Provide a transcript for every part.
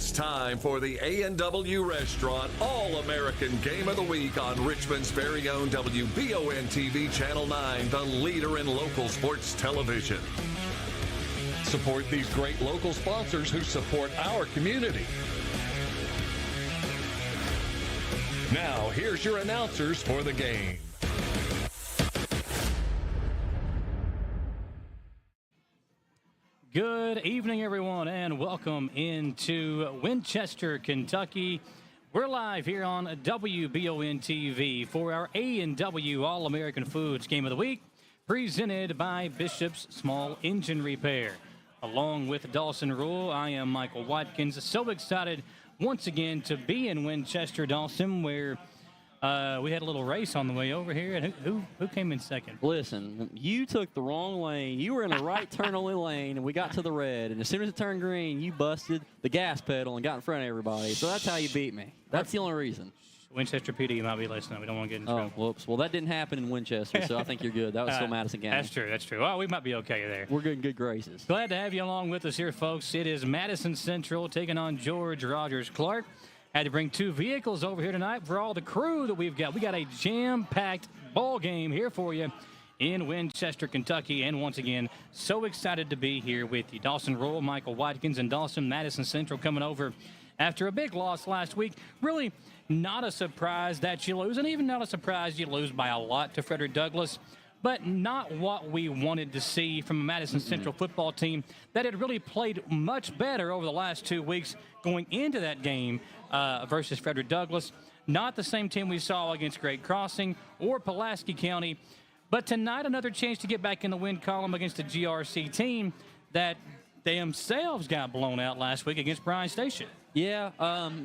It's time for the A&W Restaurant All-American Game of the Week on Richmond's very own WBON TV Channel 9, the leader in local sports television. Support these great local sponsors who support our community. Now, here's your announcers for the game. Good evening, everyone, and welcome into Winchester, Kentucky. We're live here on WBON TV for our A&W All-American Foods Game of the Week, presented by Bishop's Small Engine Repair. Along with Dawson Rule, I am Michael Watkins. So excited once again to be in Winchester, Dawson, where we had a little race on the way over here. And who came in second? Listen, you took the wrong lane. You were in the right turn-only lane, and we got to the red. And as soon as it turned green, you busted the gas pedal and got in front of everybody. So that's how you beat me. That's the only reason. Winchester PD might be listening. We don't want to get in trouble. Oh, whoops. Well, that didn't happen in Winchester, so I think you're good. That was still Madison County. That's true. Well, we might be okay there. We're good in good graces. Glad to have you along with us here, folks. It is Madison Central taking on George Rogers Clark. Had to bring two vehicles over here tonight for all the crew that we've got. We got a jam-packed ball game here for you in Winchester, Kentucky. And once again, so excited to be here with you. Dawson Roll, Michael Watkins, and Dawson. Madison Central coming over after a big loss last week. Really not a surprise that you lose, and even not a surprise you lose by a lot to Frederick Douglass. But not what we wanted to see from a Madison Central football team that had really played much better over the last 2 weeks going into that game versus Frederick Douglass. Not the same team we saw against Great Crossing or Pulaski County. But tonight, another chance to get back in the win column against a GRC team that themselves got blown out last week against Bryan Station. Yeah,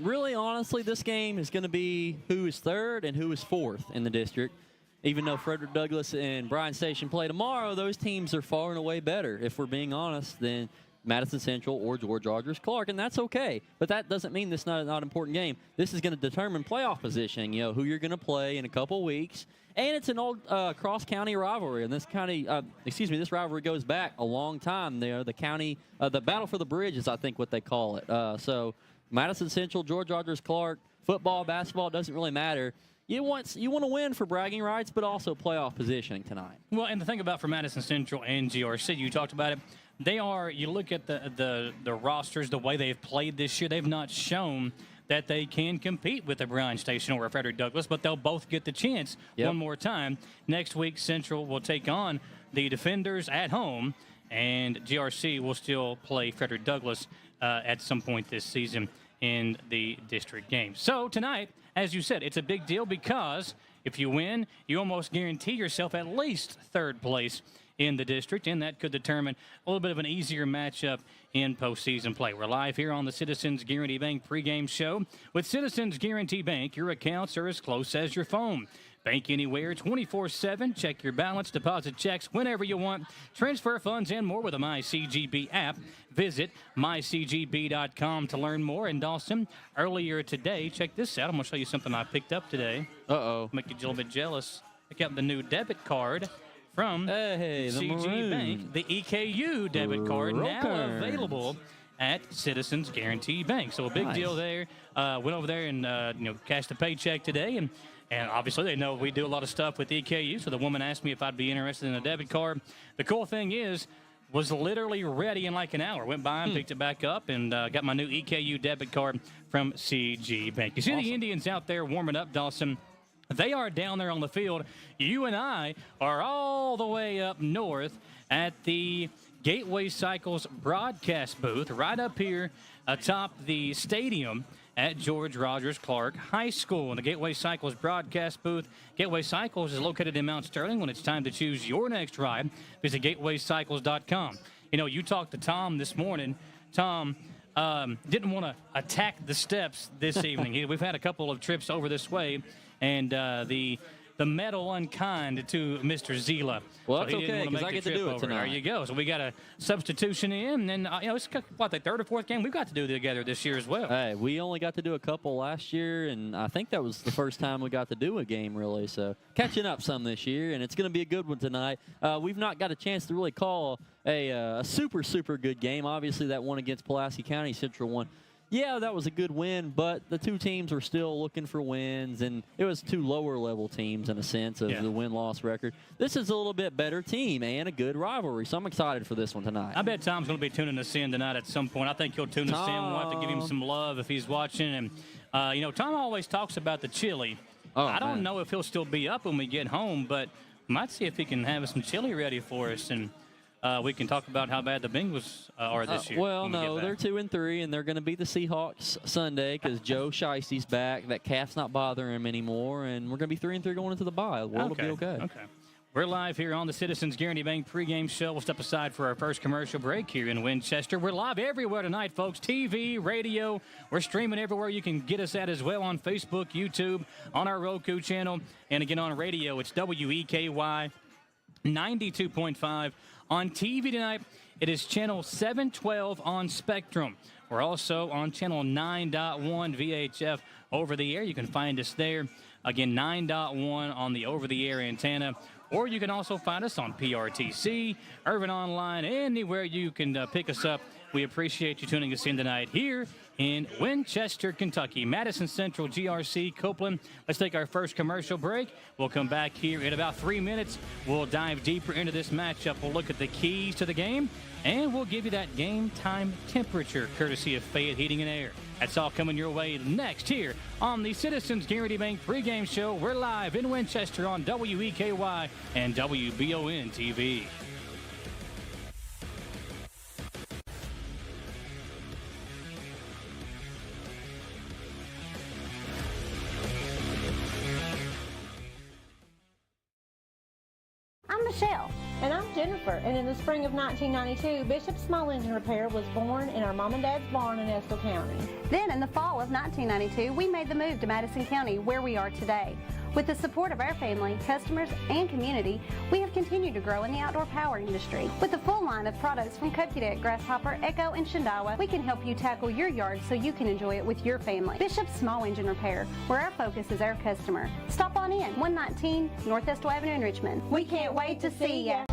really, honestly, this game is going to be who is third and who is fourth in the district. Even though Frederick Douglass and Bryan Station play tomorrow, those teams are far and away better, if we're being honest, than Madison Central or George Rogers Clark, and that's okay. But that doesn't mean this is not an important game. This is going to determine playoff positioning, who you're going to play in a couple weeks. And it's an old cross-county rivalry, and this rivalry goes back a long time. The battle for the bridge is, I think, what they call it. So Madison Central, George Rogers Clark, football, basketball, doesn't really matter. You want to win for bragging rights, but also playoff positioning tonight. Well, and the thing about for Madison Central and GRC, you talked about it, they are, you look at the rosters, the way they've played this year, they've not shown that they can compete with the Bryan Station or Frederick Douglass, but they'll both get the chance one more time. Next week, Central will take on the Defenders at home, and GRC will still play Frederick Douglass at some point this season in the district game. So tonight, as you said, it's a big deal because if you win, you almost guarantee yourself at least third place in the district, and that could determine a little bit of an easier matchup in postseason play. We're live here on the Citizens Guarantee Bank pregame show. With Citizens Guarantee Bank, your accounts are as close as your phone. Bank anywhere, 24/7. Check your balance, deposit checks whenever you want. Transfer funds and more with the MyCGB app. Visit mycgb.com to learn more. And Dawson, earlier today, check this out. I'm going to show you something I picked up today. Uh-oh. Make you a little bit jealous. Pick up the new debit card from the CG Bank. The EKU debit card now available at Citizens Guarantee Bank. So a big deal there. Went over there and cashed a paycheck today, and obviously they know we do a lot of stuff with EKU, so the woman asked me if I'd be interested in a debit card. The cool thing is, was literally ready in like an hour. Went by and picked it back up and got my new EKU debit card from CG Bank. You see the Indians out there warming up, Dawson. They are down there on the field. You and I are all the way up north at the Gateway Cycles broadcast booth right up here atop the stadium at George Rogers Clark High School. In the Gateway Cycles broadcast booth, Gateway Cycles is located in Mount Sterling. When it's time to choose your next ride, visit gatewaycycles.com. You talked to Tom this morning. Tom didn't want to attack the steps this evening. We've had a couple of trips over this way, and the medal unkind to Mr. Zila. Well, that's okay, because I get to do it tonight. There you go. So we got a substitution in, and it's what, the third or fourth game we've got to do together this year as well. Hey, we only got to do a couple last year, and I think that was the first time we got to do a game, really. So catching up some this year, and it's going to be a good one tonight. We've not got a chance to really call a super good game. Obviously, that one against Pulaski County Central won yeah, that was a good win, but the two teams were still looking for wins, and it was two lower-level teams in a sense of the win-loss record. This is a little bit better team and a good rivalry, so I'm excited for this one tonight. I bet Tom's going to be tuning us in tonight at some point. I think he'll tune us in. We'll have to give him some love if he's watching. And, Tom always talks about the chili. I don't know if he'll still be up when we get home, but might see if he can have some chili ready for us, and we can talk about how bad the Bengals are this year. Well, no, they're 2-3, and they're going to beat the Seahawks Sunday because Joe Shiesty's back. That calf's not bothering him anymore, and we're going to be 3-3 going into the bye. The world will be okay. Okay. We're live here on the Citizens Guaranty Bank pregame show. We'll step aside for our first commercial break here in Winchester. We're live everywhere tonight, folks. TV, radio. We're streaming everywhere you can get us at as well on Facebook, YouTube, on our Roku channel. And again, on radio, it's WEKY 92.5. On TV tonight, it is channel 712 on Spectrum. We're also on channel 9.1 VHF over the air. You can find us there. Again, 9.1 on the over-the-air antenna. Or you can also find us on PRTC, Urban Online, anywhere you can pick us up. We appreciate you tuning us in tonight here in Winchester, Kentucky. Madison Central, GRC, Copeland. Let's take our first commercial break. We'll come back here in about 3 minutes. We'll dive deeper into this matchup. We'll look at the keys to the game, and we'll give you that game time temperature courtesy of Fayette Heating and Air. That's all coming your way next here on the Citizens Guaranty Bank pregame show. We're live in Winchester on WEKY and WBON TV. I'm Michelle. And I'm Jennifer, and in the spring of 1992, Bishop Small Engine Repair was born in our mom and dad's barn in Estill County. Then in the fall of 1992, we made the move to Madison County, where we are today. With the support of our family, customers, and community, we have continued to grow in the outdoor power industry. With a full line of products from Kokudet, Grasshopper, Echo, and Shindawa, we can help you tackle your yard so you can enjoy it with your family. Bishop Small Engine Repair, where our focus is our customer. Stop on in, 119 North Estill Avenue in Richmond. We can't wait to see ya.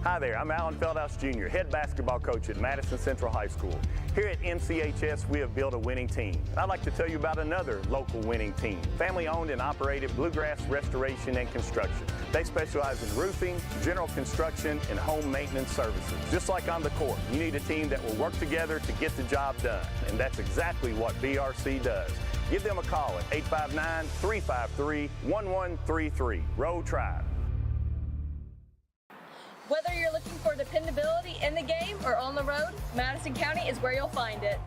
Hi there, I'm Alan Feldhouse Jr., head basketball coach at Madison Central High School. Here at MCHS, we have built a winning team. I'd like to tell you about another local winning team, family-owned and operated Bluegrass Restoration and Construction. They specialize in roofing, general construction, and home maintenance services. Just like on the court, you need a team that will work together to get the job done, and that's exactly what BRC does. Give them a call at 859-353-1133. Road Tribe. Whether you're looking for dependability in the game or on the road, Madison County is where you'll find it.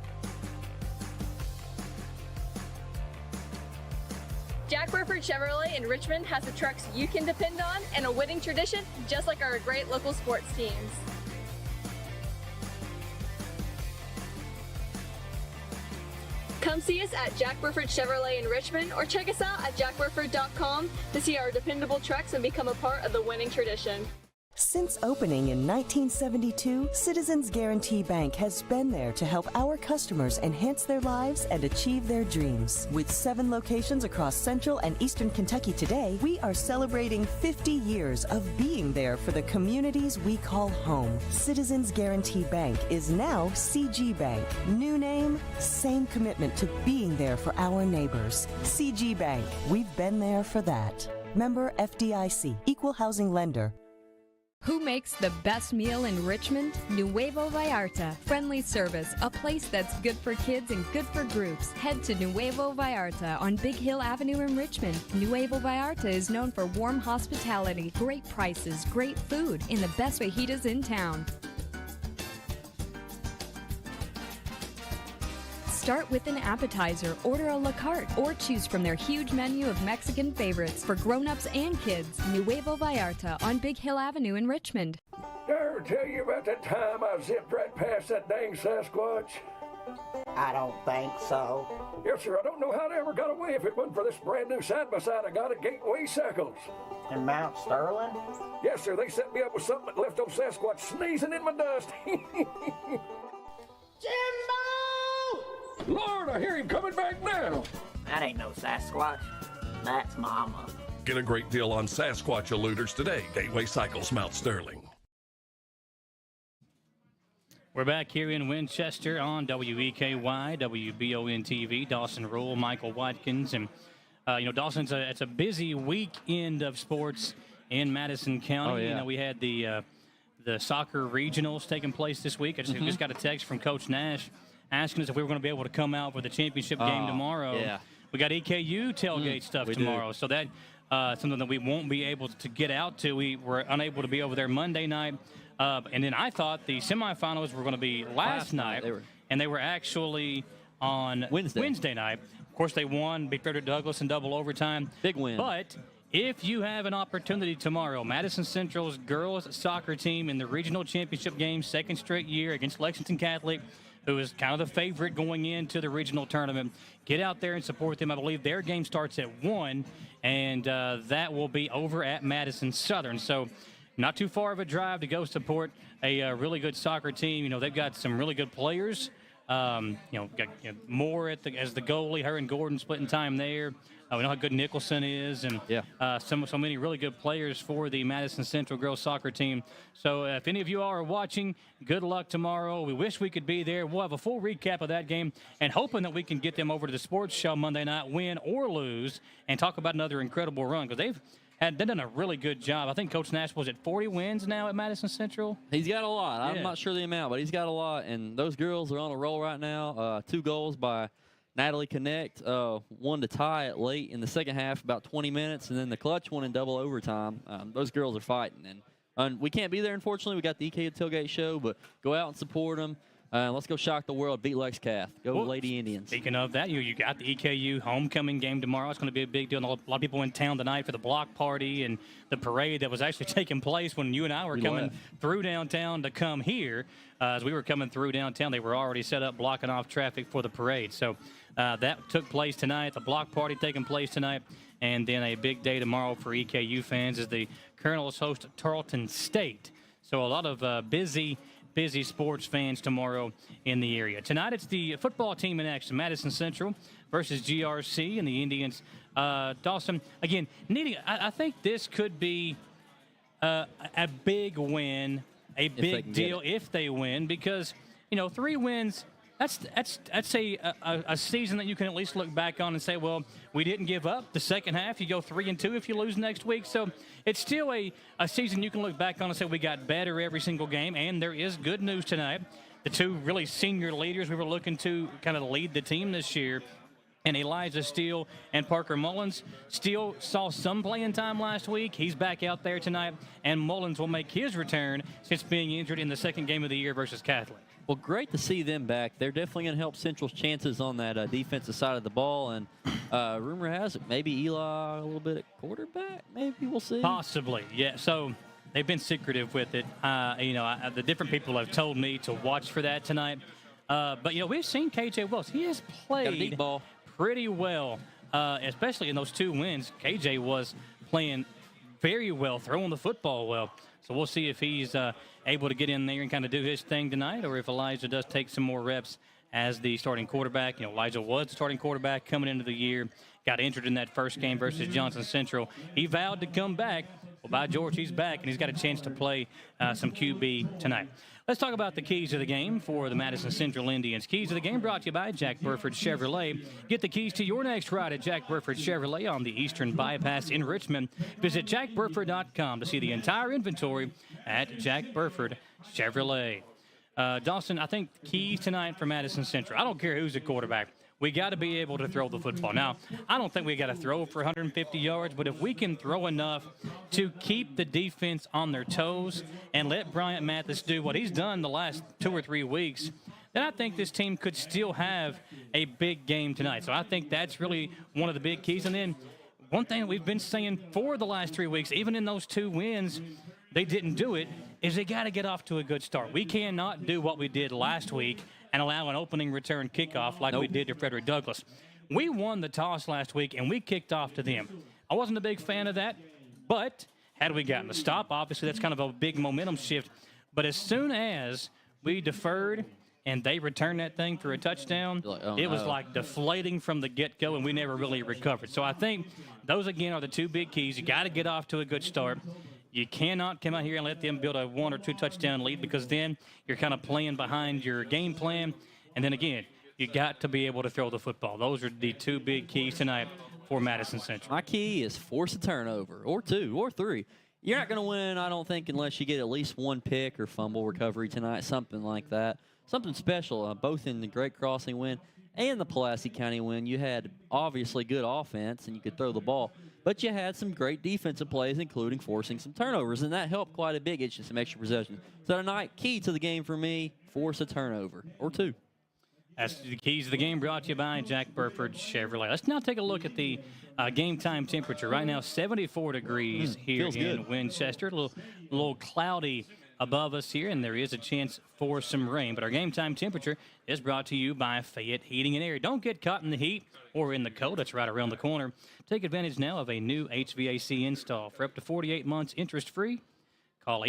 Jack Burford Chevrolet in Richmond has the trucks you can depend on and a winning tradition, just like our great local sports teams. Come see us at Jack Burford Chevrolet in Richmond or check us out at jackburford.com to see our dependable trucks and become a part of the winning tradition. Since opening in 1972, Citizens Guaranty Bank has been there to help our customers enhance their lives and achieve their dreams. With 7 locations across Central and Eastern Kentucky today, we are celebrating 50 years of being there for the communities we call home. Citizens Guaranty Bank is now CG Bank. New name, same commitment to being there for our neighbors. CG Bank, we've been there for that. Member FDIC, Equal Housing Lender. Who makes the best meal in Richmond? Nuevo Vallarta. Friendly service, a place that's good for kids and good for groups. Head to Nuevo Vallarta on Big Hill Avenue in Richmond. Nuevo Vallarta is known for warm hospitality, great prices, great food, and the best fajitas in town. Start with an appetizer, order a la carte, or choose from their huge menu of Mexican favorites for grown-ups and kids. Nuevo Vallarta on Big Hill Avenue in Richmond. Did I ever tell you about that time I zipped right past that dang Sasquatch? I don't think so. Yes, sir. I don't know how they ever got away if it wasn't for this brand new side-by-side I got at Gateway Cycles. In Mount Sterling? Yes, sir. They set me up with something that left old Sasquatch sneezing in my dust. Jimbo! Lord, I hear him coming back now. That ain't no Sasquatch. That's Mama. Get a great deal on Sasquatch eluders today. Gateway Cycles, Mount Sterling. We're back here in Winchester on WEKY, WBON TV. Dawson Rule, Michael Watkins. And, Dawson, it's a busy weekend of sports in Madison County. Oh, yeah. We had the soccer regionals taking place this week. I just got a text from Coach Nash asking us if we were going to be able to come out for the championship game tomorrow. Yeah. We got EKU tailgate stuff tomorrow. So that something that we won't be able to get out to. We were unable to be over there Monday night. And then I thought the semifinals were going to be last night, and they were actually on Wednesday night. Of course, they won, beat Frederick Douglass in double overtime. Big win. But if you have an opportunity tomorrow, Madison Central's girls soccer team in the regional championship game, second straight year against Lexington Catholic, who is kind of the favorite going into the regional tournament, get out there and support them. I believe their game starts at 1, and that will be over at Madison Southern. So not too far of a drive to go support a really good soccer team. They've got some really good players. Got Moore as the goalie, her and Gordon splitting time there. We know how good Nicholson is, and so many really good players for the Madison Central girls soccer team. So if any of you are watching, good luck tomorrow. We wish we could be there. We'll have a full recap of that game and hoping that we can get them over to the sports show Monday night, win or lose, and talk about another incredible run, because they've done a really good job. I think Coach Nash was at 40 wins now at Madison Central. He's got a lot. I'm not sure the amount, but he's got a lot. And those girls are on a roll right now. 2 goals by Natalie Connect, one to tie it late in the second half, about 20 minutes, and then the clutch one in double overtime. Those girls are fighting. And we can't be there, unfortunately. We got the EKU Tailgate show, but go out and support them. Let's go shock the world, beat Lex Cath. Go Lady Indians. Speaking of that, you got the EKU homecoming game tomorrow. It's going to be a big deal. A lot of people in town tonight for the block party and the parade that was actually taking place when you and I were coming through downtown to come here. As we were coming through downtown, they were already set up blocking off traffic for the parade. So that took place tonight. The block party taking place tonight. And then a big day tomorrow for EKU fans as the Colonels host Tarleton State. So a lot of busy sports fans tomorrow in the area. Tonight, it's the football team in action, Madison Central versus GRC and the Indians. Dawson, again, I think this could be a big win, a big deal if they win, because, 3 wins, that's a season that you can at least look back on and say, well, we didn't give up. The second half, you go 3-2 if you lose next week. So it's still a season you can look back on and say we got better every single game. And there is good news tonight. The 2 really senior leaders we were looking to kind of lead the team this year, and Elijah Steele and Parker Mullins. Steele saw some playing time last week. He's back out there tonight, and Mullins will make his return since being injured in the second game of the year versus Catholic. Well, great to see them back. They're definitely going to help Central's chances on that defensive side of the ball. And rumor has it maybe Eli a little bit at quarterback. Maybe we'll see. Possibly, yeah. So they've been secretive with it. The different people have told me to watch for that tonight. But we've seen KJ Wells. He has played pretty well, especially in those 2 wins. KJ was playing very well, throwing the football well. So we'll see if he's able to get in there and kind of do his thing tonight, or if Elijah does take some more reps as the starting quarterback. Elijah was the starting quarterback coming into the year, got injured in that first game versus Johnson Central. He vowed to come back. Well, by George, he's back, and he's got a chance to play some QB tonight. Let's talk about the keys to the game for the Madison Central Indians. Keys to the game brought to you by Jack Burford Chevrolet. Get the keys to your next ride at Jack Burford Chevrolet on the Eastern Bypass in Richmond. Visit jackburford.com to see the entire inventory at Jack Burford Chevrolet. Dawson, I think keys tonight for Madison Central. I don't care who's the quarterback. We got to be able to throw the football. Now, I don't think we got to throw for 150 yards, but if we can throw enough to keep the defense on their toes and let Bryant Mathis do what he's done the last 2 or 3 weeks, then I think this team could still have a big game tonight. So I think that's really one of the big keys. And then one thing we've been saying for the last 3 weeks, even in those 2 wins, they didn't do it, is they got to get off to a good start. We cannot do what we did last week and allow an opening return kickoff like we did to Frederick Douglass. We won the toss last week, and we kicked off to them. I wasn't a big fan of that, but had we gotten the stop, obviously that's kind of a big momentum shift. But as soon as we deferred and they returned that thing for a touchdown, it was like deflating from the get-go, and we never really recovered. So I think those, again, are the 2 big keys. You got to get off to a good start. You cannot come out here and let them build a 1 or 2 touchdown lead, because then you're kind of playing behind your game plan. And then again, you got to be able to throw the football. Those are the 2 big keys tonight for Madison Central. My key is force a turnover, or 2, or 3. You're not going to win, I don't think, unless you get at least 1 pick or fumble recovery tonight, something like that. Something special, both in the Great Crossing win and the Pulaski County win. You had obviously good offense, and you could throw the ball, but you had some great defensive plays, including forcing some turnovers, and that helped quite a bit, get you some extra possession. So tonight, key to the game for me, force a turnover, or 2. That's the keys of the game, brought to you by Jack Burford Chevrolet. Let's now take a look at the game time temperature. Right now, 74 degrees here in Winchester. A little cloudy above us here, and there is a chance for some rain. But our game time temperature is brought to you by Fayette Heating and Air. Don't get caught in the heat or in the cold. It's right around the corner. Take advantage now of a new HVAC install. For up to 48 months interest-free, call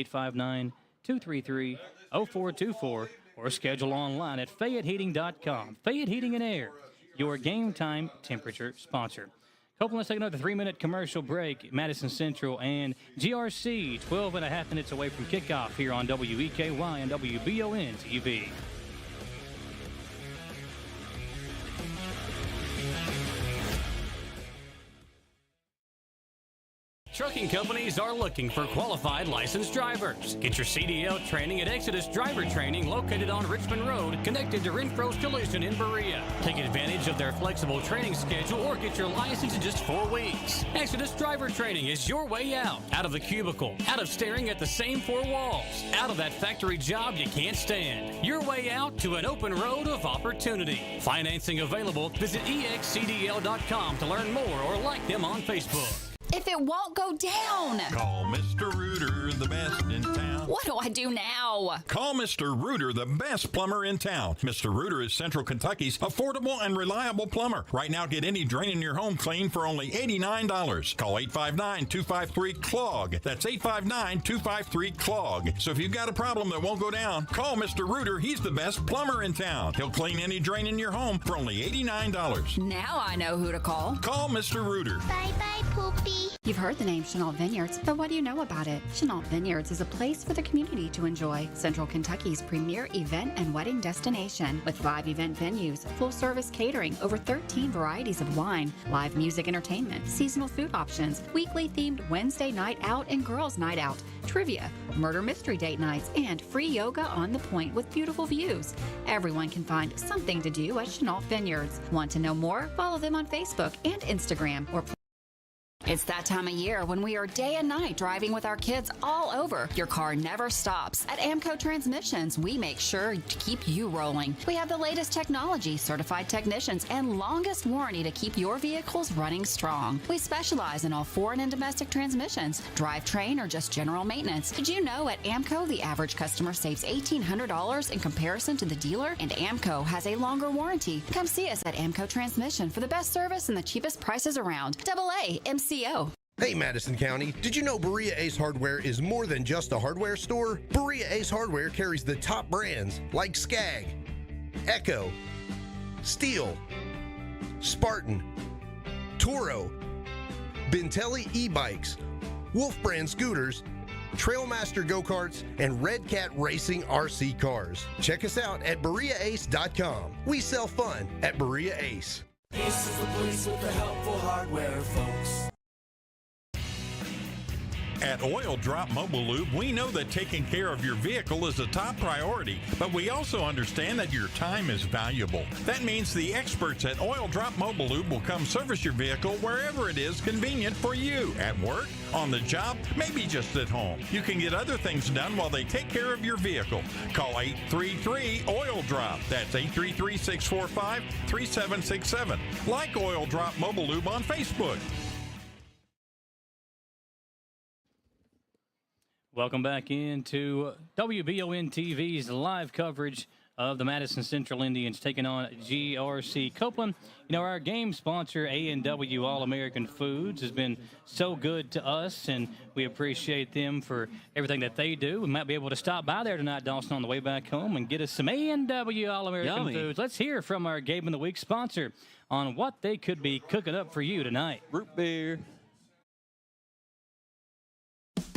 859-233-0424 or schedule online at FayetteHeating.com. Fayette Heating and Air, your game time temperature sponsor. Copeland, let's take another 3-minute commercial break. Madison Central and GRC, 12 and a half minutes away from kickoff here on WEKY and WBON TV. Trucking companies are looking for qualified licensed drivers. Get your CDL training at Exodus Driver Training, located on Richmond Road, connected to Renfro Solution in Berea. Take advantage of their flexible training schedule or get your license in just 4 weeks. Exodus Driver Training is your way out of the cubicle, out of staring at the same 4 walls, out of that factory job you can't stand. Your way out to an open road of opportunity. Financing available. Visit excdl.com to learn more or like them on Facebook. If it won't go down. Call Mr. Rooter, the best in town. What do I do now? Call Mr. Rooter, the best plumber in town. Mr. Rooter is Central Kentucky's affordable and reliable plumber. Right now, get any drain in your home clean for only $89. Call 859-253-CLOG. That's 859-253-CLOG. So if you've got a problem that won't go down, call Mr. Rooter. He's the best plumber in town. He'll clean any drain in your home for only $89. Now I know who to call. Call Mr. Rooter. Bye-bye, Poopy. You've heard the name Chenault Vineyards, but what do you know about it? Chenault Vineyards is a place for the community to enjoy. Central Kentucky's premier event and wedding destination with 5 event venues, full-service catering, over 13 varieties of wine, live music entertainment, seasonal food options, weekly themed Wednesday night out and girls night out, trivia, murder mystery date nights, and free yoga on the point with beautiful views. Everyone can find something to do at Chenault Vineyards. Want to know more? Follow them on Facebook and Instagram, or it's that time of year when we are day and night driving with our kids all over. Your car never stops. At Amco Transmissions, we make sure to keep you rolling. We have the latest technology, certified technicians, and longest warranty to keep your vehicles running strong. We specialize in all foreign and domestic transmissions, drivetrain, or just general maintenance. Did you know at Amco, the average customer saves $1,800 in comparison to the dealer? And Amco has a longer warranty. Come see us at Amco Transmission for the best service and the cheapest prices around. AA MCO. Hey Madison County, did you know Berea Ace Hardware is more than just a hardware store? Berea Ace Hardware carries the top brands like Skag, Echo, Steel, Spartan, Toro, Bentelli e-bikes, Wolf brand scooters, Trailmaster go-karts, and Red Cat Racing RC cars. Check us out at BereaAce.com. We sell fun at Berea Ace. Ace is the place with the helpful hardware, folks. At Oil Drop Mobile Lube, we know that taking care of your vehicle is a top priority, but we also understand that your time is valuable. That means the experts at Oil Drop Mobile Lube will come service your vehicle wherever it is convenient for you. At work, on the job, maybe just at home. You can get other things done while they take care of your vehicle. Call 833-OIL-DROP. That's 833-645-3767. Like Oil Drop Mobile Lube on Facebook. Welcome back into WBON TV's live coverage of the Madison Central Indians taking on GRC Copeland. You know, our game sponsor, A&W All-American Foods, has been so good to us, and we appreciate them for everything that they do. We might be able to stop by there tonight, Dawson, on the way back home and get us some A&W All-American Foods. Let's hear from our Game of the Week sponsor on what they could be cooking up for you tonight. Root beer.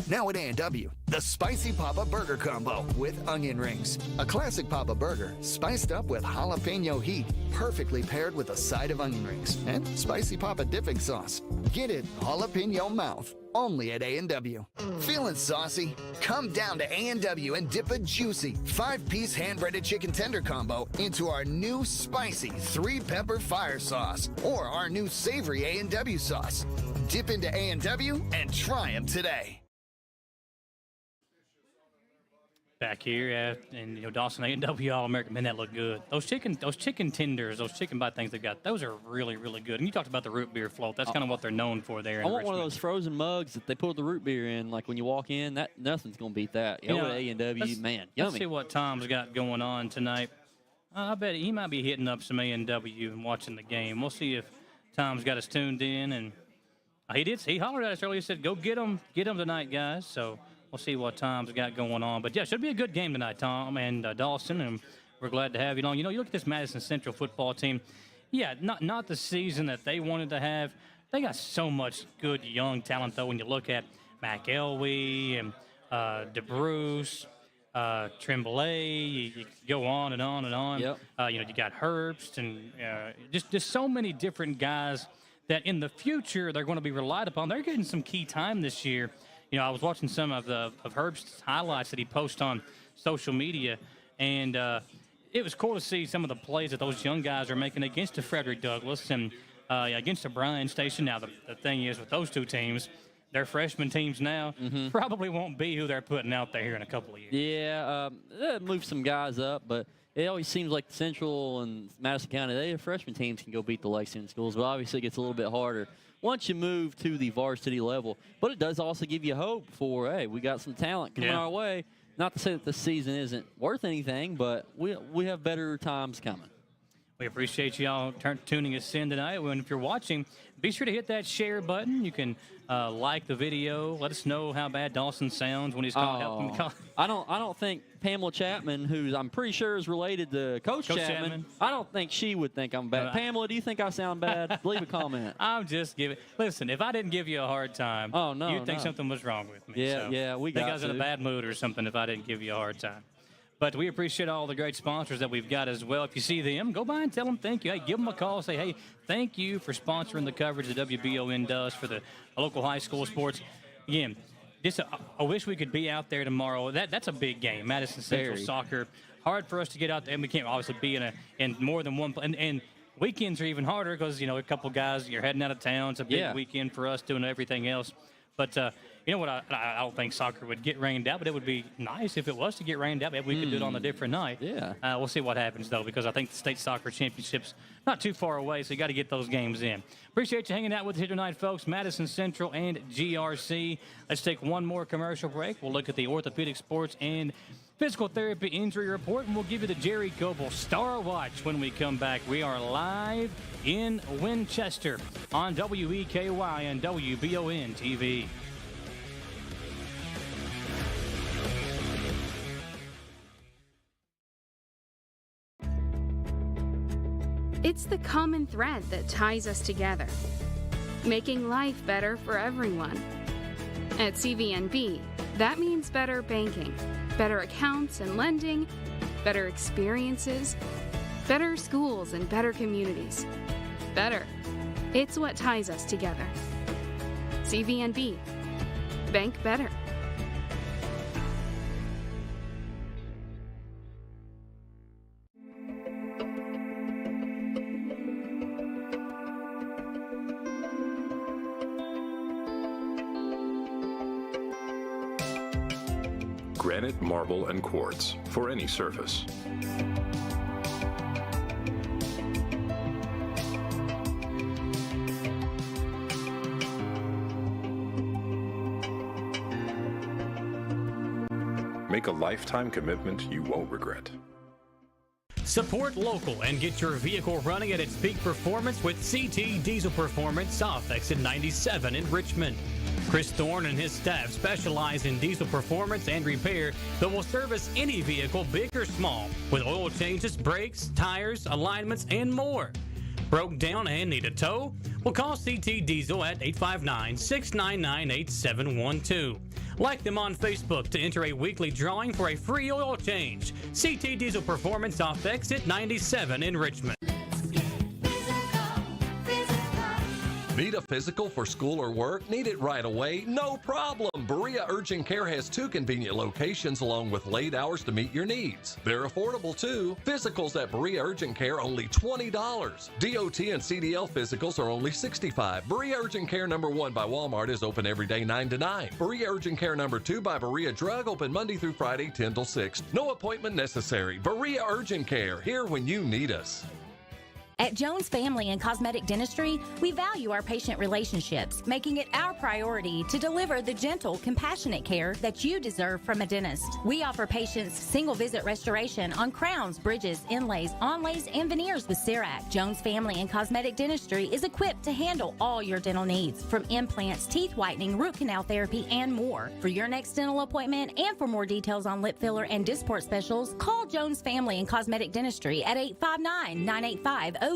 Now at A&W, the Spicy Papa Burger Combo with onion rings. A classic Papa Burger, spiced up with jalapeno heat, perfectly paired with a side of onion rings and Spicy Papa dipping sauce. Get it jalapeno mouth, only at A&W. Feeling saucy? Come down to A&W and dip a juicy 5-piece hand-breaded chicken tender combo into our new spicy 3-pepper fire sauce or our new savory A&W sauce. Dip into A&W and try them today. Back here, and Dawson A&W All-American, man, that looked good. Those chicken tenders, those chicken bite things they've got, those are really, really good. And you talked about the root beer float. That's kind of what they're known for there. I want one of those frozen mugs that they put the root beer in. Like when you walk in, that nothing's gonna beat that. A&W, man, yummy. Let's see what Tom's got going on tonight. I bet he might be hitting up some A&W and watching the game. We'll see if Tom's got us tuned in. And he hollered at us earlier. He said, "Go get them tonight, guys." So. We'll see what Tom's got going on. But, yeah, it should be a good game tonight, Tom and Dawson, and we're glad to have you on. You look at this Madison Central football team. Yeah, not the season that they wanted to have. They got so much good young talent, though, when you look at McElwee and DeBruce, Tremblay. You go on and on and on. Yep. You got Herbst and just so many different guys that in the future they're going to be relied upon. They're getting some key time this year. I was watching some of Herbst's highlights that he posts on social media, and it was cool to see some of the plays that those young guys are making against the Frederick Douglass and against the Bryan Station. Now, the thing is with those two teams, their freshman teams now probably won't be who they're putting out there here in a couple of years. Yeah, they'll move some guys up, but it always seems like Central and Madison County, their freshman teams can go beat the Lexington schools, but obviously it gets a little bit harder once you move to the varsity level. But it does also give you hope for, hey, we got some talent coming our way. Not to say that this season isn't worth anything, but we have better times coming. We appreciate you all tuning us in tonight. And if you're watching, be sure to hit that share button. You can like the video. Let us know how bad Dawson sounds when he's helping. I don't think Pamela Chapman, who I'm pretty sure is related to Coach Chapman, I don't think she would think I'm bad. Pamela, do you think I sound bad? Leave a comment. I'm just giving. Listen, if I didn't give you a hard time, you'd think something was wrong with me. Yeah, we got I think I was in a bad mood or something if I didn't give you a hard time. But we appreciate all the great sponsors that we've got as well. If you see them, go by and tell them thank you. Hey, give them a call. Say, hey, thank you for sponsoring the coverage that WBON does for the local high school sports. Again, I wish we could be out there tomorrow. That's a big game, Madison Central soccer. Hard for us to get out there, and we can't obviously be in more than one. And weekends are even harder because, a couple guys, you're heading out of town. It's a big weekend for us doing everything else. But you know what? I don't think soccer would get rained out, but it would be nice if it was to get rained out. Maybe we could do it on a different night. Yeah. We'll see what happens, though, because I think the state soccer championship's not too far away, so you got to get those games in. Appreciate you hanging out with us here tonight, folks. Madison Central and GRC. Let's take one more commercial break. We'll look at the orthopedic sports and physical therapy injury report, and we'll give you the Jerry Goebel Star Watch when we come back. We are live in Winchester on WEKY and WBON TV. It's the common thread that ties us together, making life better for everyone. At CVNB, that means better banking, better accounts and lending, better experiences, better schools and better communities. Better. It's what ties us together. CVNB. Bank better. Granite, marble, and quartz for any surface. Make a lifetime commitment you won't regret. Support local and get your vehicle running at its peak performance with CT Diesel Performance South Exit 97 in Richmond. Chris Thorne and his staff specialize in diesel performance and repair that will service any vehicle, big or small, with oil changes, brakes, tires, alignments, and more. Broke down and need a tow? Well, call CT Diesel at 859-699-8712. Like them on Facebook to enter a weekly drawing for a free oil change. CT Diesel Performance off Exit 97 in Richmond. Need a physical for school or work? Need it right away? No problem. Berea Urgent Care has 2 convenient locations along with late hours to meet your needs. They're affordable too. Physicals at Berea Urgent Care only $20. DOT and CDL physicals are only $65. Berea Urgent Care number 1 by Walmart is open every day 9 to 9. Berea Urgent Care number 2 by Berea Drug open Monday through Friday 10 till 6. No appointment necessary. Berea Urgent Care, here when you need us. At Jones Family and Cosmetic Dentistry, we value our patient relationships, making it our priority to deliver the gentle, compassionate care that you deserve from a dentist. We offer patients single-visit restoration on crowns, bridges, inlays, onlays, and veneers with CERAC. Jones Family and Cosmetic Dentistry is equipped to handle all your dental needs, from implants, teeth whitening, root canal therapy, and more. For your next dental appointment and for more details on lip filler and Dysport specials, call Jones Family and Cosmetic Dentistry at 859-985-0201.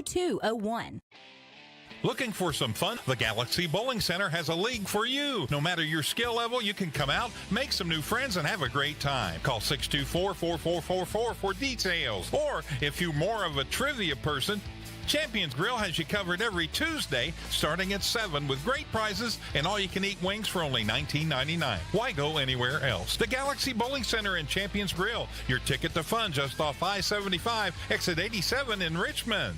Looking for some fun? The Galaxy Bowling Center has a league for you. No matter your skill level, you can come out, make some new friends, and have a great time. Call 624-4444 for details. Or if you're more of a trivia person, Champions Grill has you covered every Tuesday starting at 7 with great prizes and all-you-can-eat wings for only $19.99. Why go anywhere else? The Galaxy Bowling Center and Champions Grill, your ticket to fun just off I-75, exit 87 in Richmond.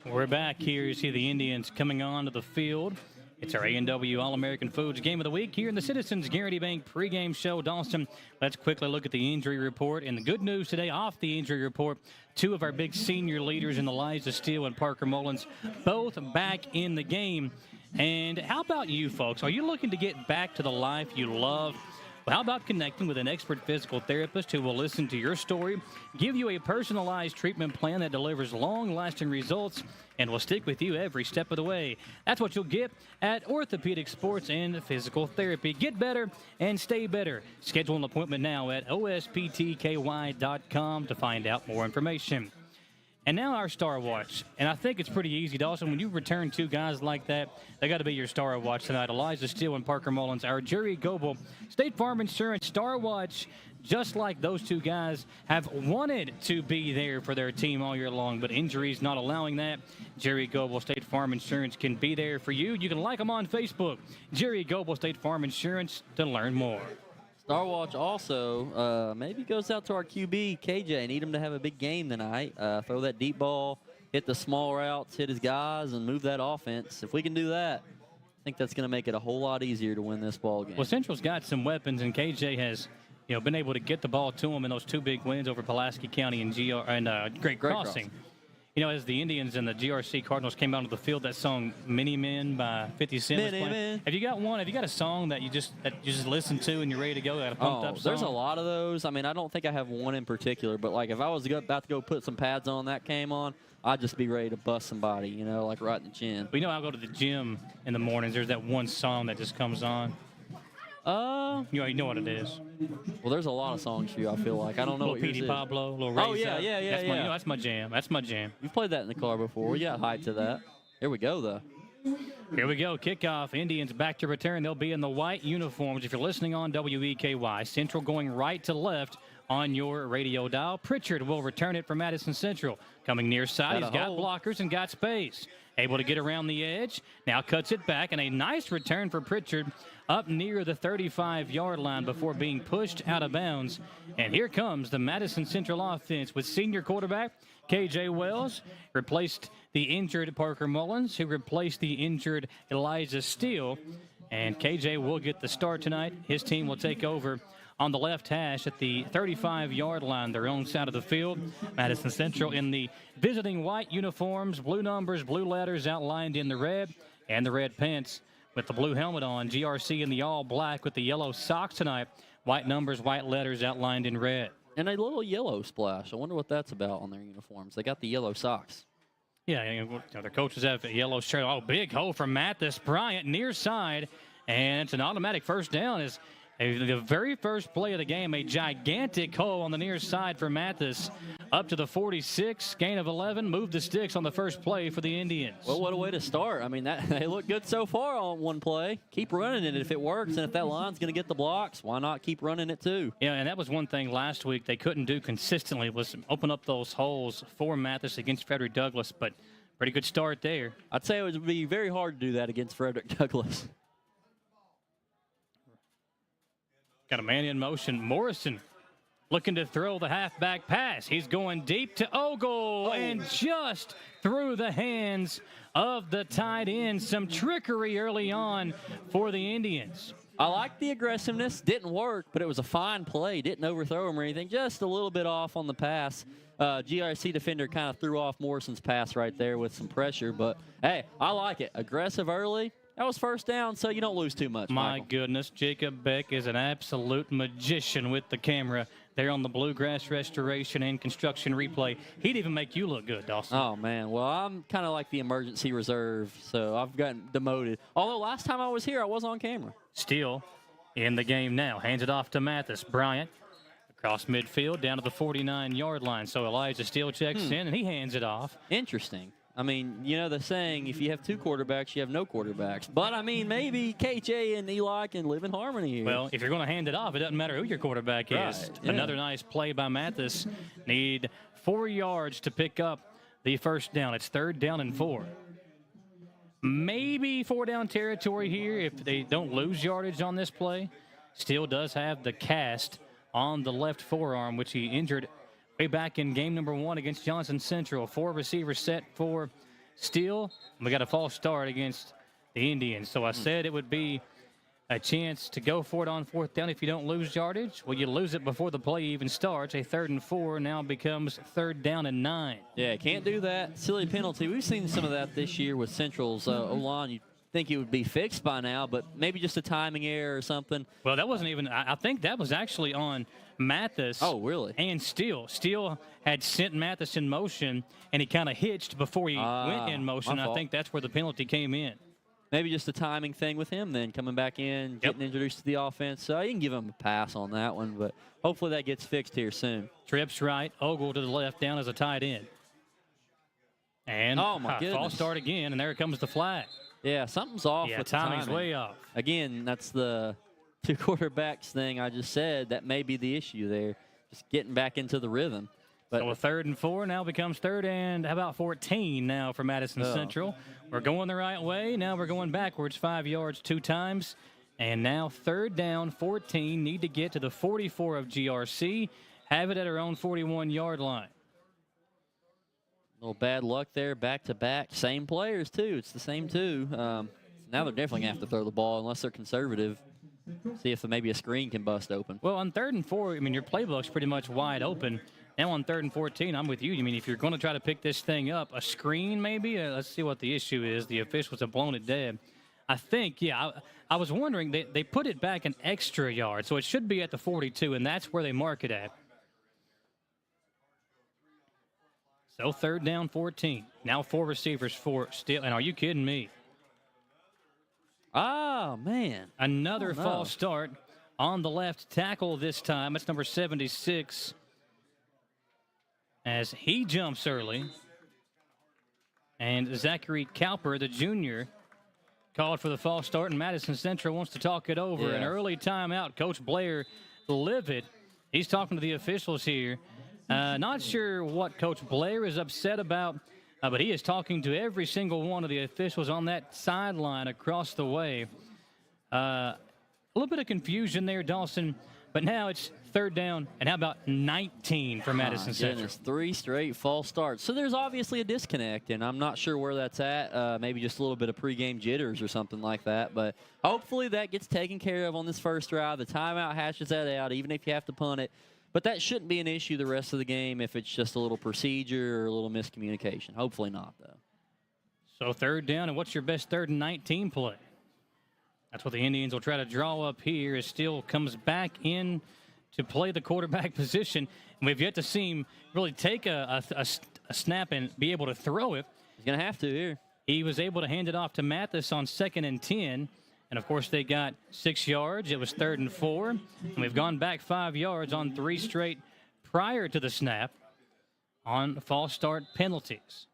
We're back here. You see the Indians coming onto the field. It's our A&W All-American Foods Game of the Week here in the Citizens Guarantee Bank pregame show. Dawson, let's quickly look at the injury report. And the good news today off the injury report, 2 of our big senior leaders in Elijah Steele and Parker Mullins, both back in the game. And how about you folks? Are you looking to get back to the life you love? Well, how about connecting with an expert physical therapist who will listen to your story, give you a personalized treatment plan that delivers long-lasting results, and will stick with you every step of the way? That's what you'll get at Orthopedic Sports and Physical Therapy. Get better and stay better. Schedule an appointment now at osptky.com to find out more information. And now our Star Watch. And I think it's pretty easy, Dawson. When you return 2 guys like that, they got to be your Star Watch tonight. Elijah Steele and Parker Mullins. Our Jerry Goebel, State Farm Insurance Star Watch, just like those 2 guys, have wanted to be there for their team all year long, but injuries not allowing that. Jerry Goebel, State Farm Insurance, can be there for you. You can like them on Facebook. Jerry Goebel, State Farm Insurance, to learn more. Star Watch also maybe goes out to our QB, KJ. Need him to have a big game tonight. Throw that deep ball, hit the small routes, hit his guys, and move that offense. If we can do that, I think that's going to make it a whole lot easier to win this ball game. Well, Central's got some weapons, and KJ has been able to get the ball to him in those 2 big wins over Pulaski County and Great Crossing. As the Indians and the GRC Cardinals came out onto the field, that song "Mini Men" by 50 Cent was playing. Have you got one? Have you got a song that you just listen to and you're ready to go? Got a pumped up song? There's a lot of those. I mean, I don't think I have one in particular, but like if I was about to go put some pads on that came on, I'd just be ready to bust somebody, like right in the chin. Well, I'll go to the gym in the mornings. There's that one song that just comes on. You know what it is. Well, there's a lot of songs for you, I feel like. I don't know what yours is. Little Pablo, Little Razor. Oh, yeah. That's my jam. That's my jam. You've played that in the car before. We got hyped to that. Here we go, though. Here we go. Kickoff. Indians back to return. They'll be in the white uniforms. If you're listening on WEKY, Central going right to left on your radio dial. Pritchard will return it for Madison Central. Coming near side. He's got blockers and got space. Able to get around the edge. Now cuts it back. And a nice return for Pritchard up near the 35-yard line before being pushed out of bounds. And here comes the Madison Central offense with senior quarterback K.J. Wells. Replaced the injured Parker Mullins, who replaced the injured Elijah Steele. And K.J. will get the start tonight. His team will take over on the left hash at the 35-yard line, their own side of the field. Madison Central in the visiting white uniforms, blue numbers, blue letters outlined in the red, and the red pants with the blue helmet on. GRC in the all black with the yellow socks tonight. White numbers, white letters outlined in red. And a little yellow splash. I wonder what that's about on their uniforms. They got the yellow socks. Yeah, their coaches have a yellow shirt. Oh, big hole from Mathis Bryant near side. And it's an automatic first down as The very first play of the game, a gigantic hole on the near side for Mathis. Up to the 46, gain of 11, moved the sticks on the first play for the Indians. Well, what a way to start. I mean, they look good so far on one play. Keep running it if it works, and if that line's going to get the blocks, why not keep running it too? Yeah, and that was one thing last week they couldn't do consistently was open up those holes for Mathis against Frederick Douglass, but pretty good start there. I'd say it would be very hard to do that against Frederick Douglass. Got a man in motion. Morrison looking to throw the halfback pass. He's going deep to Ogle and just through the hands of the tight end. Some trickery early on for the Indians. I like the aggressiveness. Didn't work, but it was a fine play. Didn't overthrow him or anything. Just a little bit off on the pass. GRC defender kind of threw off Morrison's pass right there with some pressure. But, hey, I like it. Aggressive early. That was first down, so you don't lose too much. My goodness, Jacob Beck is an absolute magician with the camera there on the Bluegrass Restoration and Construction Replay. He'd even make you look good, Dawson. Oh, man. Well, I'm kind of like the emergency reserve, so I've gotten demoted. Although last time I was here, I was on camera. Steele in the game now. Hands it off to Mathis. Bryant across midfield down to the 49-yard line. So Elijah Steele checks in, and he hands it off. Interesting. I mean, you know the saying, if you have two quarterbacks, you have no quarterbacks. But, I mean, maybe KJ and Eli can live in harmony here. Well, if you're going to hand it off, it doesn't matter who your quarterback is. Yeah. Another nice play by Mathis. Need 4 yards to pick up the first down. It's 3rd down and 4. Maybe 4-down territory here if they don't lose yardage on this play. Steele does have the cast on the left forearm, which he injured way back in game number 1 against Johnson Central. 4 receivers set for Steele. We got a false start against the Indians. So I said it would be a chance to go for it on 4th down if you don't lose yardage. Well, you lose it before the play even starts. A 3rd and 4 now becomes 3rd down and 9. Yeah, can't do that. Silly penalty. We've seen some of that this year with Central's O-line. You'd think it would be fixed by now, but maybe just a timing error or something. Well, that wasn't even – I think that was actually on Mathis. Oh, really? And Steele. Steele had sent Mathis in motion, and he kind of hitched before he went in motion. I think that's where the penalty came in. Maybe just a timing thing with him then, coming back in, getting introduced to the offense. So you can give him a pass on that one, but hopefully that gets fixed here soon. Trips right, Ogle to the left, down as a tight end. And oh my goodness, false start again, and there comes the flag. Yeah, something's off with the timing's timing. way off. Again, that's the two quarterbacks thing I just said. That may be the issue there, just getting back into the rhythm. But so a 3rd and 4 now becomes 3rd and how about 14 now for Madison Central. We're going the right way. Now we're going backwards 5 yards 2 times. And now 3rd down, 14. Need to get to the 44 of GRC. Have it at our own 41-yard line. A little bad luck there, back-to-back. Same players, too. It's the same two. Now they're definitely going to have to throw the ball unless they're conservative. See if maybe a screen can bust open. Well, on 3rd and 4, I mean, your playbook's pretty much wide open. Now on 3rd and 14, I'm with you. I mean, if you're going to try to pick this thing up, a screen maybe? Let's see what the issue is. The officials have blown it dead. I think, yeah, I was wondering, they put it back an extra yard, so it should be at the 42, and that's where they mark it at. So 3rd down, 14. Now 4 receivers for Steele. And are you kidding me? Oh, man. Another false start on the left tackle this time. It's number 76. As he jumps early. And Zachary Cowper, the junior, called for the false start, and Madison Central wants to talk it over. Yeah. An early timeout. Coach Blair livid. He's talking to the officials here. Not sure what Coach Blair is upset about, but he is talking to every single one of the officials on that sideline across the way. A little bit of confusion there, Dawson, but now it's 3rd down, and how about 19 for Madison Central? 3 straight false starts. So there's obviously a disconnect, and I'm not sure where that's at. Maybe just a little bit of pregame jitters or something like that. But hopefully that gets taken care of on this first drive. The timeout hashes that out, even if you have to punt it. But that shouldn't be an issue the rest of the game if it's just a little procedure or a little miscommunication. Hopefully not, though. So 3rd down, and what's your best 3rd and 19 play? That's what the Indians will try to draw up here as Steele comes back in to play the quarterback position. And we've yet to see him really take a snap and be able to throw it. He's going to have to here. He was able to hand it off to Mathis on 2nd and 10. And, of course, they got 6 yards. It was 3rd and 4. And we've gone back 5 yards on 3 straight prior to the snap on false start penalties.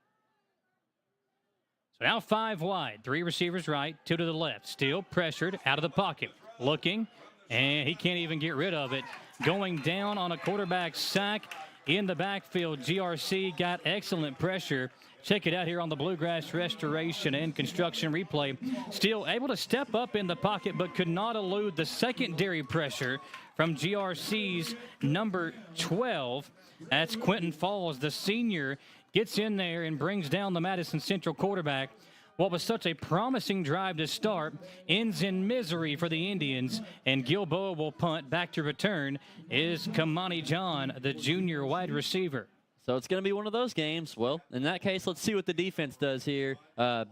So now 5 wide. 3 receivers right, 2 to the left. Still pressured out of the pocket. Looking, and he can't even get rid of it. Going down on a quarterback sack in the backfield. GRC got excellent pressure. Check it out here on the Bluegrass Restoration and Construction replay. Still able to step up in the pocket, but could not elude the secondary pressure from GRC's number 12. That's Quentin Falls, the senior, gets in there and brings down the Madison Central quarterback. What was such a promising drive to start ends in misery for the Indians, and Gilboa will punt. Back to return is Kamani John, the junior wide receiver. So it's going to be one of those games. Well, in that case, let's see what the defense does here.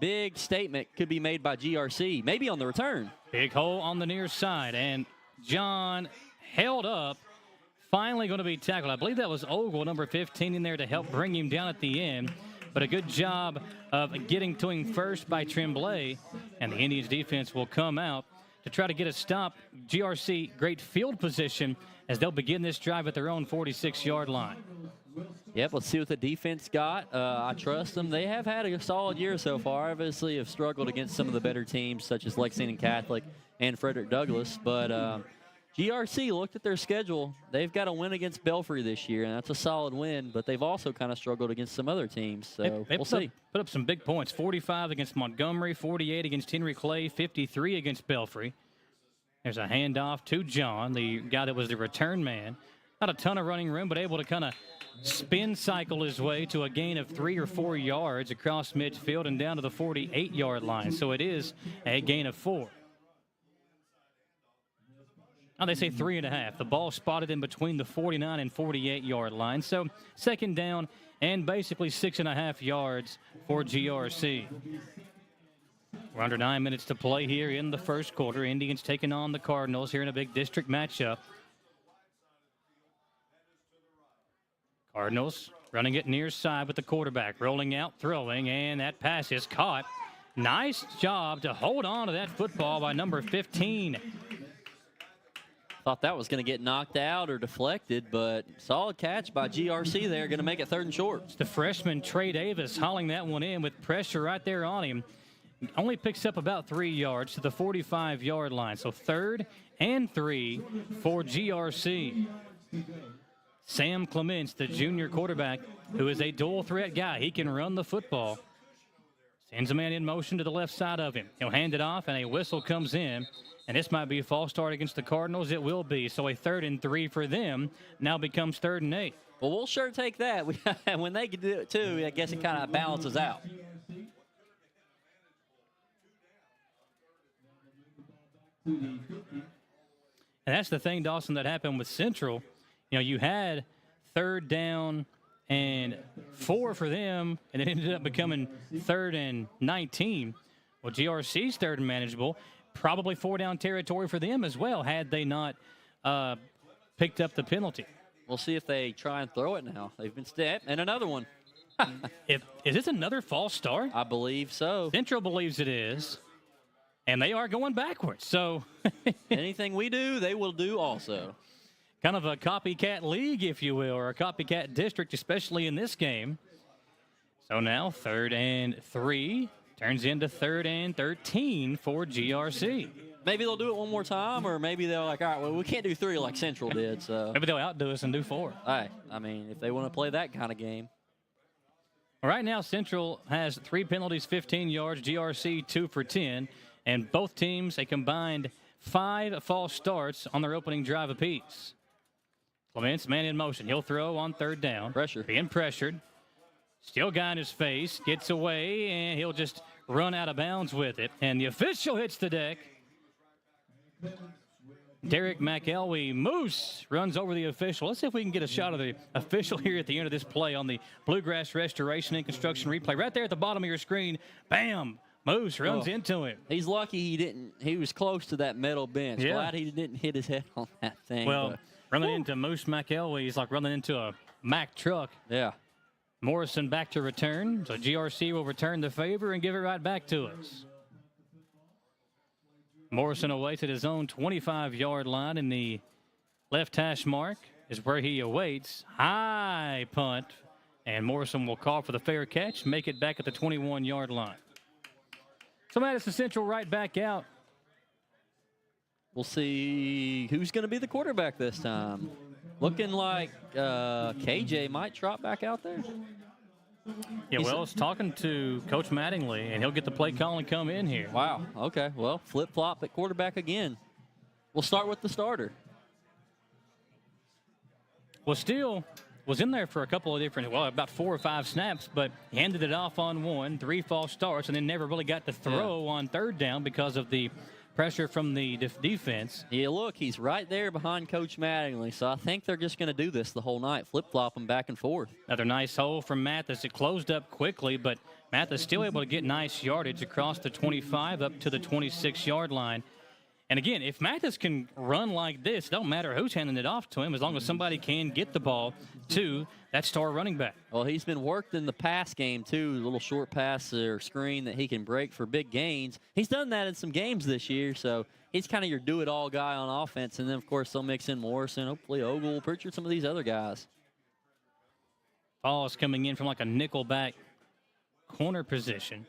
Big statement could be made by GRC, maybe on the return. Big hole on the near side, and John held up. Finally going to be tackled. I believe that was Ogle, number 15, in there to help bring him down at the end. But a good job of getting to him first by Tremblay, and the Indians defense will come out to try to get a stop. GRC, great field position as they'll begin this drive at their own 46-yard line. Yep, let's see what the defense got. I trust them. They have had a solid year so far. Obviously have struggled against some of the better teams such as Lexington Catholic and Frederick Douglass. But GRC looked at their schedule. They've got a win against Belfry this year, and that's a solid win. But they've also kind of struggled against some other teams. So we'll see. Put up some big points. 45 against Montgomery, 48 against Henry Clay, 53 against Belfry. There's a handoff to John, the guy that was the return man. Not a ton of running room, but able to kind of spin cycle his way to a gain of 3 or 4 yards across midfield and down to the 48-yard line. So it is a gain of 4. Now they say 3.5. The ball spotted in between the 49 and 48-yard line. So second down and basically 6.5 yards for GRC. We're under 9 minutes to play here in the first quarter. Indians taking on the Cardinals here in a big district matchup. Cardinals running it near side with the quarterback, rolling out, throwing, and that pass is caught. Nice job to hold on to that football by number 15. Thought that was going to get knocked out or deflected, but solid catch by GRC there, going to make it 3rd and short. It's the freshman Trey Davis hauling that one in with pressure right there on him. Only picks up about 3 yards to the 45-yard line. So 3rd and 3 for GRC. Sam Clements, the junior quarterback, who is a dual threat guy. He can run the football. Sends a man in motion to the left side of him. He'll hand it off, and a whistle comes in. And this might be a false start against the Cardinals. It will be. So a 3rd and 3 for them now becomes 3rd and 8. Well, we'll sure take that. When they can do it, too, I guess it kind of balances out. And that's the thing, Dawson, that happened with Central. You know, you had 3rd down and 4 for them, and it ended up becoming 3rd and 19. Well, GRC's 3rd and manageable. Probably 4-down territory for them as well, had they not picked up the penalty. We'll see if they try and throw it now. They've been stepped, and another one. Is this another false start? I believe so. Central believes it is, and they are going backwards. So anything we do, they will do also. Kind of a copycat league, if you will, or a copycat district, especially in this game. So now 3rd and 3 turns into 3rd and 13 for GRC. Maybe they'll do it one more time, or maybe they're like, all right, well, we can't do 3 like Central did. So maybe they'll outdo us and do 4. Hey, I mean, if they want to play that kind of game. Right now, Central has 3 penalties, 15 yards. GRC 2 for 10. And both teams, a combined 5 false starts on their opening drive apiece. Clements, man in motion. He'll throw on 3rd down. Pressure. Being pressured. Still guy in his face. Gets away, and he'll just run out of bounds with it. And the official hits the deck. Derek McElwee Moose runs over the official. Let's see if we can get a shot of the official here at the end of this play on the Bluegrass Restoration and Construction replay. Right there at the bottom of your screen. Bam! Moose runs into him. He's lucky he was close to that metal bench. Yeah. Glad he didn't hit his head on that thing. Well, running into Moose McElwee is like running into a Mack truck. Yeah. Morrison back to return. So GRC will return the favor and give it right back to us. Morrison awaits at his own 25-yard line in the left hash mark is where he awaits. High punt, and Morrison will call for the fair catch, make it back at the 21-yard line. So Madison Central right back out. We'll see who's going to be the quarterback this time. Looking like KJ might trot back out there. Yeah, well, it's talking to Coach Mattingly, and he'll get the play call and come in here. Wow, okay. Well, flip-flop at quarterback again. We'll start with the starter. Well, Steele was in there for a couple of different, well, about 4 or 5 snaps, but he handed it off on 1, 3 false starts, and then never really got to throw on 3rd down because of the pressure from the defense. Yeah, look, he's right there behind Coach Mattingly, so I think they're just going to do this the whole night, flip-flop them back and forth. Another nice hole from Mathis. It closed up quickly, but Mathis still able to get nice yardage across the 25 up to the 26-yard line. And again, if Mathis can run like this, it don't matter who's handing it off to him as long as somebody can get the ball to that star running back. Well, he's been worked in the pass game, too, a little short pass or screen that he can break for big gains. He's done that in some games this year, so he's kind of your do-it-all guy on offense. And then, of course, they'll mix in Morrison, hopefully Ogle, Pritchard, some of these other guys. Ball is coming in from like a nickel back corner position.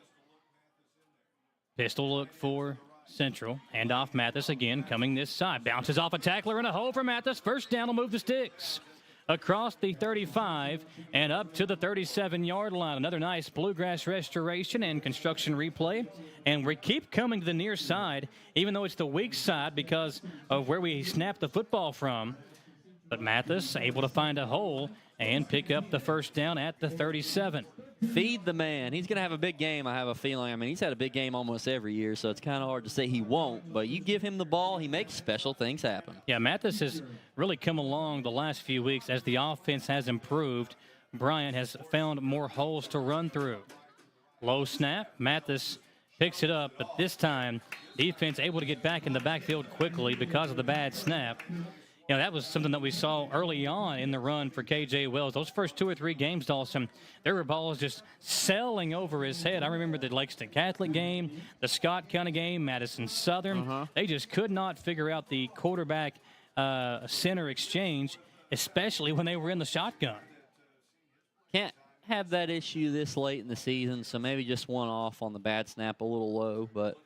Pistol look for Central. Hand off Mathis again, coming this side. Bounces off a tackler in a hole for Mathis. First down will move the sticks. Across the 35 and up to the 37-yard line. Another nice bluegrass restoration and construction replay. And we keep coming to the near side, even though it's the weak side because of where we snapped the football from. But Mathis able to find a hole and pick up the first down at the 37. Feed the man. He's going to have a big game, I have a feeling. I mean, he's had a big game almost every year, so it's kind of hard to say he won't. But you give him the ball, he makes special things happen. Yeah, Mathis has really come along the last few weeks as the offense has improved. Bryant has found more holes to run through. Low snap. Mathis picks it up, but this time defense able to get back in the backfield quickly because of the bad snap. You know, that was something that we saw early on in the run for K.J. Wells. Those first 2 or 3 games, Dawson, there were balls just sailing over his head. I remember the Lexington Catholic game, the Scott County game, Madison Southern. They just could not figure out the quarterback center exchange, especially when they were in the shotgun. Can't have that issue this late in the season, so maybe just one off on the bad snap, a little low. But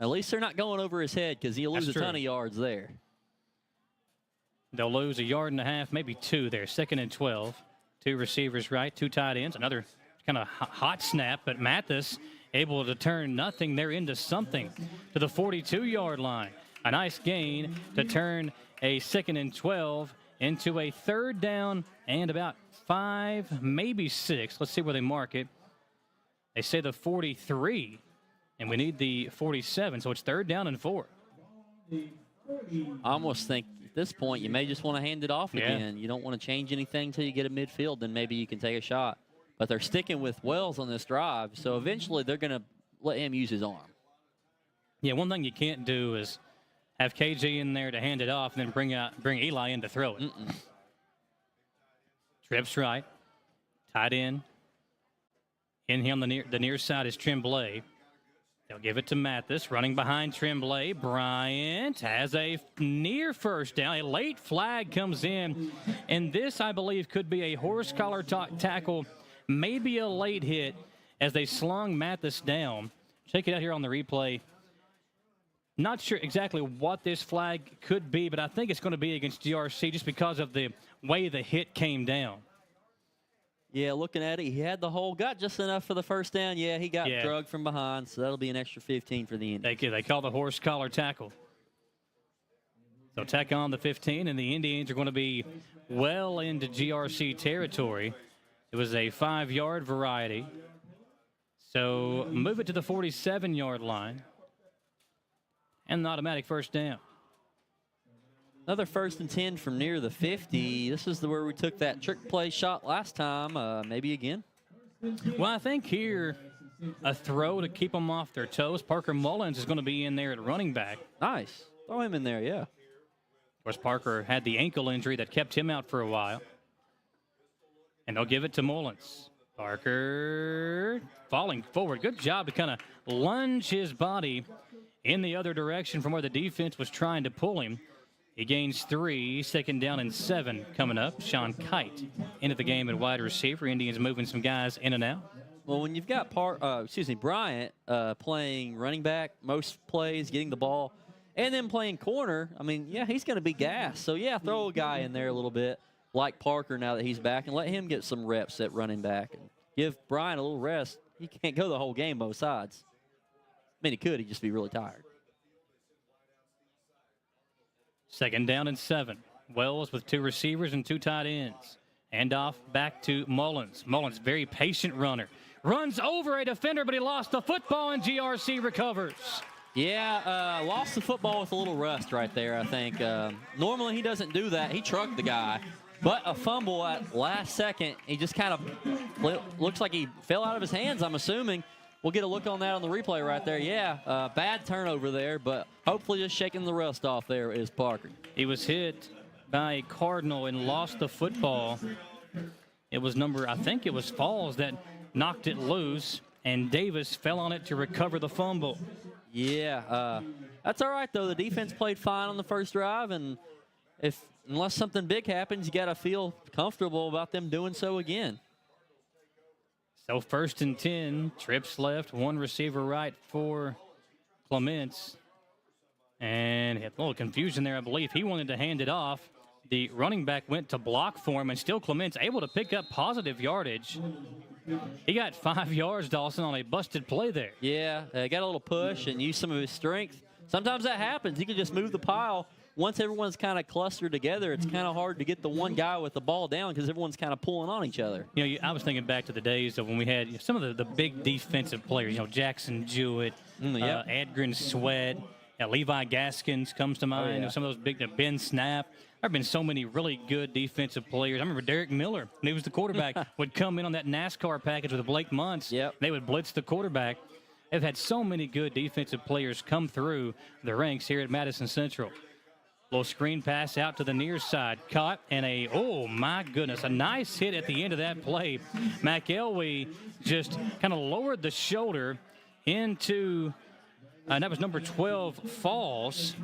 at least they're not going over his head because he'll lose a ton of yards there. They'll lose 1.5 yards, maybe 2 there. 2nd and 12. 2 receivers right, 2 tight ends. Another kind of hot snap, but Mathis able to turn nothing there into something to the 42-yard line. A nice gain to turn a 2nd and 12 into a 3rd down and about 5, maybe 6. Let's see where they mark it. They say the 43, and we need the 47, so it's 3rd down and 4. I almost think at this point you may just want to hand it off again. You don't want to change anything until you get a midfield, then maybe you can take a shot. But they're sticking with Wells on this drive, so eventually they're going to let him use his arm. Yeah, one thing you can't do is have KJ in there to hand it off and then bring Eli in to throw it. Trips right. Tight end. In here on the near side is Tremblay. They'll give it to Mathis, running behind Tremblay. Bryant has a near first down. A late flag comes in, and this, I believe, could be a horse collar tackle, maybe a late hit as they slung Mathis down. Check it out here on the replay. Not sure exactly what this flag could be, but I think it's going to be against GRC just because of the way the hit came down. Yeah, looking at it, he had the hole, got just enough for the first down. Yeah, he got drugged from behind, so that'll be an extra 15 for the Indians. They call the horse collar tackle. So tack on the 15, and the Indians are going to be well into GRC territory. It was a 5-yard variety. So move it to the 47-yard line. And an automatic first down. Another 1st and 10 from near the 50. This is where we took that trick play shot last time. Maybe again. Well, I think here a throw to keep them off their toes. Parker Mullins is going to be in there at running back. Nice. Throw him in there, yeah. Of course, Parker had the ankle injury that kept him out for a while. And they'll give it to Mullins. Parker falling forward. Good job to kind of lunge his body in the other direction from where the defense was trying to pull him. He gains 3, 2nd down and 7 coming up. Sean Kite into the game at wide receiver. Indians moving some guys in and out. Well, when you've got Bryant playing running back most plays, getting the ball, and then playing corner, I mean, yeah, he's going to be gassed. So, yeah, throw a guy in there a little bit like Parker now that he's back and let him get some reps at running back and give Bryant a little rest. He can't go the whole game both sides. I mean, he could. He'd just be really tired. 2nd down and 7. Wells with 2 receivers and 2 tight ends. Hand off back to Mullins. Mullins, very patient runner. Runs over a defender, but he lost the football, and GRC recovers. Yeah, lost the football with a little rust right there, I think. Normally he doesn't do that. He trucked the guy. But a fumble at last second, he just kind of looks like he fell out of his hands, I'm assuming. We'll get a look on that on the replay right there. Yeah, bad turnover there, but hopefully just shaking the rust off there is Parker. He was hit by a Cardinal and lost the football. It was I think it was Falls that knocked it loose, and Davis fell on it to recover the fumble. Yeah, that's all right, though. The defense played fine on the first drive, and unless something big happens, you got to feel comfortable about them doing so again. So 1st and 10, trips left, 1 receiver right for Clements. And a little confusion there, I believe. He wanted to hand it off. The running back went to block for him, and still Clements able to pick up positive yardage. He got 5 yards, Dawson, on a busted play there. Yeah, got a little push and used some of his strength. Sometimes that happens. He can just move the pile. Once everyone's kind of clustered together, it's kind of hard to get the one guy with the ball down because everyone's kind of pulling on each other. You know, I was thinking back to the days of when we had some of the big defensive players, Jackson Jewett, Adgren Sweat, Levi Gaskins comes to mind. Oh, yeah. Some of those big, Ben Snap. There have been so many really good defensive players. I remember Derek Miller, when he was the quarterback, would come in on that NASCAR package with Blake Muntz. Yep. They would blitz the quarterback. They've had so many good defensive players come through the ranks here at Madison Central. Little screen pass out to the near side. Caught, and oh my goodness, a nice hit at the end of that play. McElwee just kind of lowered the shoulder into, and that was number 12, Falls.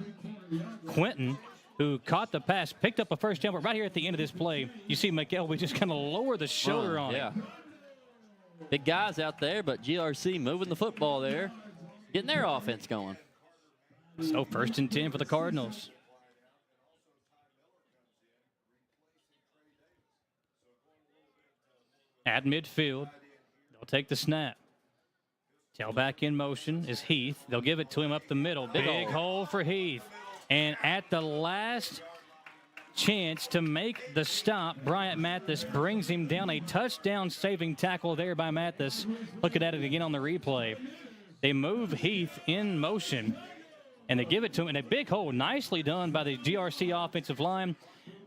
Quentin, who caught the pass, picked up a first down, but right here at the end of this play, you see McElwee just kind of lower the shoulder on it. Big guys out there, but GRC moving the football there, getting their offense going. So 1st and 10 for the Cardinals. At midfield, they'll take the snap. Tailback in motion is Heath. They'll give it to him up the middle. Big hole for Heath. And at the last chance to make the stop, Bryant Mathis brings him down. A touchdown-saving tackle there by Mathis. Looking at it again on the replay. They move Heath in motion, and they give it to him in a big hole. Nicely done by the GRC offensive line.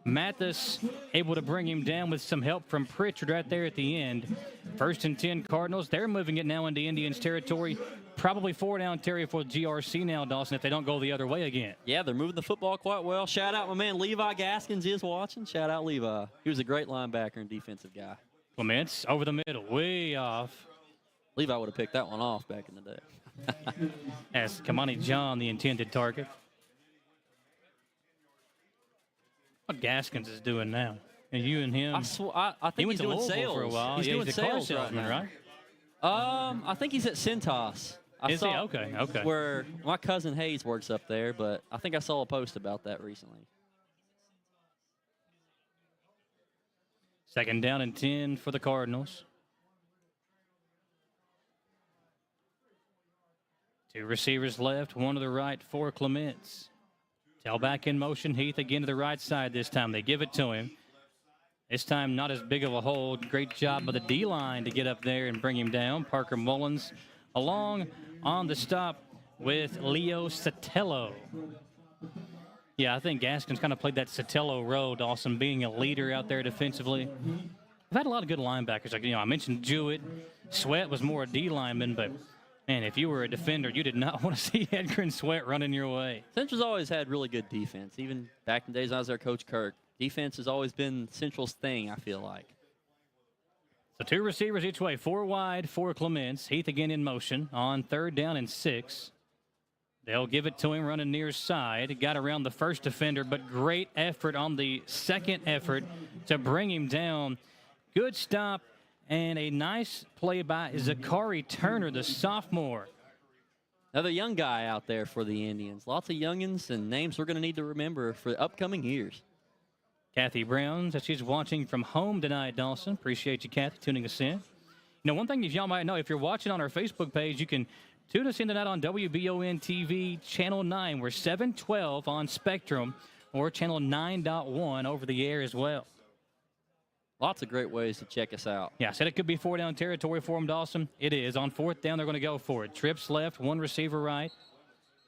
Mathis able to bring him down with some help from Pritchard right there at the end. 1st and 10 Cardinals. They're moving it now into Indians territory. Probably 4 down territory for GRC now, Dawson, if they don't go the other way again. Yeah, they're moving the football quite well. Shout out my man Levi Gaskins is watching. Shout out Levi. He was a great linebacker and defensive guy. Clements over the middle, way off. Levi would have picked that one off back in the day. As Kamani John, the intended target. What Gaskins is doing now? And you and him. I think he went he's to doing Louisville sales for a while. He's doing a sales car salesman, right now. I think he's at Cintas. Is he? Okay. Where my cousin Hayes works up there, but I think I saw a post about that recently. 2nd down and 10 for the Cardinals. 2 receivers left, 1 to the right for Clements. Tailback in motion. Heath again to the right side this time. They give it to him. This time not as big of a hold. Great job by the D-line to get up there and bring him down. Parker Mullins along on the stop with Leo Sotelo. Yeah, I think Gaskins kind of played that Sotelo role, Dawson, being a leader out there defensively. We've had a lot of good linebackers. Like, I mentioned Jewett. Sweat was more a D lineman, but man, if you were a defender, you did not want to see Edgar and Sweat running your way. Central's always had really good defense. Even back in the days I was there, Coach Kirk. Defense has always been Central's thing, I feel like. So 2 receivers each way, 4 wide for Clements. Heath again in motion on 3rd down and 6. They'll give it to him running near side. Got around the first defender, but great effort on the second effort to bring him down. Good stop and a nice play by Zachary Turner, the sophomore. Another young guy out there for the Indians. Lots of youngins and names we're going to need to remember for the upcoming years. Kathy Brown, she's watching from home tonight, Dawson. Appreciate you, Kathy, tuning us in. You know, one thing y'all might know, if you're watching on our Facebook page, you can tune us in tonight on WBON TV Channel 9. We're 712 on Spectrum or Channel 9.1 over the air as well. Lots of great ways to check us out. Yeah, I said it could be 4-down territory for them, Dawson. It is. On 4th down, they're going to go for it. Trips left, one receiver right,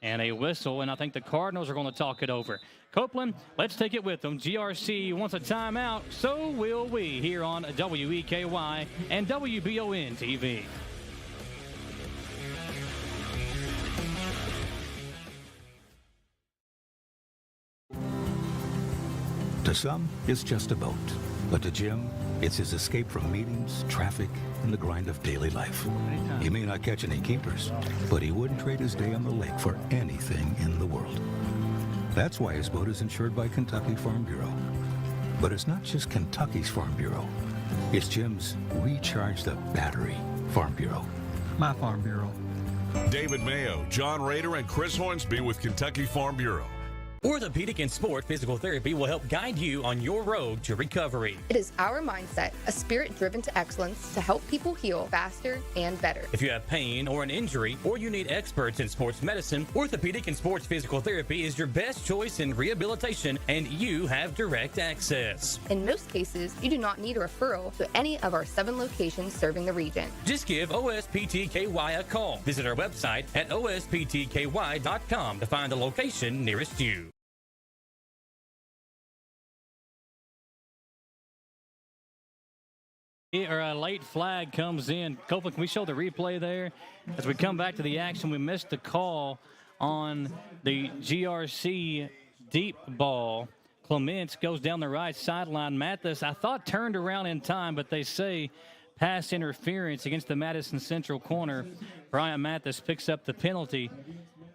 and a whistle, and I think the Cardinals are going to talk it over. Copeland, let's take it with them. GRC wants a timeout, so will we here on WEKY and WBON TV. To some, it's just a boat. But to Jim, it's his escape from meetings, traffic, and the grind of daily life. He may not catch any keepers, but he wouldn't trade his day on the lake for anything in the world. That's why his boat is insured by Kentucky Farm Bureau. But it's not just Kentucky's Farm Bureau. It's Jim's Recharge the Battery Farm Bureau. My Farm Bureau. David Mayo, John Rader, and Chris Hornsby with Kentucky Farm Bureau. Orthopedic and Sport Physical Therapy will help guide you on your road to recovery. It is our mindset, a spirit driven to excellence to help people heal faster and better. If you have pain or an injury, or you need experts in sports medicine, Orthopedic and Sports Physical Therapy is your best choice in rehabilitation, and you have direct access. In most cases, you do not need a referral to any of our 7 locations serving the region. Just give OSPTKY a call. Visit our website at osptky.com to find the location nearest you. A late flag comes in. Copeland, can we show the replay there? As we come back to the action, we missed the call on the GRC deep ball. Clements goes down the right sideline. Mathis, I thought, turned around in time, but they say pass interference against the Madison Central corner. Brian Mathis picks up the penalty.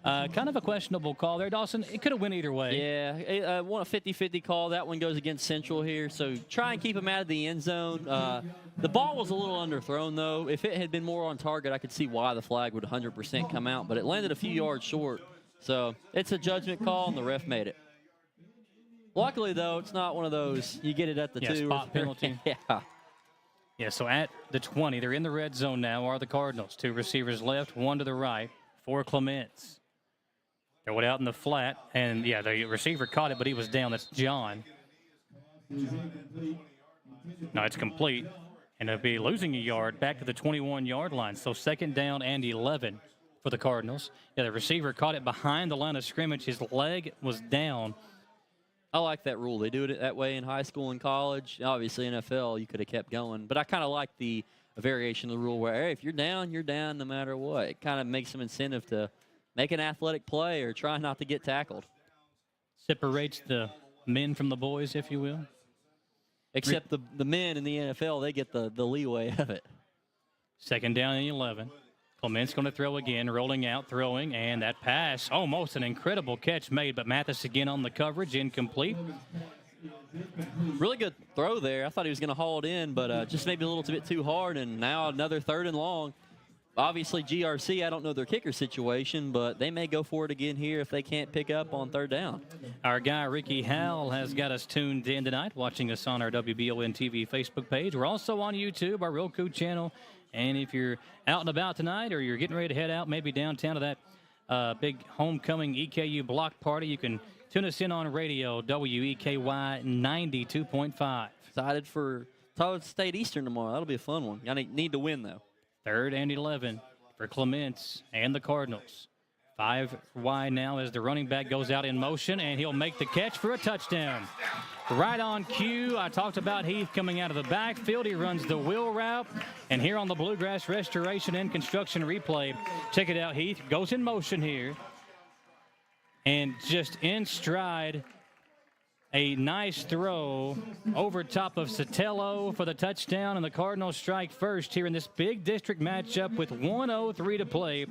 Kind of a questionable call there, Dawson. It could have went either way. Yeah, one a 50-50 call. That one goes against Central here. So try and keep him out of the end zone. The ball was a little underthrown, though. If it had been more on target, I could see why the flag would 100% come out. But it landed a few yards short. So it's a judgment call, and the ref made it. Luckily, though, it's not one of those you get it at the 2. Spot penalty. Yeah. Yeah, so at the 20, they're in the red zone now, are the Cardinals. 2 receivers left, 1 to the right for Clements. Throw it out in the flat, and, yeah, the receiver caught it, but he was down. That's John. No, it's complete, and they'll be losing a yard back to the 21-yard line. So 2nd down and 11 for the Cardinals. Yeah, the receiver caught it behind the line of scrimmage. His leg was down. I like that rule. They do it that way in high school and college. Obviously, NFL, you could have kept going. But I kind of like the variation of the rule where, hey, if you're down no matter what. It kind of makes some incentive to make an athletic play or try not to get tackled. Separates the men from the boys, if you will. Except the men in the NFL, they get the leeway of it. 2nd down and 11. Clements going to throw again, rolling out, throwing, and that pass, almost an incredible catch made, but Mathis again on the coverage, incomplete. Really good throw there. I thought he was going to haul it in, but just maybe a little bit too hard, and now another 3rd and long. Obviously, GRC, I don't know their kicker situation, but they may go for it again here if they can't pick up on 3rd down. Our guy, Ricky Howell, has got us tuned in tonight, watching us on our WBON TV Facebook page. We're also on YouTube, our Roku channel. And if you're out and about tonight or you're getting ready to head out, maybe downtown to that big homecoming EKU block party, you can tune us in on radio, WEKY 92.5. Excited for Todd State Eastern tomorrow. That'll be a fun one. Y'all need to win, though. 3rd and 11 for Clements and the Cardinals. 5 wide now as the running back goes out in motion, and he'll make the catch for a touchdown. Right on cue, I talked about Heath coming out of the backfield. He runs the wheel route, and here on the Bluegrass Restoration and Construction replay, check it out. Heath goes in motion here, and just in stride A nice throw over top of Sotelo for the touchdown, and the Cardinals strike first here in this big district matchup with 1:03 to play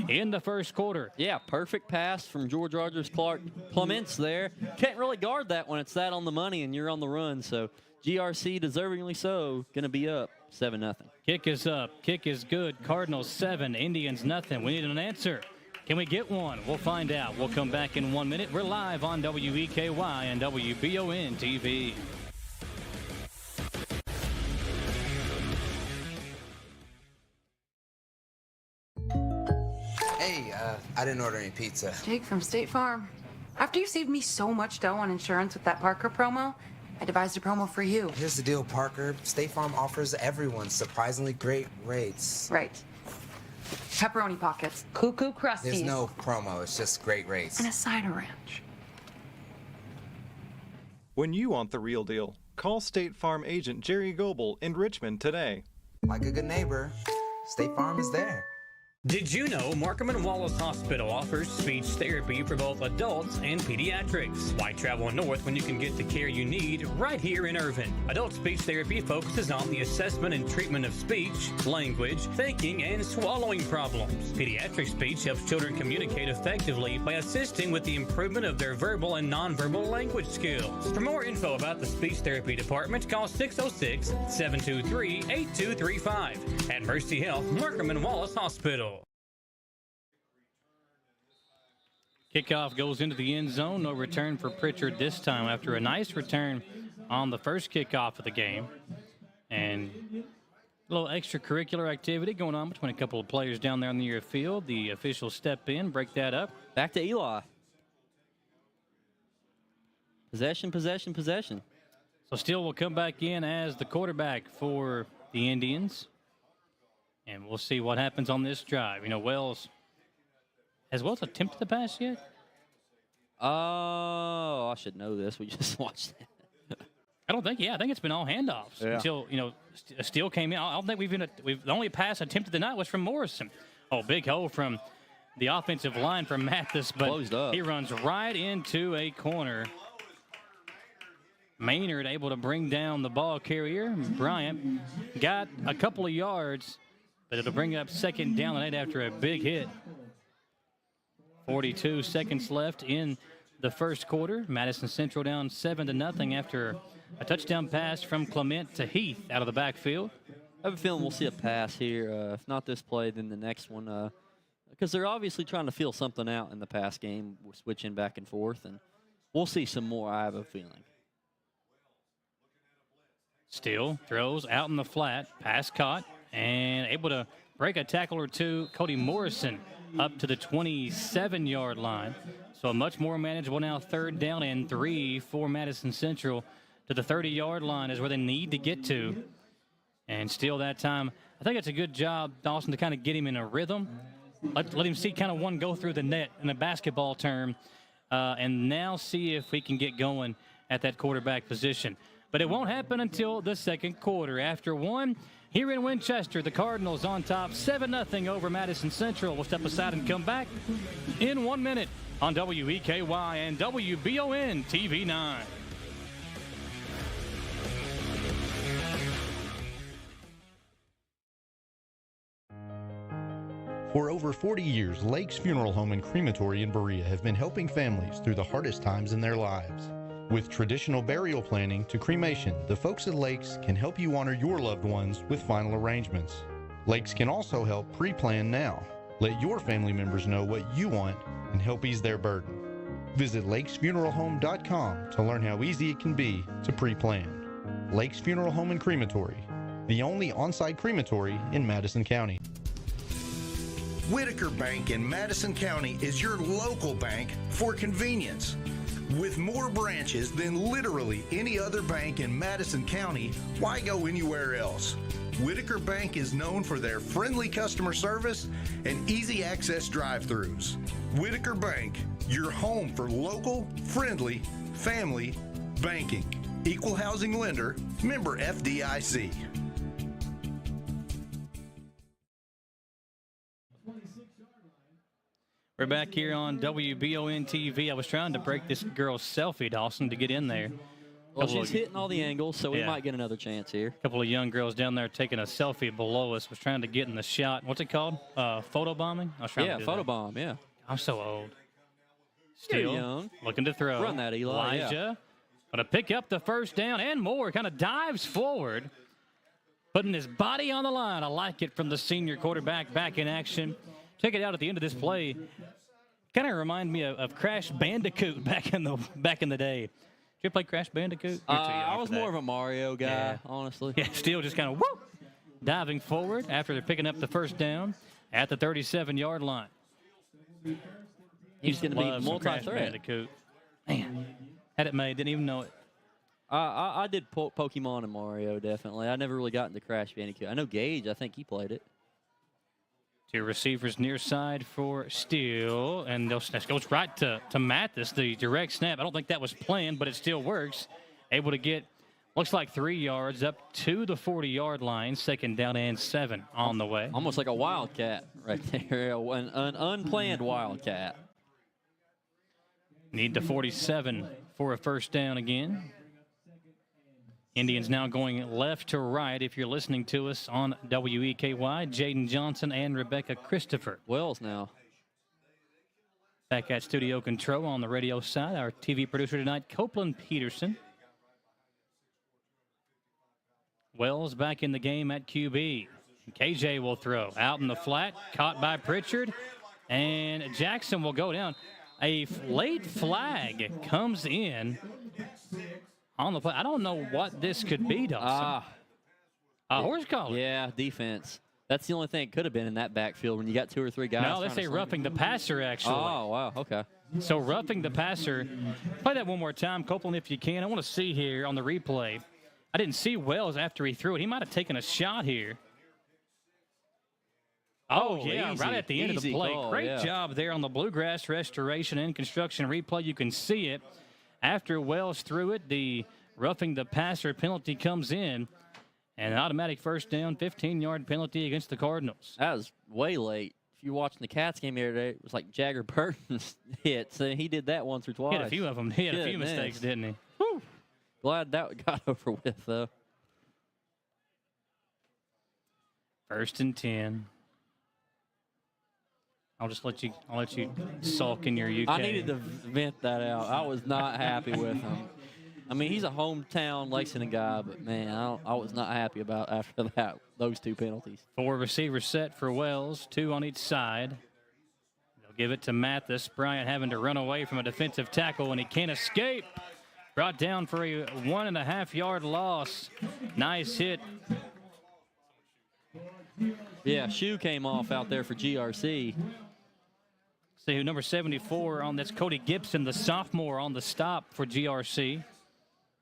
in the first quarter. Yeah, perfect pass from George Rogers Clements there. Can't really guard that when it's that on the money and you're on the run, so GRC deservingly so, going to be up 7-0. Kick is up. Kick is good. Cardinals 7, Indians nothing. We need an answer. Can we get one? We'll find out. We'll come back in 1 minute. We're live on WEKY and WBON TV. Hey, I didn't order any pizza. Jake from State Farm. After you saved me so much dough on insurance with that Parker promo, I devised a promo for you. Here's the deal, Parker. State Farm offers everyone surprisingly great rates. Right. Pepperoni pockets, cuckoo crusties. There's no promo, it's just great rates. And a side of ranch. When you want the real deal, call State Farm agent Jerry Goebel in Richmond today. Like a good neighbor, State Farm is there. Did you know Markham and Wallace Hospital offers speech therapy for both adults and pediatrics? Why travel north when you can get the care you need right here in Irvine? Adult speech therapy focuses on the assessment and treatment of speech, language, thinking, and swallowing problems. Pediatric speech helps children communicate effectively by assisting with the improvement of their verbal and nonverbal language skills. For more info about the speech therapy department, call 606-723-8235 at Mercy Health, Markham and Wallace Hospital. Kickoff goes into the end zone. No return for Pritchard this time after a nice return on the first kickoff of the game. And a little extracurricular activity going on between a couple of players down there on the near field. The officials step in, break that up. Back to Eli. Possession, possession, possession. So Steele will come back in as the quarterback for the Indians. And we'll see what happens on this drive. You know, has Wells attempted the pass yet? Oh, I should know this. We just watched it. I don't think. Yeah, I think it's been all handoffs until Steele came in. I don't think the only pass attempted tonight was from Morrison. Oh, big hole from the offensive line from Mathis, but closed up. He runs right into a corner. Maynard able to bring down the ball carrier. Bryant got a couple of yards, but it'll bring up second down the night after a big hit. 42 seconds left in the first quarter. Madison Central down 7-0 after a touchdown pass from Clement to Heath out of the backfield. I have a feeling we'll see a pass here. If not this play, then the next one. Because they're obviously trying to feel something out in the pass game. We're switching back and forth, and we'll see some more, I have a feeling. Steele throws out in the flat. Pass caught and able to break a tackle or two. Cody Morrison up to the 27-yard line. So a much more manageable now 3rd down and 3 for Madison Central. To the 30-yard line is where they need to get to. And Steele that time, I think it's a good job, Dawson, to kind of get him in a rhythm. Let him see kind of one go through the net in a basketball term. And now see if we can get going at that quarterback position. But it won't happen until the second quarter. After one, here in Winchester, the Cardinals on top 7-0 over Madison Central. We'll step aside and come back in 1 minute on WEKY and WBON TV 9. For over 40 years, Lake's Funeral Home and Crematory in Berea have been helping families through the hardest times in their lives. With traditional burial planning to cremation, the folks at Lakes can help you honor your loved ones with final arrangements. Lakes can also help pre-plan now. Let your family members know what you want and help ease their burden. Visit lakesfuneralhome.com to learn how easy it can be to pre-plan. Lakes Funeral Home and Crematory, the only on-site crematory in Madison County. Whitaker Bank in Madison County is your local bank for convenience. With more branches than literally any other bank in Madison County, why go anywhere else? Whitaker Bank is known for their friendly customer service and easy access drive-thrus. Whitaker Bank, your home for local, friendly, family banking. Equal housing lender, member FDIC. We're back here on WBON TV. I was trying to break this girl's selfie, Dawson, to get in there. Well, she's hitting all the angles, so we might get another chance here. A couple of young girls down there taking a selfie below us. Was trying to get in the shot. What's it called? Photo bombing? I was trying to do that. Photobomb, yeah. I'm so old. You're Still young. looking to throw. Run that, Eli. Elijah. Going to pick up the first down and more. Kind of dives forward, putting his body on the line. I like it from the senior quarterback back in action. Check it out at the end of this play. Kind of remind me of Crash Bandicoot back in the day. Did you play Crash Bandicoot? I was more of a Mario guy, honestly. Yeah, still just kind of diving forward after they're picking up the first down at the 37-yard line. He's going to be multi-threat. Bandicoot. Man, had it made, didn't even know it. I did Pokemon and Mario, definitely. I never really got into Crash Bandicoot. I know Gage, I think he played it. Two receivers near side for Steele, and that goes right to Mathis, the direct snap. I don't think that was planned, but it still works. Able to get, looks like 3 yards up to the 40-yard line. 2nd down and 7 on the way. Almost like a wildcat right there, an unplanned wildcat. Need the 47 for a first down again. Indians now going left to right. If you're listening to us on WEKY, Jaden Johnson and Rebecca Christopher. Wells now. Back at studio control on the radio side, our TV producer tonight, Copeland Peterson. Wells back in the game at QB. KJ will throw out in the flat, caught by Pritchard, and Jackson will go down. A late flag comes in on the play. I don't know what this could be, Dawson. Horse collar. Yeah, defense. That's the only thing it could have been in that backfield when you got 2 or 3 guys. No, they say roughing the passer, actually. Oh, wow, okay. So roughing the passer. Play that one more time, Copeland, if you can. I want to see here on the replay. I didn't see Wells after he threw it. He might have taken a shot here. Oh, yeah, easy, right at the end of the play. Call, Great job there on the Bluegrass Restoration and Construction replay. You can see it. After Wells threw it, the roughing the passer penalty comes in. And an automatic first down, 15-yard penalty against the Cardinals. That was way late. If you're watching the Cats game here today, it was like Jagger Burton's hits. So he did that once or twice. He had a few of them. He had a few mistakes, didn't he? Whew. Glad that got over with, though. 1st and 10. I'll let you sulk in your UK. I needed to vent that out. I was not happy with him. I mean, he's a hometown Lexington guy, but man, I was not happy about after that those 2 penalties. 4 receivers set for Wells, 2 on each side. They'll give it to Mathis. Bryant having to run away from a defensive tackle, and he can't escape. Brought down for a 1.5-yard loss. Nice hit. Yeah, shoe came off out there for GRC. See who number 74 on that's Cody Gibson, the sophomore on the stop for GRC.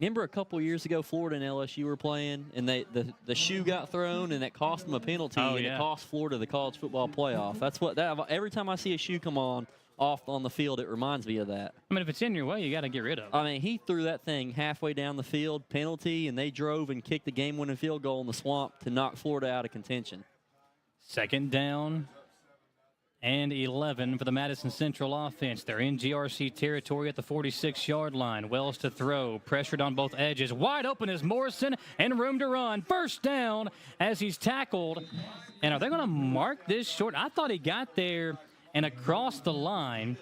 Remember a couple years ago, Florida and LSU were playing, and the shoe got thrown, and that cost them a penalty, and it cost Florida the college football playoff. That's what every time I see a shoe come off on the field, it reminds me of that. I mean, if it's in your way, you got to get rid of it. I mean, he threw that thing halfway down the field, penalty, and they drove and kicked the game-winning field goal in the swamp to knock Florida out of contention. 2nd down and 11 for the Madison Central offense. They're in GRC territory at the 46-yard line. Wells to throw, pressured on both edges. Wide open is Morrison, and room to run. First down as he's tackled. And are they going to mark this short? I thought he got there and across the line.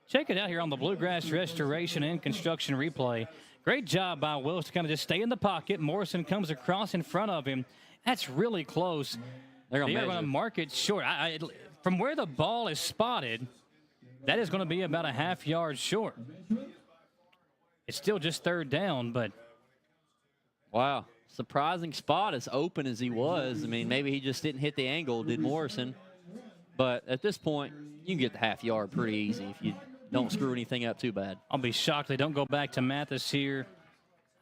Check it out here on the Bluegrass Restoration and Construction replay. Great job by Wells to kind of just stay in the pocket. Morrison comes across in front of him. That's really close. They're going to mark it short. From where the ball is spotted, that is going to be about a half-yard short. It's still just 3rd down, but. Wow. Surprising spot as open as he was. I mean, maybe he just didn't hit the angle, did Morrison. But at this point, you can get the half-yard pretty easy if you don't screw anything up too bad. I'll be shocked they don't go back to Mathis here.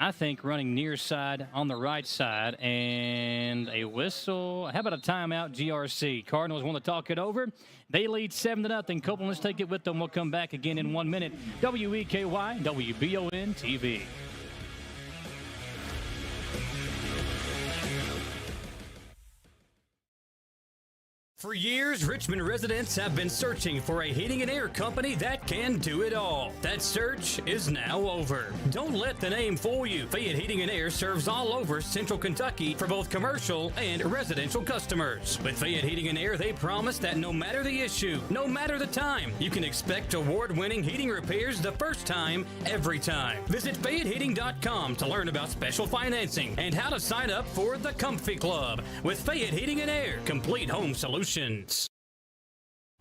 I think running near side on the right side, and a whistle. How about a timeout, GRC? Cardinals want to talk it over. They lead 7-0. Copeland, let's take it with them. We'll come back again in 1 minute. WEKY, WBON TV. For years, Richmond residents have been searching for a heating and air company that can do it all. That search is now over. Don't let the name fool you. Fayette Heating and Air serves all over Central Kentucky for both commercial and residential customers. With Fayette Heating and Air, they promise that no matter the issue, no matter the time, you can expect award-winning heating repairs the first time, every time. Visit FayetteHeating.com to learn about special financing and how to sign up for the Comfy Club. With Fayette Heating and Air, complete home solutions.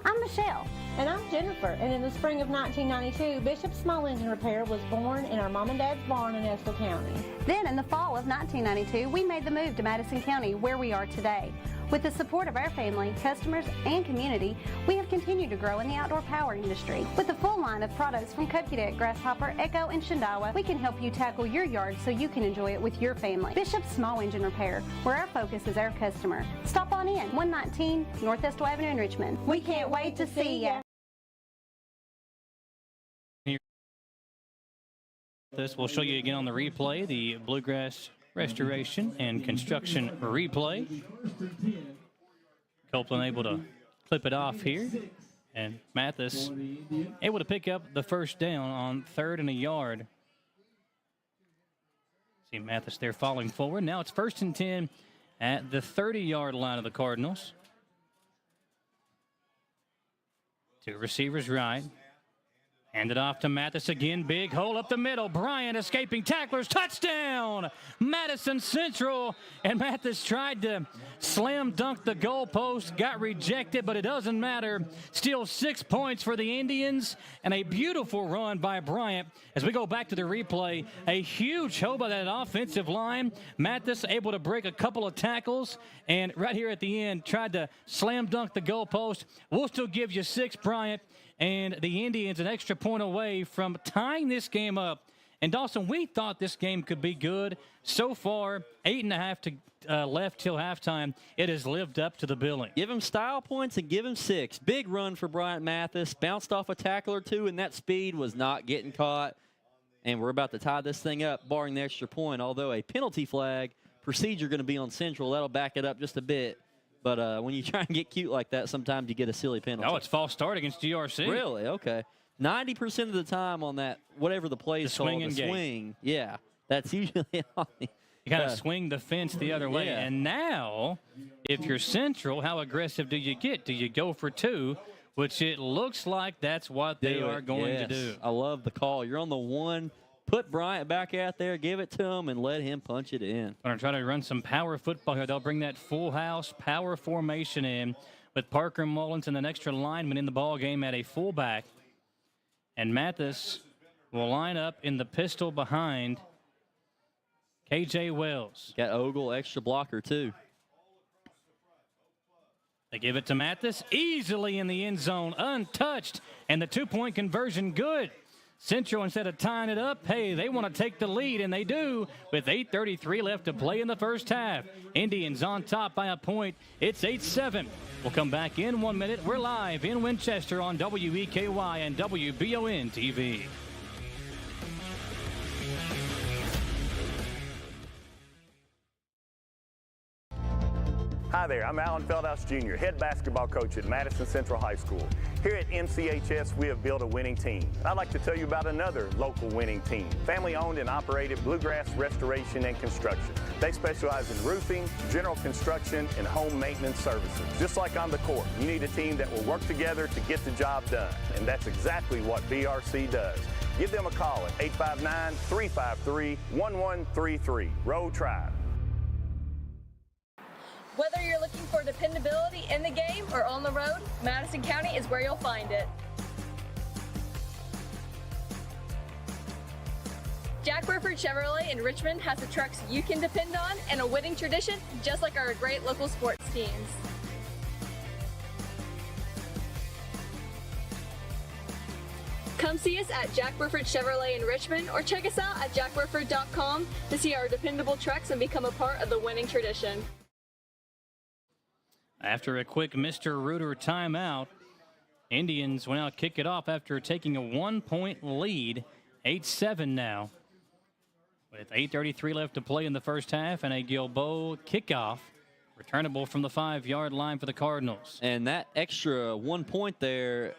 I'm Michelle. And I'm Jennifer, and in the spring of 1992, Bishop Small Engine Repair was born in our mom and dad's barn in Estill County. Then in the fall of 1992, we made the move to Madison County, where we are today. With the support of our family, customers, and community, we have continued to grow in the outdoor power industry. With a full line of products from Cupcadet, Grasshopper, Echo, and Shindawa, we can help you tackle your yard so you can enjoy it with your family. Bishop Small Engine Repair, where our focus is our customer. Stop on in, 119 North Estill Avenue in Richmond. We can't wait to see ya. This will show you again on the replay, the Bluegrass restoration and construction replay. Copeland able to clip it off here, and Mathis able to pick up the first down on 3rd and a yard. See Mathis there falling forward. Now it's 1st and 10 at the 30-yard line of the Cardinals. Two receivers right. Hand it off to Mathis again. Big hole up the middle. Bryant escaping tacklers. Touchdown! Madison Central. And Mathis tried to slam dunk the goalpost. Got rejected, but it doesn't matter. Still 6 points for the Indians. And a beautiful run by Bryant. As we go back to the replay, a huge hole by that offensive line. Mathis able to break a couple of tackles. And right here at the end, tried to slam dunk the goalpost. We'll still give you 6, Bryant. And the Indians an extra point away from tying this game up. And Dawson, we thought this game could be good. So far, 8.5 to left till halftime. It has lived up to the billing. Give him style points and give him 6. Big run for Bryant Mathis. Bounced off a tackle or two, and that speed was not getting caught. And we're about to tie this thing up, barring the extra point. Although a penalty flag procedure going to be on Central. That'll back it up just a bit. But when you try and get cute like that, sometimes you get a silly penalty. Oh, it's false start against GRC. Really? Okay. 90% of the time on that, whatever the play is called, the swing. Yeah, that's usually on the. You kind of swing the fence the other way. Yeah. And now, if you're Central, how aggressive do you get? Do you go for 2? Which it looks like that's what they are going to do. I love the call. You're on the 1. Put Bryant back out there, give it to him, and let him punch it in. Going to try to run some power football here. They'll bring that full house power formation in with Parker Mullins and an extra lineman in the ball game at a fullback. And Mathis will line up in the pistol behind KJ Wells. Got Ogle, extra blocker, too. They give it to Mathis, easily in the end zone, untouched, and the 2-point conversion good. Central, instead of tying it up, hey, they want to take the lead, and they do with 8:33 left to play in the first half. Indians on top by a point. It's 8-7. We'll come back in 1 minute. We're live in Winchester on WEKY and WBON TV. Hi there, I'm Alan Feldhouse Jr., head basketball coach at Madison Central High School. Here at MCHS, we have built a winning team. I'd like to tell you about another local winning team, family-owned and operated Bluegrass Restoration and Construction. They specialize in roofing, general construction, and home maintenance services. Just like on the court, you need a team that will work together to get the job done, and that's exactly what BRC does. Give them a call at 859-353-1133. Road Tribe. Whether you're looking for dependability in the game or on the road, Madison County is where you'll find it. Jack Burford Chevrolet in Richmond has the trucks you can depend on and a winning tradition, just like our great local sports teams. Come see us at Jack Burford Chevrolet in Richmond or check us out at jackburford.com to see our dependable trucks and become a part of the winning tradition. After a quick Mr. Reuter timeout, Indians will now kick it off after taking a 1-point lead, 8-7 now. With 8:33 left to play in the first half and a Gilboa kickoff Returnable from the 5-yard line for the Cardinals. And that extra 1 point there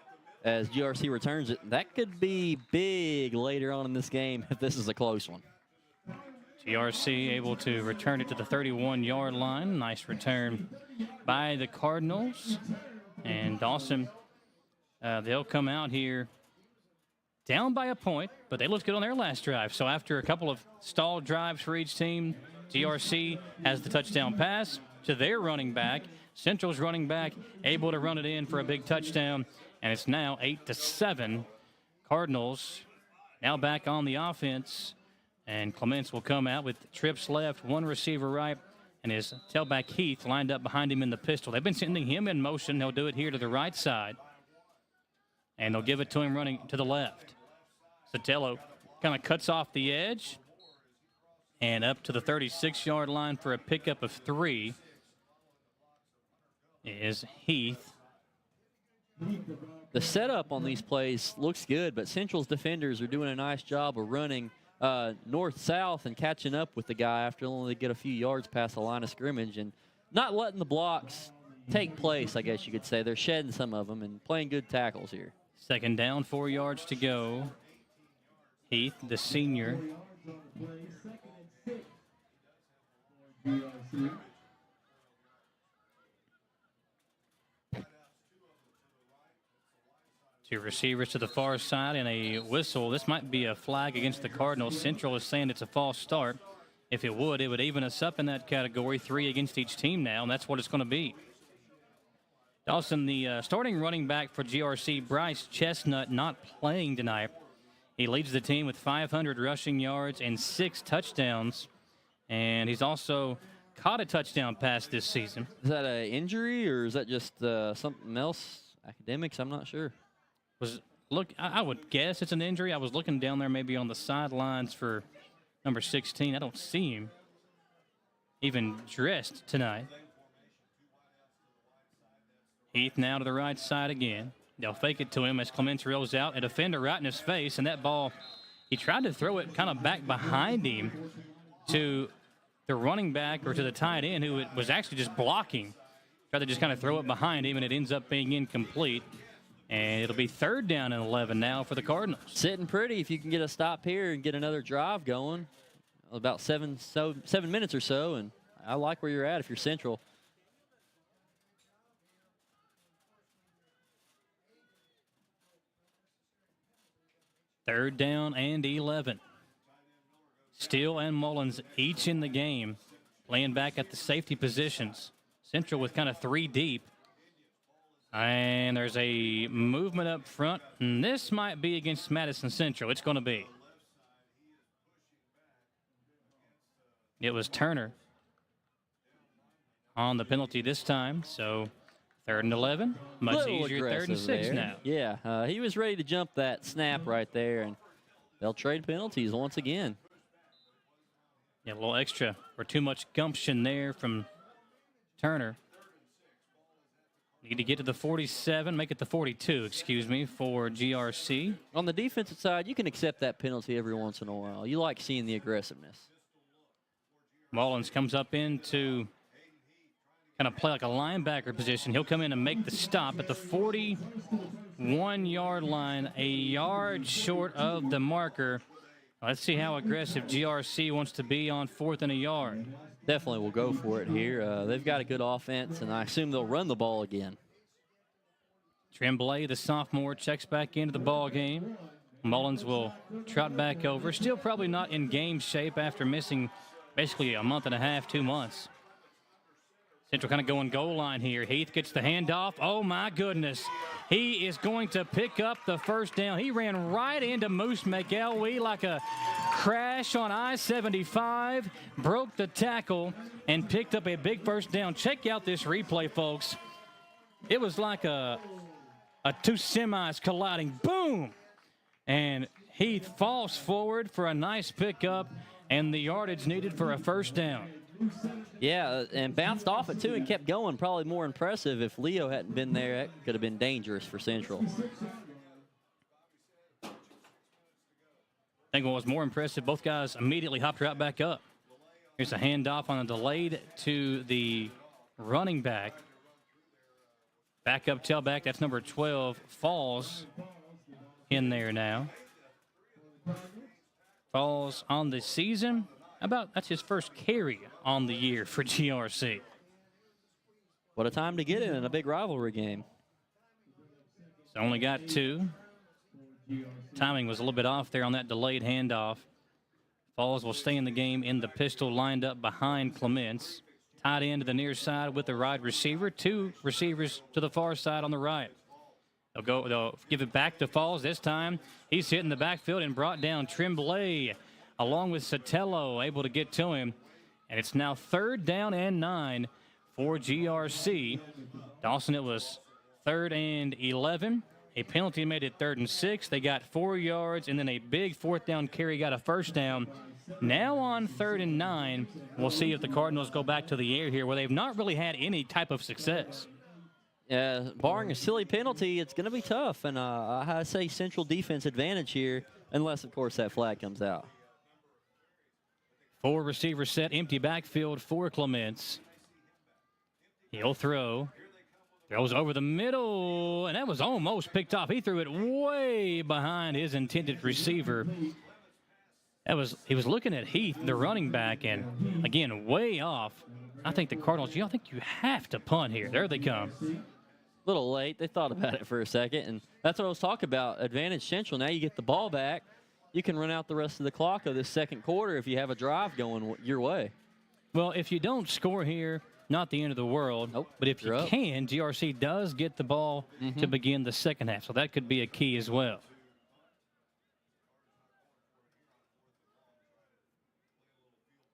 as GRC returns it, that could be big later on in this game if this is a close one. GRC able to return it to the 31-yard line. Nice return by the Cardinals. And Dawson, they'll come out here down by a point, but they looked good on their last drive. So after a couple of stalled drives for each team, GRC has the touchdown pass to their running back. Central's running back able to run it in for a big touchdown, and it's now 8-7. Cardinals now back on the offense, and Clements will come out with trips left, one receiver right, and his tailback Heath lined up behind him in the pistol. They've been sending him in motion. They'll do it here to the right side, and they'll give it to him running to the left. Sotelo kind of cuts off the edge and up to the 36-yard line for a pickup of 3 is Heath. The setup on these plays looks good, but Central's defenders are doing a nice job of running north-south and catching up with the guy after only get a few yards past the line of scrimmage and not letting the blocks take place, I guess you could say. They're shedding some of them and playing good tackles here. Second down, 4 yards to go. Heath, the senior. Two receivers to the far side and a whistle. This might be a flag against the Cardinals. Central is saying it's a false start. If it would even us up in that category. 3 against each team now, and that's what it's going to be. Dawson, the starting running back for GRC, Bryce Chestnut, not playing tonight. He leads the team with 500 rushing yards and 6 touchdowns, and he's also caught a touchdown pass this season. Is that an injury or is that just something else? Academics, I'm not sure. I would guess it's an injury. I was looking down there maybe on the sidelines for number 16. I don't see him even dressed tonight. Heath now to the right side again. They'll fake it to him as Clements rolls out. A defender right in his face, and that ball, he tried to throw it kind of back behind him to the running back or to the tight end who was actually just blocking. Tried to just kind of throw it behind him, and it ends up being incomplete. And it'll be 3rd down and 11 now for the Cardinals. Sitting pretty if you can get a stop here and get another drive going. About 7 minutes or so, and I like where you're at if you're Central. Third down and 11. Steele and Mullins each in the game, playing back at the safety positions. Central with kind of 3 deep. And there's a movement up front, and this might be against Madison Central. It's going to be. It was Turner on the penalty this time, so 3rd and 11. Much easier 3rd and 6 there. now. Yeah, he was ready to jump that snap right there, and they'll trade penalties once again. Yeah, a little extra or too much gumption there from Turner. Need to get to the 47, make it the 42, excuse me, for GRC. On the defensive side, you can accept that penalty every once in a while. You like seeing the aggressiveness. Mullins comes up into kind of play like a linebacker position. He'll come in and make the stop at the 41-yard line, a yard short of the marker. Let's see how aggressive GRC wants to be on 4th and a yard. Definitely will go for it here. They've got a good offense, and I assume they'll run the ball again. Tremblay, the sophomore, checks back into the ball game. Mullins will trot back over. Still probably not in game shape after missing basically a month and a half, 2 months. Central kind of going goal line here. Heath gets the handoff. Oh, my goodness. He is going to pick up the first down. He ran right into Moose McElwee like a crash on I-75, broke the tackle, and picked up a big first down. Check out this replay, folks. It was like a 2 semis colliding. Boom! And Heath falls forward for a nice pickup and the yardage needed for a first down. Yeah, and bounced off it, too, and kept going. Probably more impressive. If Leo hadn't been there, that could have been dangerous for Central. I think what was more impressive, both guys immediately hopped right back up. Here's a handoff on a delayed to the running back. Backup tailback, that's number 12, Falls in there now. Falls on the season. That's his first carry on the year for GRC. What a time to get in a big rivalry game. He's only got 2. Timing was a little bit off there on that delayed handoff. Falls will stay in the game in the pistol, lined up behind Clements. Tight end to the near side with the wide receiver. 2 receivers to the far side on the right. They'll give it back to Falls this time. He's hit in the backfield and brought down Tremblay along with Sotelo, able to get to him. And it's now 3rd down and 9 for GRC. Dawson, it was 3rd and 11. A penalty made it 3rd and 6. They got 4 yards, and then a big 4th down carry got a first down. Now on 3rd and 9, we'll see if the Cardinals go back to the air here, where they've not really had any type of success. Yeah, barring a silly penalty, it's going to be tough. And I say Central defense advantage here, unless, of course, that flag comes out. 4 receiver set, empty backfield for Clements. He'll throw. Throws over the middle, and that was almost picked off. He threw it way behind his intended receiver. He was looking at Heath, the running back, and again, way off. I think the Cardinals, I think you have to punt here. There they come. A little late. They thought about it for a second, and that's what I was talking about. Advantage Central. Now you get the ball back. You can run out the rest of the clock of this second quarter if you have a drive going your way. Well, if you don't score here, not the end of the world. Nope. But if you can, GRC does get the ball to begin the second half, so that could be a key as well.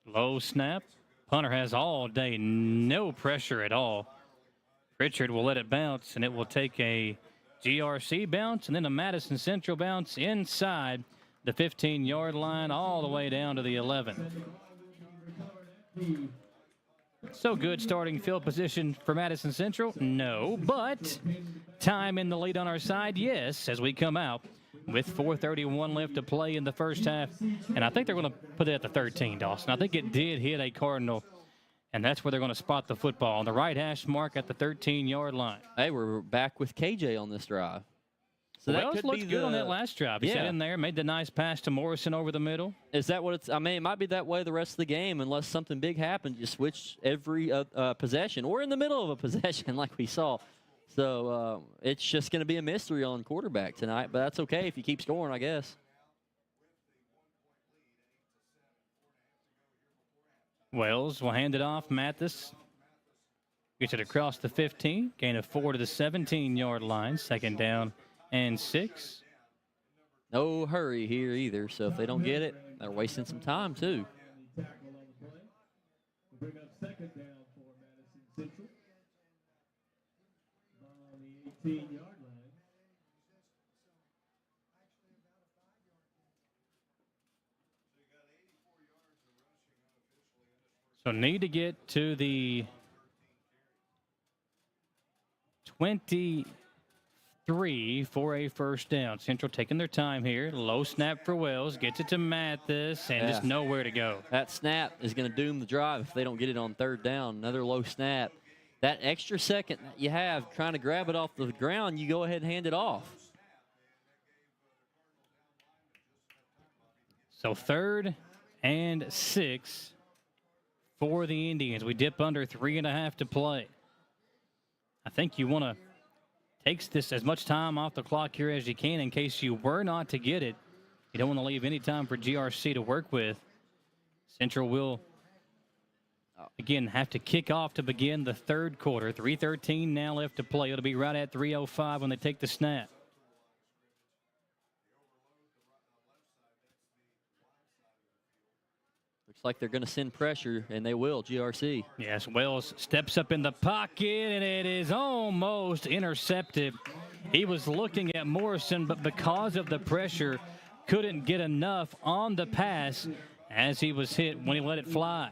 Low snap. Punter has all day, no pressure at all. Pritchard will let it bounce, and it will take a GRC bounce and then a Madison Central bounce inside the 15-yard line all the way down to the 11. So good starting field position for Madison Central? No, but time in the lead on our side? Yes, as we come out with 4:31 left to play in the first half. And I think they're going to put it at the 13, Dawson. I think it did hit a Cardinal, and that's where they're going to spot the football on the right hash mark at the 13-yard line. Hey, we're back with KJ on this drive. So that could looked good on that last drive. He sat in there, made the nice pass to Morrison over the middle. Is that what it's? I mean, it might be that way the rest of the game unless something big happens. You switch every possession or in the middle of a possession like we saw. So it's just going to be a mystery on quarterback tonight, but that's okay if you keep scoring, I guess. Wells will hand it off. Mathis gets it across the 15, gain of 4 to the 17-yard line, 2nd down and 6. No hurry here either, so if they don't get it, they're wasting some time too. So need to get to the 23 for a first down. Central taking their time here. Low snap for Wells. Gets it to Mathis and just nowhere to go. That snap is going to doom the drive if they don't get it on 3rd down. Another low snap. That extra second that you have trying to grab it off the ground, you go ahead and hand it off. So 3rd and 6 for the Indians. We dip under 3.5 to play. I think you want to take this as much time off the clock here as you can in case you were not to get it. You don't want to leave any time for GRC to work with. Central will, again, have to kick off to begin the 3rd quarter. 3:13 now left to play. It'll be right at 3:05 when they take the snap. Looks like they're going to send pressure, and they will, GRC. Yes, Wells steps up in the pocket, and it is almost intercepted. He was looking at Morrison, but because of the pressure, couldn't get enough on the pass as he was hit when he let it fly.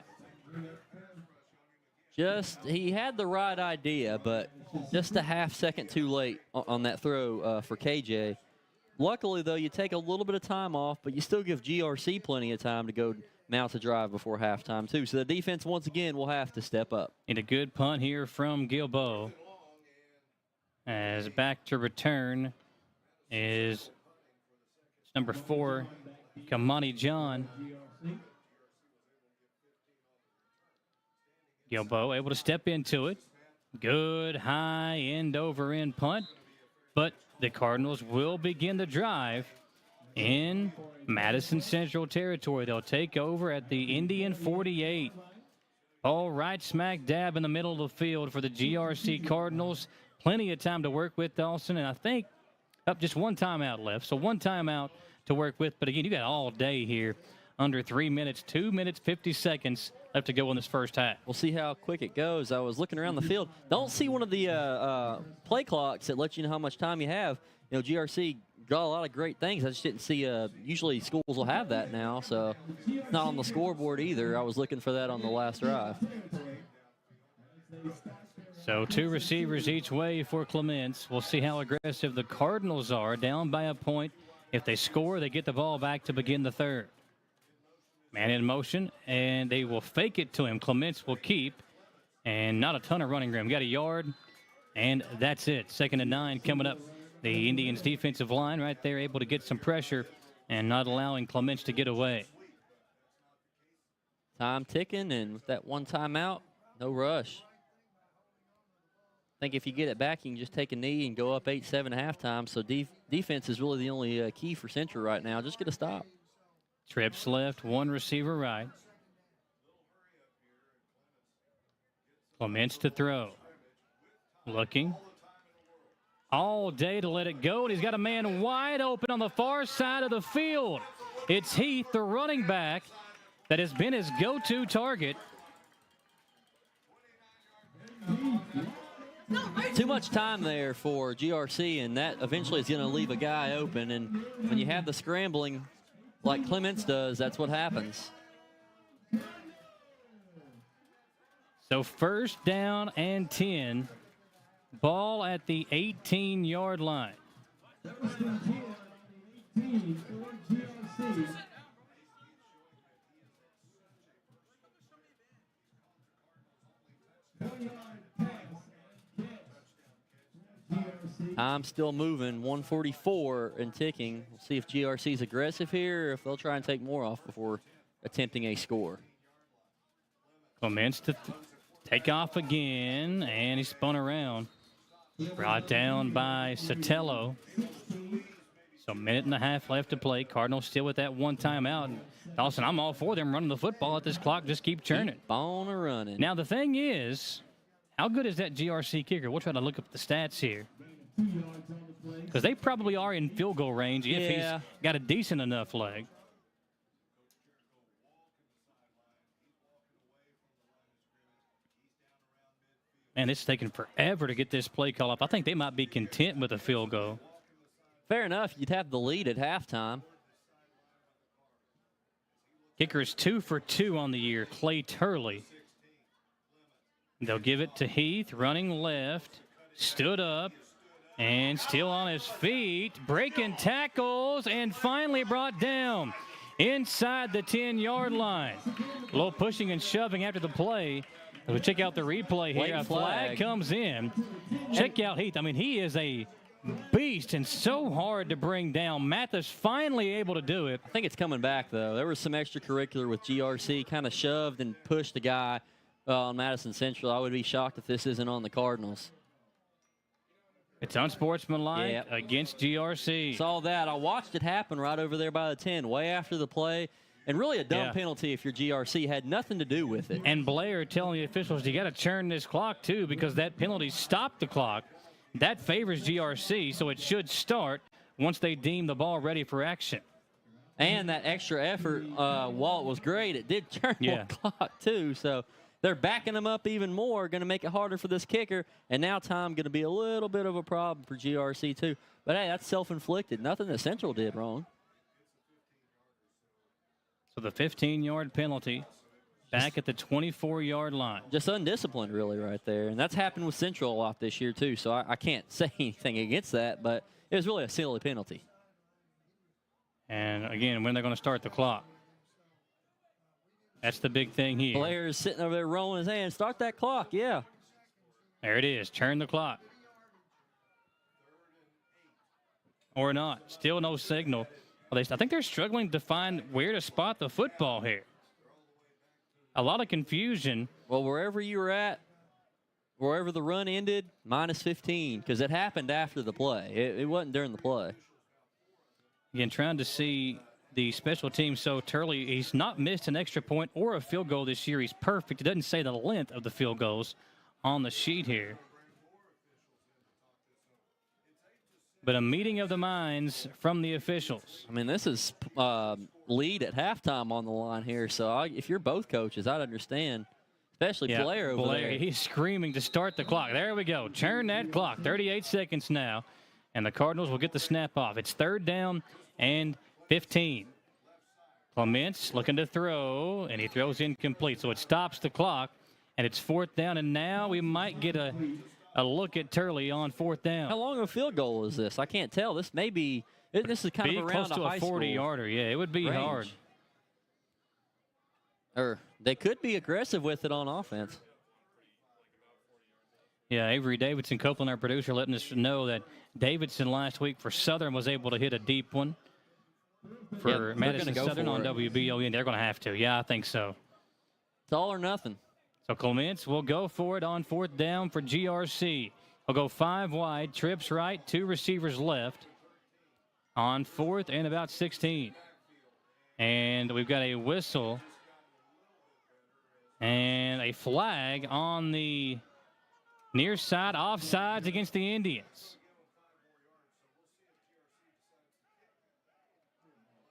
He had the right idea, but just a half second too late on that throw for KJ. Luckily, though, you take a little bit of time off, but you still give GRC plenty of time to go mount a drive before halftime, too. So the defense, once again, will have to step up. And a good punt here from Gilbo. As back to return is number 4, Kamani John. Gilbo able to step into it. Good high end over end punt. But the Cardinals will begin the drive in Madison Central territory. They'll take over at the Indian 48. All right, smack dab in the middle of the field for the GRC Cardinals. Plenty of time to work with, Dawson, and I think up just one timeout left. So one timeout to work with. But again, you got all day here. Under 3 minutes, 2 minutes, 50 seconds left to go in this first half. We'll see how quick it goes. I was looking around the field. Don't see one of the play clocks that lets you know how much time you have. You know, GRC got a lot of great things. I just didn't see, usually schools will have that now, so not on the scoreboard either. I was looking for that on the last drive. So 2 receivers each way for Clements. We'll see how aggressive the Cardinals are. Down by a point. If they score, they get the ball back to begin the third. Man in motion, and they will fake it to him. Clements will keep, and not a ton of running room. Got a yard, and that's it. 2nd and 9 coming up. The Indians' defensive line right there able to get some pressure and not allowing Clements to get away. Time ticking, and with that one timeout, no rush. I think if you get it back, you can just take a knee and go up 8-7 at halftime. So defense is really the only key for Central right now. Just get a stop. Trips left, 1 receiver right. Clements to throw. Looking. All day to let it go, and he's got a man wide open on the far side of the field. It's Heath, the running back, that has been his go-to target. Too much time there for GRC, and that eventually is going to leave a guy open. And when you have the scrambling like Clements does, that's what happens. So 1st down and 10. Ball at the 18-yard line. I'm still moving, 144 and ticking. We'll see if GRC is aggressive here or if they'll try and take more off before attempting a score. Clements to take off again, and he spun around. Brought down by Sotelo. So a minute and a half left to play. Cardinals still with that one timeout. And Dawson, I'm all for them running the football at this clock. Just keep churning. Keep on a running. Now, the thing is, how good is that GRC kicker? We'll try to look up the stats here. Because they probably are in field goal range if he's got a decent enough leg. Man, it's taking forever to get this play call up. I think they might be content with a field goal. Fair enough. You'd have the lead at halftime. Kicker is 2 for 2 on the year, Clay Turley. They'll give it to Heath, running left, stood up, and still on his feet, breaking tackles, and finally brought down inside the 10-yard line. A little pushing and shoving after the play. As we check out the replay here, a flag comes in. Check out Heath. I mean, he is a beast and so hard to bring down. Mathis finally able to do it. I think it's coming back, though. There was some extracurricular with GRC, kind of shoved and pushed the guy on Madison Central. I would be shocked if this isn't on the Cardinals. It's unsportsmanlike against GRC. Saw that. I watched it happen right over there by the 10, way after the play. And really a dumb penalty if your GRC had nothing to do with it. And Blair telling the officials, you got to churn this clock, too, because that penalty stopped the clock. That favors GRC, so it should start once they deem the ball ready for action. And that extra effort, while it was great, it did turn the clock, too. So they're backing them up even more, going to make it harder for this kicker. And now time going to be a little bit of a problem for GRC, too. But, hey, that's self-inflicted. Nothing that Central did wrong. So the 15-yard penalty back at the 24-yard line. Just undisciplined, really, right there. And that's happened with Central a lot this year, too. So I can't say anything against that, but it was really a silly penalty. And, again, when they're going to start the clock. That's the big thing here. Blair's sitting over there rolling his hands. Start that clock, yeah. There it is. Turn the clock. Or not. Still no signal. I think they're struggling to find where to spot the football here. A lot of confusion. Well, wherever you were at, wherever the run ended, minus 15, because it happened after the play. It wasn't during the play. Again, trying to see the special team. So Turley, he's not missed an extra point or a field goal this year. He's perfect. It doesn't say the length of the field goals on the sheet here. But a meeting of the minds from the officials. I mean, this is lead at halftime on the line here. So if you're both coaches, I'd understand, especially Blair over there. He's screaming to start the clock. There we go. Turn that clock. 38 seconds now. And the Cardinals will get the snap off. It's 3rd down and 15. Clements looking to throw, and he throws incomplete. So it stops the clock, and it's 4th down. And now we might get a look at Turley on 4th down. How long of a field goal is this? I can't tell. This may be, this is kind of around close to a 40-yarder. Yeah, it would be range. hard. Or they could be aggressive with it on offense. Yeah, Avery Davidson Copeland, our producer, letting us know that Davidson last week for Southern was able to hit a deep one. For Madison Southern on WBON, they're going to have to. Yeah, I think so. It's all or nothing. So Clements will go for it on 4th down for GRC. He'll go 5 wide, trips right, 2 receivers left on 4th and about 16. And we've got a whistle and a flag on the near side, offsides against the Indians.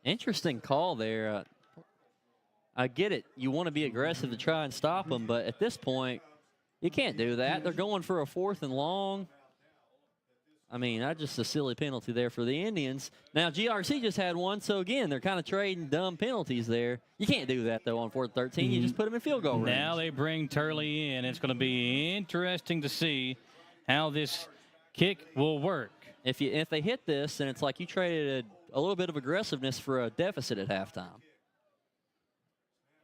Interesting call there. I get it. You want to be aggressive to try and stop them, but at this point, you can't do that. They're going for a 4th and long. I mean, that's just a silly penalty there for the Indians. Now, GRC just had one, so again, they're kind of trading dumb penalties there. You can't do that, though, on 4th and 13. You just put them in field goal range. Now they bring Turley in. It's going to be interesting to see how this kick will work. If they hit this, then it's like you traded a little bit of aggressiveness for a deficit at halftime.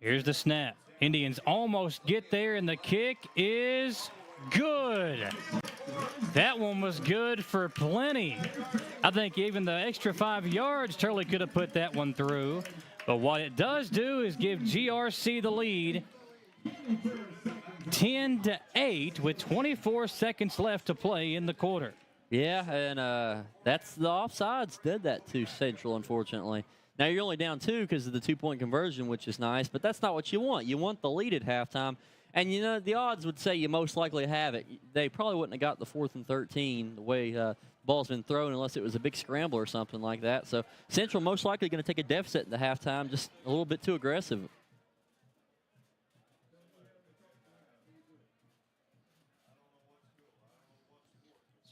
Here's the snap. Indians almost get there, and the kick is good. That one was good for plenty. I think even the extra 5 yards, Turley could have put that one through. But what it does do is give GRC the lead 10-8 with 24 seconds left to play in the quarter. Yeah, and that's the offsides did that to Central, unfortunately. Now you're only down 2 because of the 2-point conversion, which is nice, but that's not what you want. You want the lead at halftime. And, you know, the odds would say you most likely have it. They probably wouldn't have got the 4th and 13 the way the ball's been thrown unless it was a big scramble or something like that. So Central most likely going to take a deficit in the halftime, just a little bit too aggressive.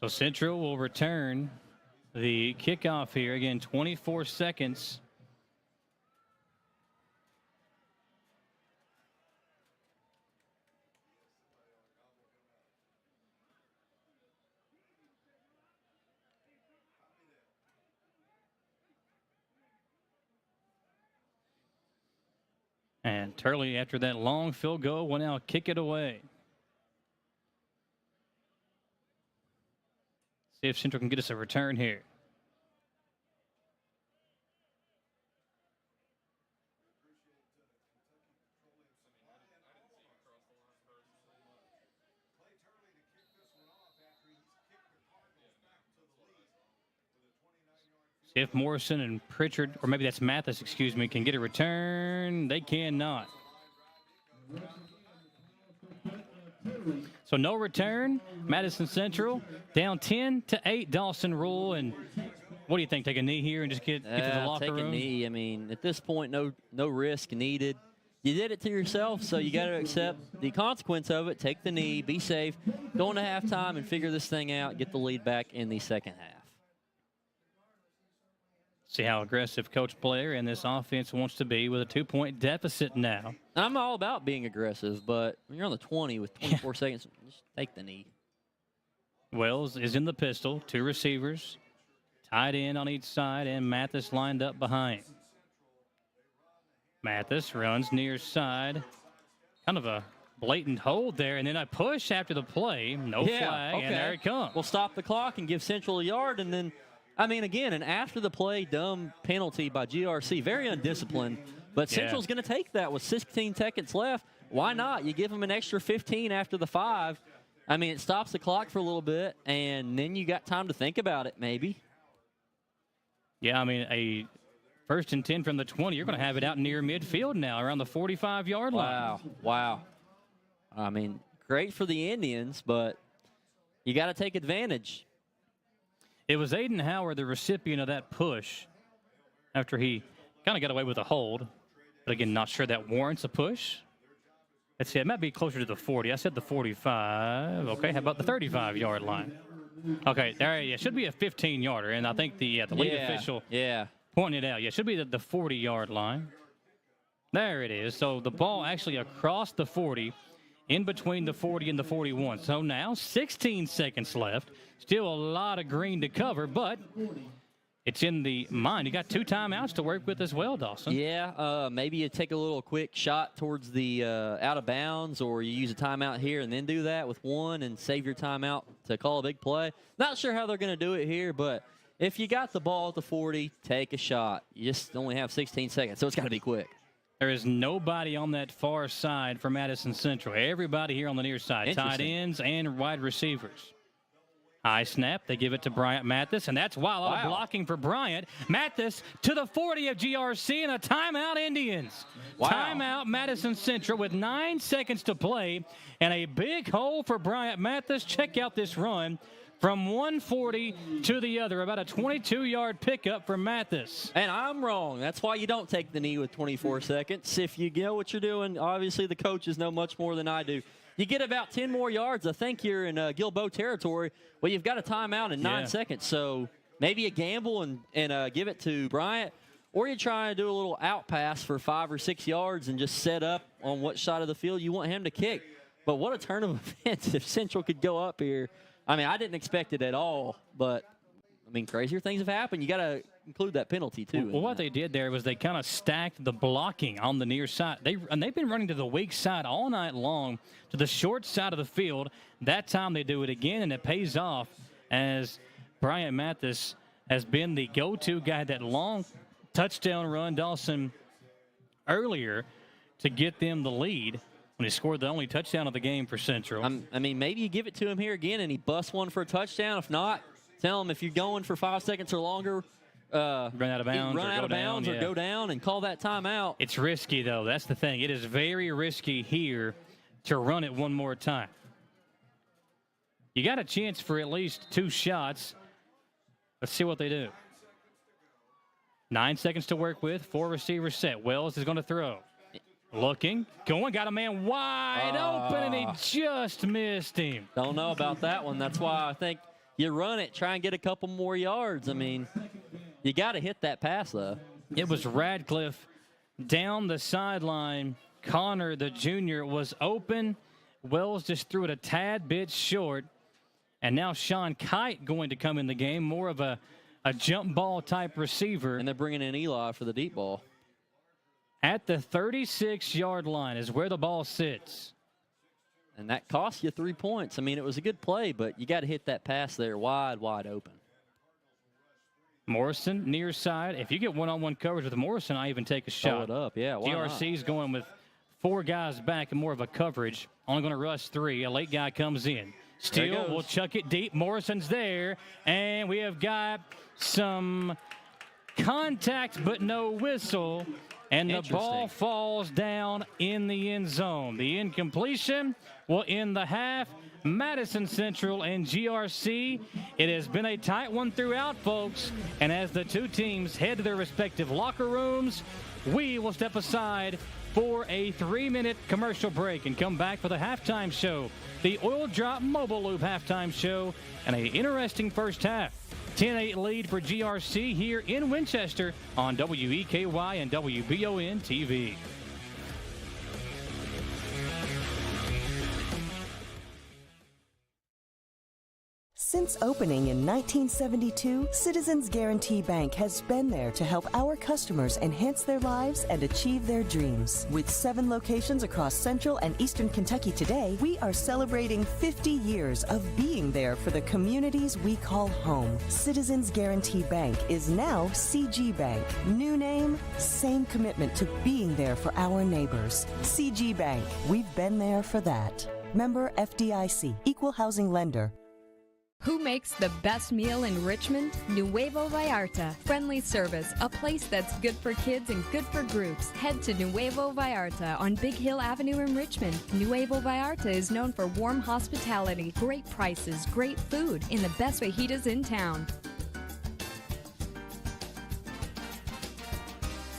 So Central will return the kickoff here. Again, 24 seconds. And Turley, after that long field goal, will now kick it away. See if Central can get us a return here. See if Morrison and Pritchard, or maybe that's Mathis, excuse me, can get a return. They cannot. So no return. Madison Central down 10-8. Dawson Rule. And what do you think? Take a knee here and just get to the locker room? Take a knee. I mean, at this point, no risk needed. You did it to yourself, so you got to accept the consequence of it. Take the knee. Be safe. Go into halftime and figure this thing out. Get the lead back in the second half. See how aggressive Coach Blair and this offense wants to be with a 2-point deficit now. I'm all about being aggressive, but when you're on the 20 with 24 seconds, just take the knee. Wells is in the pistol. 2 receivers. Tight end on each side, and Mathis lined up behind. Mathis runs near side. Kind of a blatant hold there, and then a push after the play. No flag, and there it comes. We'll stop the clock and give Central a yard, and then, I mean, again, an after-the-play dumb penalty by GRC. Very undisciplined, but Central's going to take that with 16 seconds left. Why not? You give them an extra 15 after the 5. I mean, it stops the clock for a little bit, and then you got time to think about it, maybe. Yeah, I mean, a 1st and 10 from the 20. You're going to have it out near midfield now, around the 45-yard line. Wow. I mean, great for the Indians, but you got to take advantage. It was Aiden Howard, the recipient of that push, after he kind of got away with a hold. But again, not sure that warrants a push. Let's see, it might be closer to the 40. I said the 45. Okay, how about the 35-yard line? Okay, there it should be a 15-yarder, and I think the lead official pointed it out. Yeah, it should be the 40-yard line. There it is. So the ball actually across the 40, in between the 40 and the 41. So now 16 seconds left. Still a lot of green to cover, but it's in the mind. You got 2 timeouts to work with as well, Dawson. Yeah, maybe you take a little quick shot towards the out of bounds, or you use a timeout here and then do that with 1 and save your timeout to call a big play. Not sure how they're going to do it here, but if you got the ball at the 40, take a shot. You just only have 16 seconds, so it's got to be quick. There is nobody on that far side for Madison Central. Everybody here on the near side, tight ends and wide receivers. High snap, they give it to Bryant Mathis, and that's while blocking for Bryant. Mathis to the 40 of GRC, and a timeout Indians. Timeout Madison Central with 9 seconds to play, and a big hole for Bryant Mathis. Check out this run from 140 to the other, about a 22-yard pickup for Mathis. And I'm wrong. That's why you don't take the knee with 24 seconds. If you know what you're doing, obviously the coaches know much more than I do. You get about 10 more yards. I think you're in Gilbo territory. Well, you've got a timeout in 9 seconds. So maybe a gamble and give it to Bryant, or you try to do a little out pass for 5 or 6 yards and just set up on what side of the field you want him to kick. But what a turn of events if Central could go up here. I mean, I didn't expect it at all, but, I mean, crazier things have happened. You got to include that penalty, too. Well, what they did there was they kind of stacked the blocking on the near side. They've been running to the weak side all night long, to the short side of the field. That time they do it again, and it pays off as Bryant Mathis has been the go-to guy. That long touchdown run, Dawson, earlier to get them the lead when he scored the only touchdown of the game for Central. I mean, maybe you give it to him here again, and he busts one for a touchdown. If not, tell him if you're going for 5 seconds or longer, run out of bounds, or go down and call that timeout. It's risky, though. That's the thing. It is very risky here to run it one more time. You got a chance for at least 2 shots. Let's see what they do. 9 seconds to work with. 4 receivers set. Wells is going to throw. Looking, going, got a man wide open, and he just missed him. Don't know about that one. That's why I think you run it, try and get a couple more yards. I mean, you got to hit that pass, though. It was Radcliffe down the sideline. Connor, the junior, was open. Wells just threw it a tad bit short. And now Sean Kite going to come in the game, more of a jump ball type receiver. And they're bringing in Eli for the deep ball. At the 36-yard line is where the ball sits. And that cost you 3 points. I mean, it was a good play, but you got to hit that pass there wide open. Morrison, near side. If you get one-on-one coverage with Morrison, I even take a shot. Throw it up, yeah. GRC's going with 4 guys back and more of a coverage. Only going to rush 3. A late guy comes in. Steele will chuck it deep. Morrison's there. And we have got some contact, but no whistle. And the ball falls down in the end zone. The incompletion will end the half. Madison Central and GRC. It has been a tight one throughout, folks. And as the 2 teams head to their respective locker rooms, we will step aside for a 3-minute commercial break and come back for the halftime show. The Oil Drop Mobile Loop halftime show and an interesting first half. 10-8 lead for GRC here in Winchester on WEKY and WBON TV. Since Since opening in 1972, Citizens Guarantee Bank has been there to help our customers enhance their lives and achieve their dreams. With 7 locations across Central and Eastern Kentucky today, we are celebrating 50 years of being there for the communities we call home. Citizens Guarantee Bank is now CG Bank. New name, same commitment to being there for our neighbors. CG Bank, we've been there for that. Member FDIC, Equal Housing Lender. Who makes the best meal in Richmond? Nuevo Vallarta. Friendly service, a place that's good for kids and good for groups. Head to Nuevo Vallarta on Big Hill Avenue in Richmond. Nuevo Vallarta is known for warm hospitality, great prices, great food, and the best fajitas in town.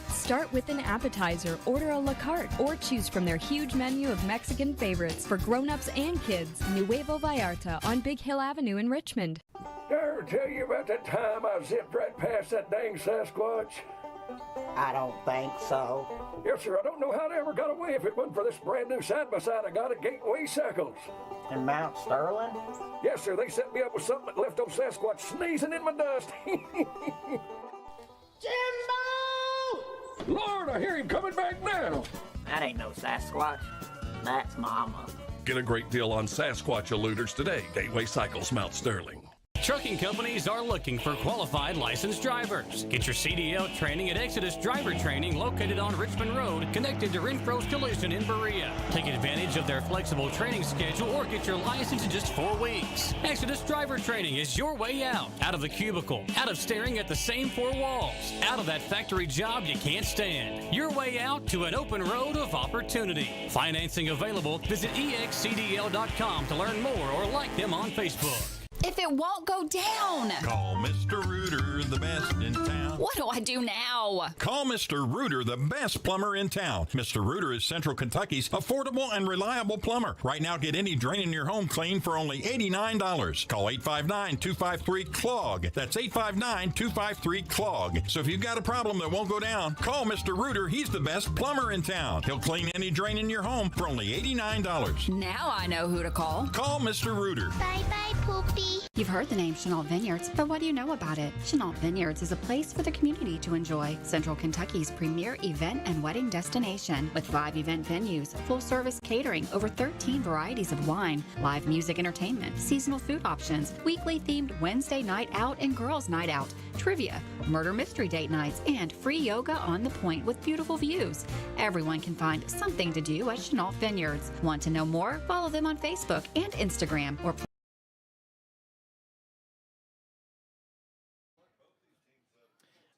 Start with an appetizer, order a la carte, or choose from their huge menu of Mexican favorites for grown-ups and kids. Nuevo Vallarta on Big Hill Avenue in Richmond. Did I ever tell you about that time I zipped right past that dang Sasquatch? I don't think so. Yes, sir. I don't know how they ever got away if it wasn't for this brand new side-by-side I got at Gateway Cycles. In Mount Sterling? Yes, sir. They set me up with something that left old Sasquatch sneezing in my dust. Jimbo! Lord, I hear him coming back now. That ain't no Sasquatch. That's Mama. Get a great deal on Sasquatch eluders today. Gateway Cycles, Mount Sterling. Trucking companies are looking for qualified licensed drivers. Get your CDL training at Exodus Driver Training, located on Richmond Road, connected to Renfro's Collision in Berea. Take advantage of their flexible training schedule or get your license in just 4 weeks. Exodus Driver Training is your way out of the cubicle, out of staring at the same 4 walls, out of that factory job you can't stand. Your way out to an open road of opportunity. Financing available. Visit excdl.com to learn more or like them on Facebook. If it won't go down. Call Mr. Rooter, the best in town. What do I do now? Call Mr. Rooter, the best plumber in town. Mr. Rooter is Central Kentucky's affordable and reliable plumber. Right now, get any drain in your home clean for only $89. Call 859-253-CLOG. That's 859-253-CLOG. So if you've got a problem that won't go down, call Mr. Rooter. He's the best plumber in town. He'll clean any drain in your home for only $89. Now I know who to call. Call Mr. Rooter. Bye-bye, Poopy. You've heard the name Chenault Vineyards, but what do you know about it? Chenault Vineyards is a place for the community to enjoy. Central Kentucky's premier event and wedding destination. With 5 event venues, full-service catering, over 13 varieties of wine, live music entertainment, seasonal food options, weekly themed Wednesday night out and girls night out, trivia, murder mystery date nights, and free yoga on the point with beautiful views. Everyone can find something to do at Chenault Vineyards. Want to know more? Follow them on Facebook and Instagram or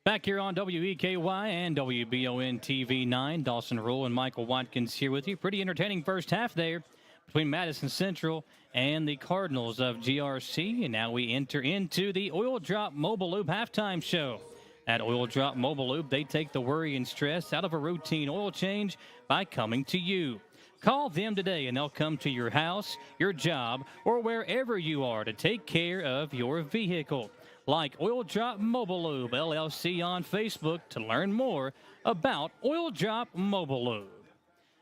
Back here on WEKY and WBON TV 9, Dawson Rule and Michael Watkins here with you. Pretty entertaining first half there between Madison Central and the Cardinals of GRC. And now we enter into the Oil Drop Mobile Loop halftime show. At Oil Drop Mobile Loop, they take the worry and stress out of a routine oil change by coming to you. Call them today and they'll come to your house, your job, or wherever you are to take care of your vehicle. Like Oil Drop Mobile Lube LLC on Facebook to learn more about Oil Drop Mobile Lube.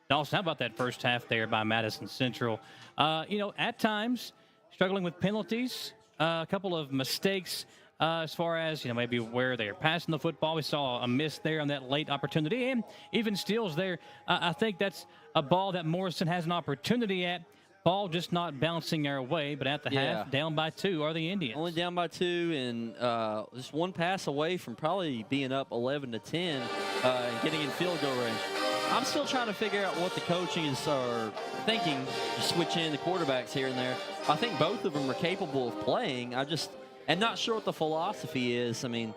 Dawson, how about that first half there by Madison Central? At times, struggling with penalties, a couple of mistakes as far as, maybe where they're passing the football. We saw a miss there on that late opportunity, and even steals there. I think that's a ball that Morrison has an opportunity at. Ball just not bouncing our way, but at the half, down by 2 are the Indians. Only down by 2, and just one pass away from probably being up 11-10 and getting in field goal range. I'm still trying to figure out what the coaches are thinking, just switching in the quarterbacks here and there. I think both of them are capable of playing. I'm not sure what the philosophy is. I mean,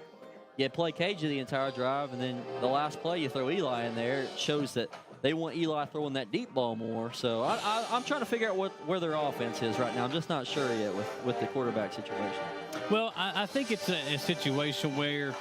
you play cagey the entire drive, and then the last play you throw Eli in there. It shows that they want Eli throwing that deep ball more. So I'm trying to figure out where their offense is right now. I'm just not sure yet with the quarterback situation. Well, I think it's a situation where,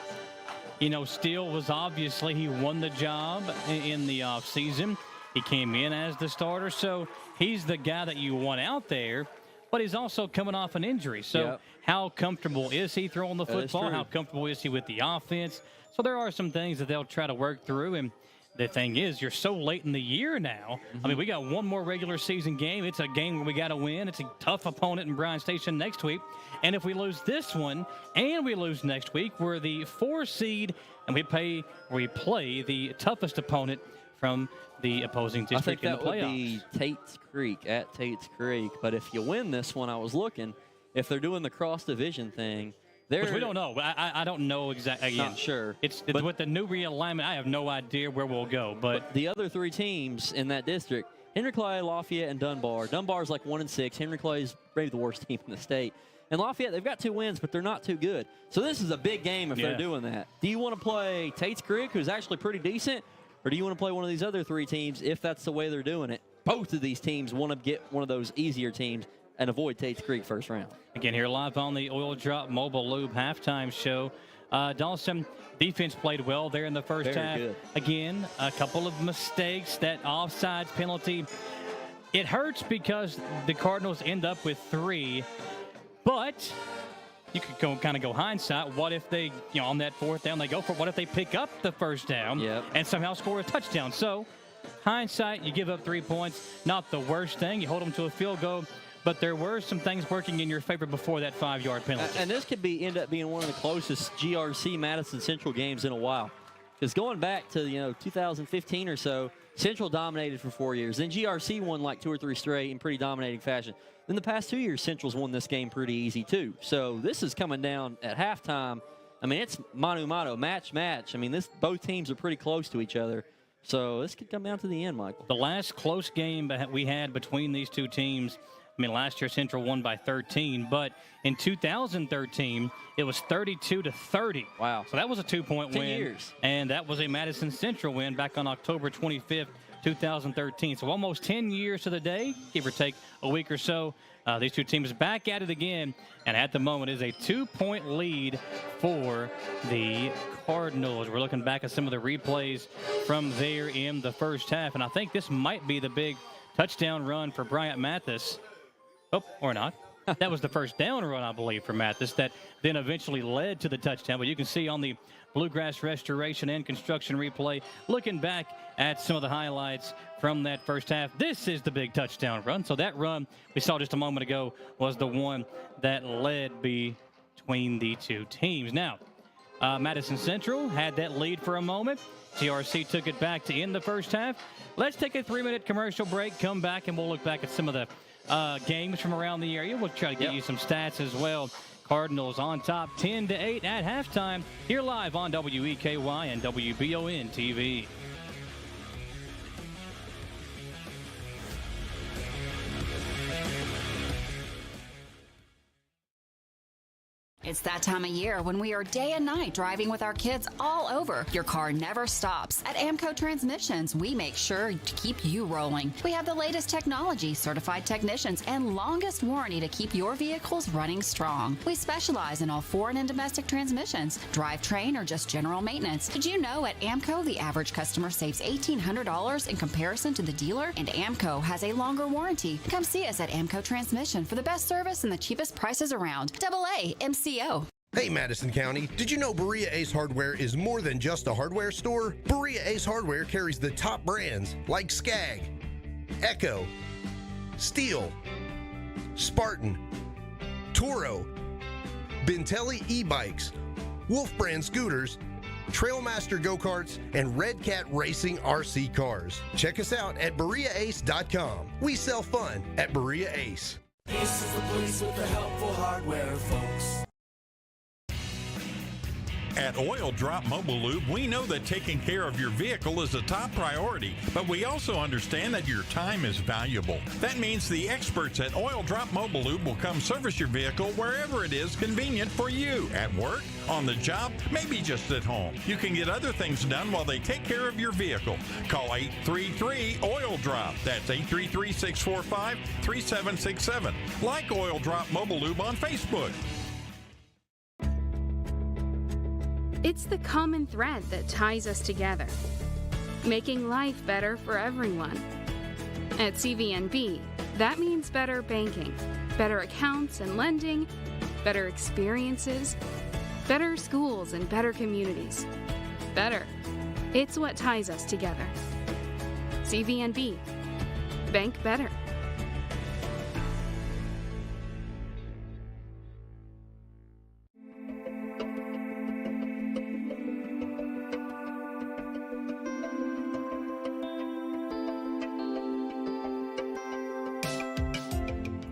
Steele was obviously, he won the job in the offseason. He came in as the starter, so he's the guy that you want out there. But he's also coming off an injury. So how comfortable is he throwing the football? How comfortable is he with the offense? So there are some things that they'll try to work through. And the thing is, you're so late in the year now. I mean, we got one more regular season game. It's a game where we got to win. It's a tough opponent in Bryan Station next week. And if we lose this one and we lose next week, we're the 4 seed, and we play the toughest opponent from the opposing district in the playoffs. I think that would be Tate's Creek at Tate's Creek. But if you win this one, I was looking, if they're doing the cross-division thing, which we don't know. I don't know exactly. Not sure. It's with the new realignment, I have no idea where we'll go. But the other 3 teams in that district, Henry Clay, Lafayette, and Dunbar. Dunbar's like 1-6. Henry Clay's maybe the worst team in the state. And Lafayette, they've got 2 wins, but they're not too good. So this is a big game if they're doing that. Do you want to play Tate's Creek, who's actually pretty decent, or do you want to play one of these other 3 teams if that's the way they're doing it? Both of these teams want to get one of those easier teams and avoid Tate's Creek first round. Again, here live on the Oil Drop Mobile Lube halftime show. Dawson, defense played well there in the first half. Good. Again, a couple of mistakes, that offsides penalty. It hurts because the Cardinals end up with 3, but you could kind of go hindsight. What if they, on that 4th down, they go for it? What if they pick up the first down and somehow score a touchdown? So, hindsight, you give up 3 points. Not the worst thing. You hold them to a field goal. But there were some things working in your favor before that 5-yard penalty. And this could end up being one of the closest GRC Madison Central games in a while. Because going back to 2015 or so, Central dominated for 4 years. Then GRC won like 2 or 3 straight in pretty dominating fashion. In the past 2 years, Central's won this game pretty easy too. So this is coming down at halftime. I mean, it's mano, match. I mean, both teams are pretty close to each other. So this could come down to the end, Michael. The last close game we had between these 2 teams, I mean, last year Central won by 13, but in 2013, it was 32-30. Wow. So that was a 2-point win. 10 years. And that was a Madison Central win back on October 25th, 2013. So almost 10 years to the day, give or take a week or so. These 2 teams back at it again, and at the moment is a 2-point lead for the Cardinals. We're looking back at some of the replays from there in the first half, and I think this might be the big touchdown run for Bryant Mathis. Oh, or not. That was the first down run, I believe, for Mathis that then eventually led to the touchdown. But you can see on the Bluegrass Restoration and Construction replay, looking back at some of the highlights from that first half, this is the big touchdown run. So that run we saw just a moment ago was the one that led between the 2 teams. Now, Madison Central had that lead for a moment. GRC took it back to end the first half. Let's take a 3-minute commercial break, come back, and we'll look back at some of the games from around the area. We'll try to get you some stats as well. Cardinals on top 10-8 at halftime here live on WEKY and WBON TV. It's that time of year when we are day and night driving with our kids all over. Your car never stops. At AMCO Transmissions, we make sure to keep you rolling. We have the latest technology, certified technicians, and longest warranty to keep your vehicles running strong. We specialize in all foreign and domestic transmissions, drivetrain, or just general maintenance. Did you know at AMCO the average customer saves $1,800 in comparison to the dealer? And AMCO has a longer warranty. Come see us at AMCO Transmission for the best service and the cheapest prices around. AA MCO. Hey Madison County, did you know Berea Ace Hardware is more than just a hardware store? Berea Ace Hardware carries the top brands like Skag, Echo, Steel, Spartan, Toro, Bentelli e-bikes, Wolf brand scooters, Trailmaster go-karts, and Red Cat Racing RC cars. Check us out at BereaAce.com. We sell fun at Berea Ace. Ace is the place with the helpful hardware, folks. At Oil Drop Mobile Lube, we know that taking care of your vehicle is a top priority, but we also understand that your time is valuable. That means the experts at Oil Drop Mobile Lube will come service your vehicle wherever it is convenient for you. At work, on the job, maybe just at home. You can get other things done while they take care of your vehicle. Call 833-OIL-DROP. That's 833-645-3767. Like Oil Drop Mobile Lube on Facebook. It's the common thread that ties us together, making life better for everyone. At CVNB, that means better banking, better accounts and lending, better experiences, better schools and better communities. Better. It's what ties us together. CVNB. Bank better.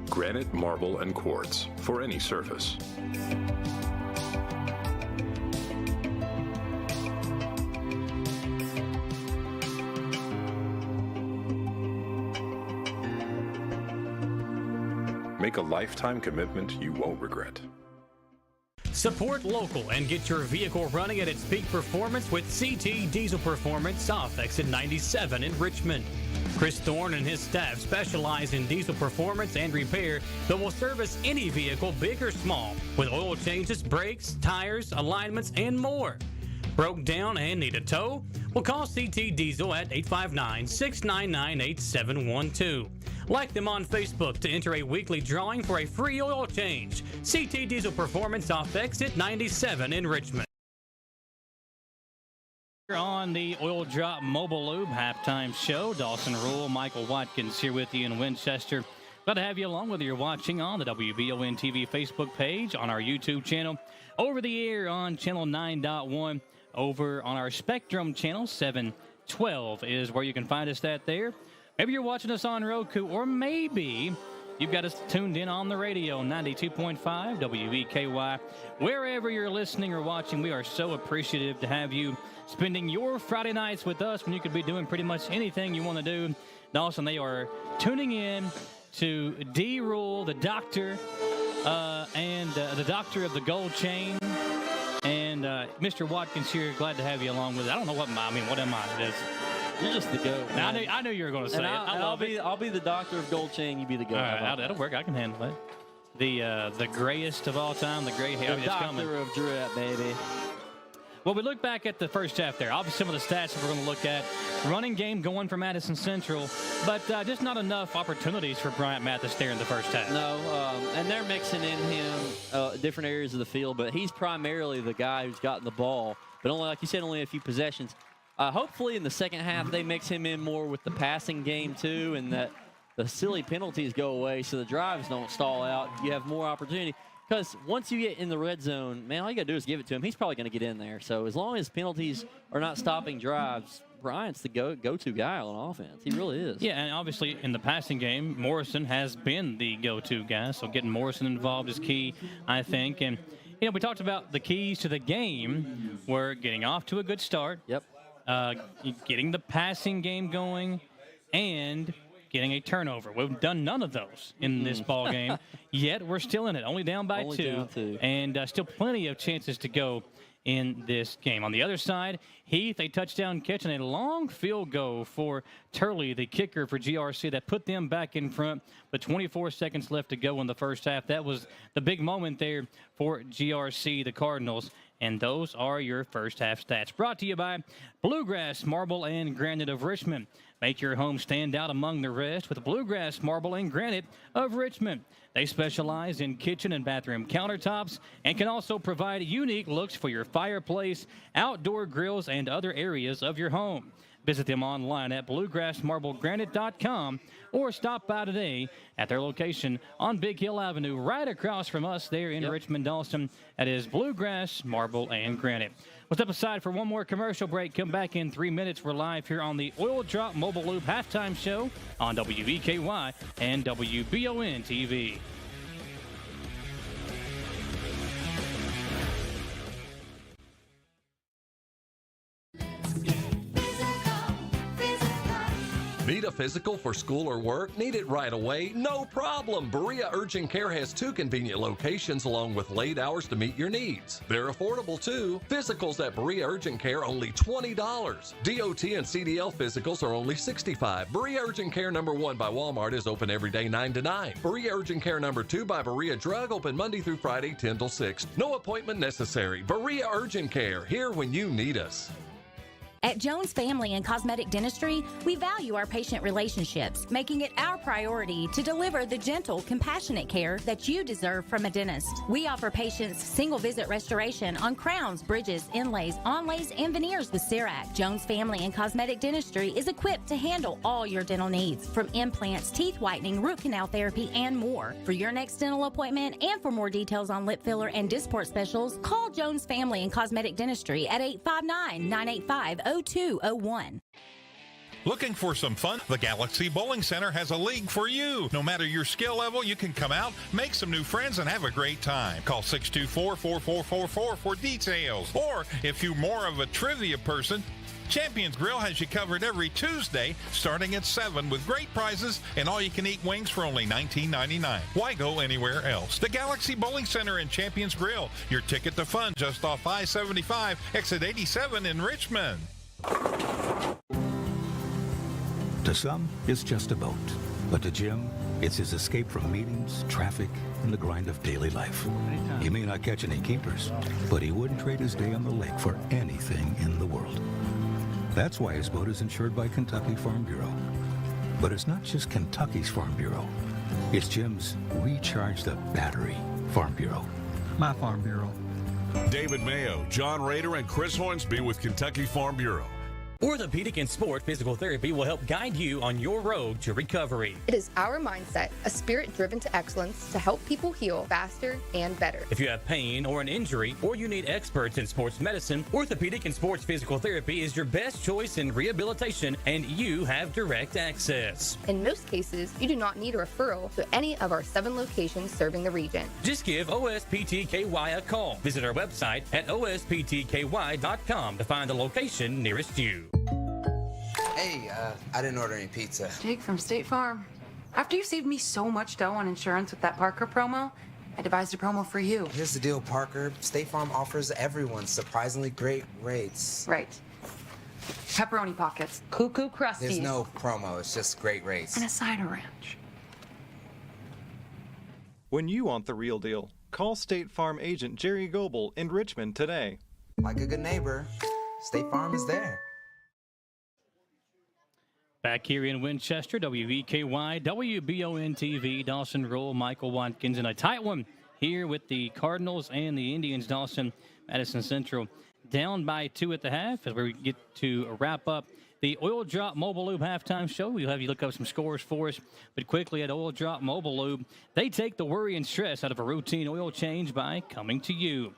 Granite, marble, and quartz for any surface. Make a lifetime commitment you won't regret. Support local and get your vehicle running at its peak performance with CT Diesel Performance off exit 97 in Richmond. Chris Thorne and his staff specialize in diesel performance and repair that will service any vehicle, big or small, with oil changes, brakes, tires, alignments, and more. Broke down and need a tow? Well, call CT Diesel at 859-699-8712. Like them on Facebook to enter a weekly drawing for a free oil change. CT Diesel Performance off exit 97 in Richmond. On the Oil Drop Mobile Lube halftime show, Dawson Rule, Michael Watkins here with you in Winchester. Glad to have you along, whether you're watching on the WBON TV Facebook page, on our YouTube channel, over the air on channel 9.1, over on our Spectrum channel 712 is where you can find us at there. Maybe you're watching us on Roku, or maybe you've got us tuned in on the radio, 92.5 WEKY. Wherever you're listening or watching, we are so appreciative to have you spending your Friday nights with us when you could be doing pretty much anything you want to do. Dawson, they are tuning in to D-Rule, the doctor, and the doctor of the gold chain. And Mr. Watkins here, glad to have you along with it. I don't know what am I? It is. You're just the GOAT. I knew you were going to say it. I'll be the doctor of gold chain. You be the GOAT. All right, that'll work. I can handle it. The grayest of all time, the gray hair. The doctor of drip, baby. Well, we look back at the first half there. Obviously, some of the stats that we're going to look at. Running game going for Madison Central, but just not enough opportunities for Bryant Mathis there in the first half. No, and they're mixing in him different areas of the field, but he's primarily the guy who's gotten the ball. But only, like you said, only a few possessions. Hopefully in the second half they mix him in more with the passing game too, and that the silly penalties go away so the drives don't stall out. You have more opportunity. Because once you get in the red zone, man, all you got to do is give it to him. He's probably going to get in there. So as long as penalties are not stopping drives, Bryant's the go-to guy on offense. He really is. Yeah, and obviously in the passing game, Morrison has been the go-to guy. So getting Morrison involved is key, I think. And, you know, we talked about the keys to the game were getting off to a good start. Yep. Getting the passing game going and getting a turnover. We've done none of those in this ball game, yet we're still in it. Only down by two, and still plenty of chances to go in this game. On the other side, Heath, a touchdown catch and a long field goal for Turley, the kicker for GRC, that put them back in front, but 24 seconds left to go in the first half. That was the big moment there for GRC, the Cardinals. And those are your first half stats. Brought to you by Bluegrass Marble and Granite of Richmond. Make your home stand out among the rest with Bluegrass Marble and Granite of Richmond. They specialize in kitchen and bathroom countertops and can also provide unique looks for your fireplace, outdoor grills, and other areas of your home. Visit them online at bluegrassmarblegranite.com or stop by today at their location on Big Hill Avenue, right across from us there in Richmond, Dawson. That is Bluegrass Marble and Granite. We'll step aside for one more commercial break. Come back in 3 minutes. We're live here on the Oil Drop Mobile Loop halftime show on WEKY and WBON TV. Need a physical for school or work? Need it right away? No problem. Berea Urgent Care has 2 convenient locations along with late hours to meet your needs. They're affordable too. Physicals at Berea Urgent Care only $20. DOT and CDL physicals are only $65. Berea Urgent Care number 1 by Walmart is open every day 9 to 9. Berea Urgent Care number 2 by Berea Drug open Monday through Friday 10 till 6. No appointment necessary. Berea Urgent Care, here when you need us. At Jones Family and Cosmetic Dentistry, we value our patient relationships, making it our priority to deliver the gentle, compassionate care that you deserve from a dentist. We offer patients single-visit restoration on crowns, bridges, inlays, onlays, and veneers with CERAC. Jones Family and Cosmetic Dentistry is equipped to handle all your dental needs, from implants, teeth whitening, root canal therapy, and more. For your next dental appointment and for more details on lip filler and Dysport specials, call Jones Family and Cosmetic Dentistry at 859-985-0201. Looking for some fun? The Galaxy Bowling Center has a league for you. No matter your skill level, you can come out, make some new friends, and have a great time. Call 624-4444 for details. Or, if you're more of a trivia person, Champions Grill has you covered every Tuesday, starting at 7 with great prizes and all-you-can-eat wings for only $19.99. Why go anywhere else? The Galaxy Bowling Center and Champions Grill, your ticket to fun just off I-75, exit 87 in Richmond. To some, it's just a boat. But to Jim, it's his escape from meetings, traffic, and the grind of daily life. He may not catch any keepers, but he wouldn't trade his day on the lake for anything in the world. That's why his boat is insured by Kentucky Farm Bureau. But it's not just Kentucky's Farm Bureau. It's Jim's Recharge the Battery Farm Bureau. My Farm Bureau. David Mayo, John Rader, and Chris Hornsby with Kentucky Farm Bureau. Orthopedic and Sport Physical Therapy will help guide you on your road to recovery. It is our mindset, a spirit driven to excellence, to help people heal faster and better. If you have pain or an injury, or you need experts in sports medicine, Orthopedic and Sports Physical Therapy is your best choice in rehabilitation, and you have direct access. In most cases, you do not need a referral to any of our 7 locations serving the region. Just give OSPTKY a call. Visit our website at osptky.com to find the location nearest you. Hey, I didn't order any pizza. Jake from State Farm. After you saved me so much dough on insurance with that Parker promo, I devised a promo for you. Here's the deal, Parker. State Farm offers everyone surprisingly great rates. Right. Pepperoni pockets, cuckoo crusties. There's no promo, it's just great rates. And a side of ranch. When you want the real deal, call State Farm agent Jerry Goebel in Richmond today. Like a good neighbor, State Farm is there. Back here in Winchester, WVKY, WBON-TV, Dawson Roll, Michael Watkins, and a tight one here with the Cardinals and the Indians. Dawson, Madison Central down by 2 at the half as we get to wrap up the Oil Drop Mobile Lube halftime show. We'll have you look up some scores for us. But quickly at Oil Drop Mobile Lube, they take the worry and stress out of a routine oil change by coming to you.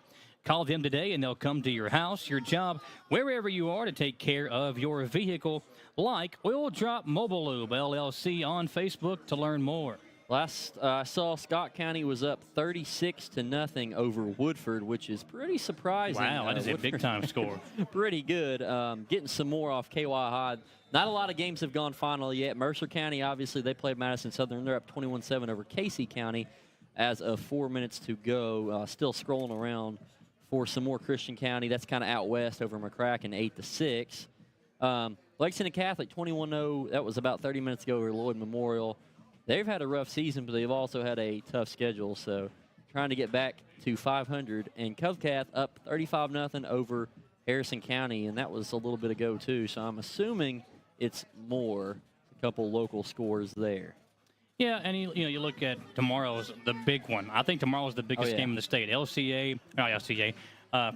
Call them today and they'll come to your house, your job, wherever you are to take care of your vehicle, like Oil Drop Mobile Lube, LLC on Facebook to learn more. Last I saw, Scott County was up 36-0 over Woodford, which is pretty surprising. Wow, that is a big-time score. Pretty good. Getting some more off KY High. Not a lot of games have gone final yet. Mercer County, obviously, they played Madison Southern. They're up 21-7 over Casey County as of 4 minutes to go. Still scrolling around for some more Christian County. That's kind of out west over McCracken, 8-6. Lexington Catholic, 21-0. That was about 30 minutes ago over Lloyd Memorial. They've had a rough season, but they've also had a tough schedule, so trying to get back to 500. And Covcath up 35-0 over Harrison County, and that was a little bit ago, too. So I'm assuming it's more, a couple local scores there. Yeah, and you look at tomorrow's the big one. I think tomorrow's the biggest game in the state.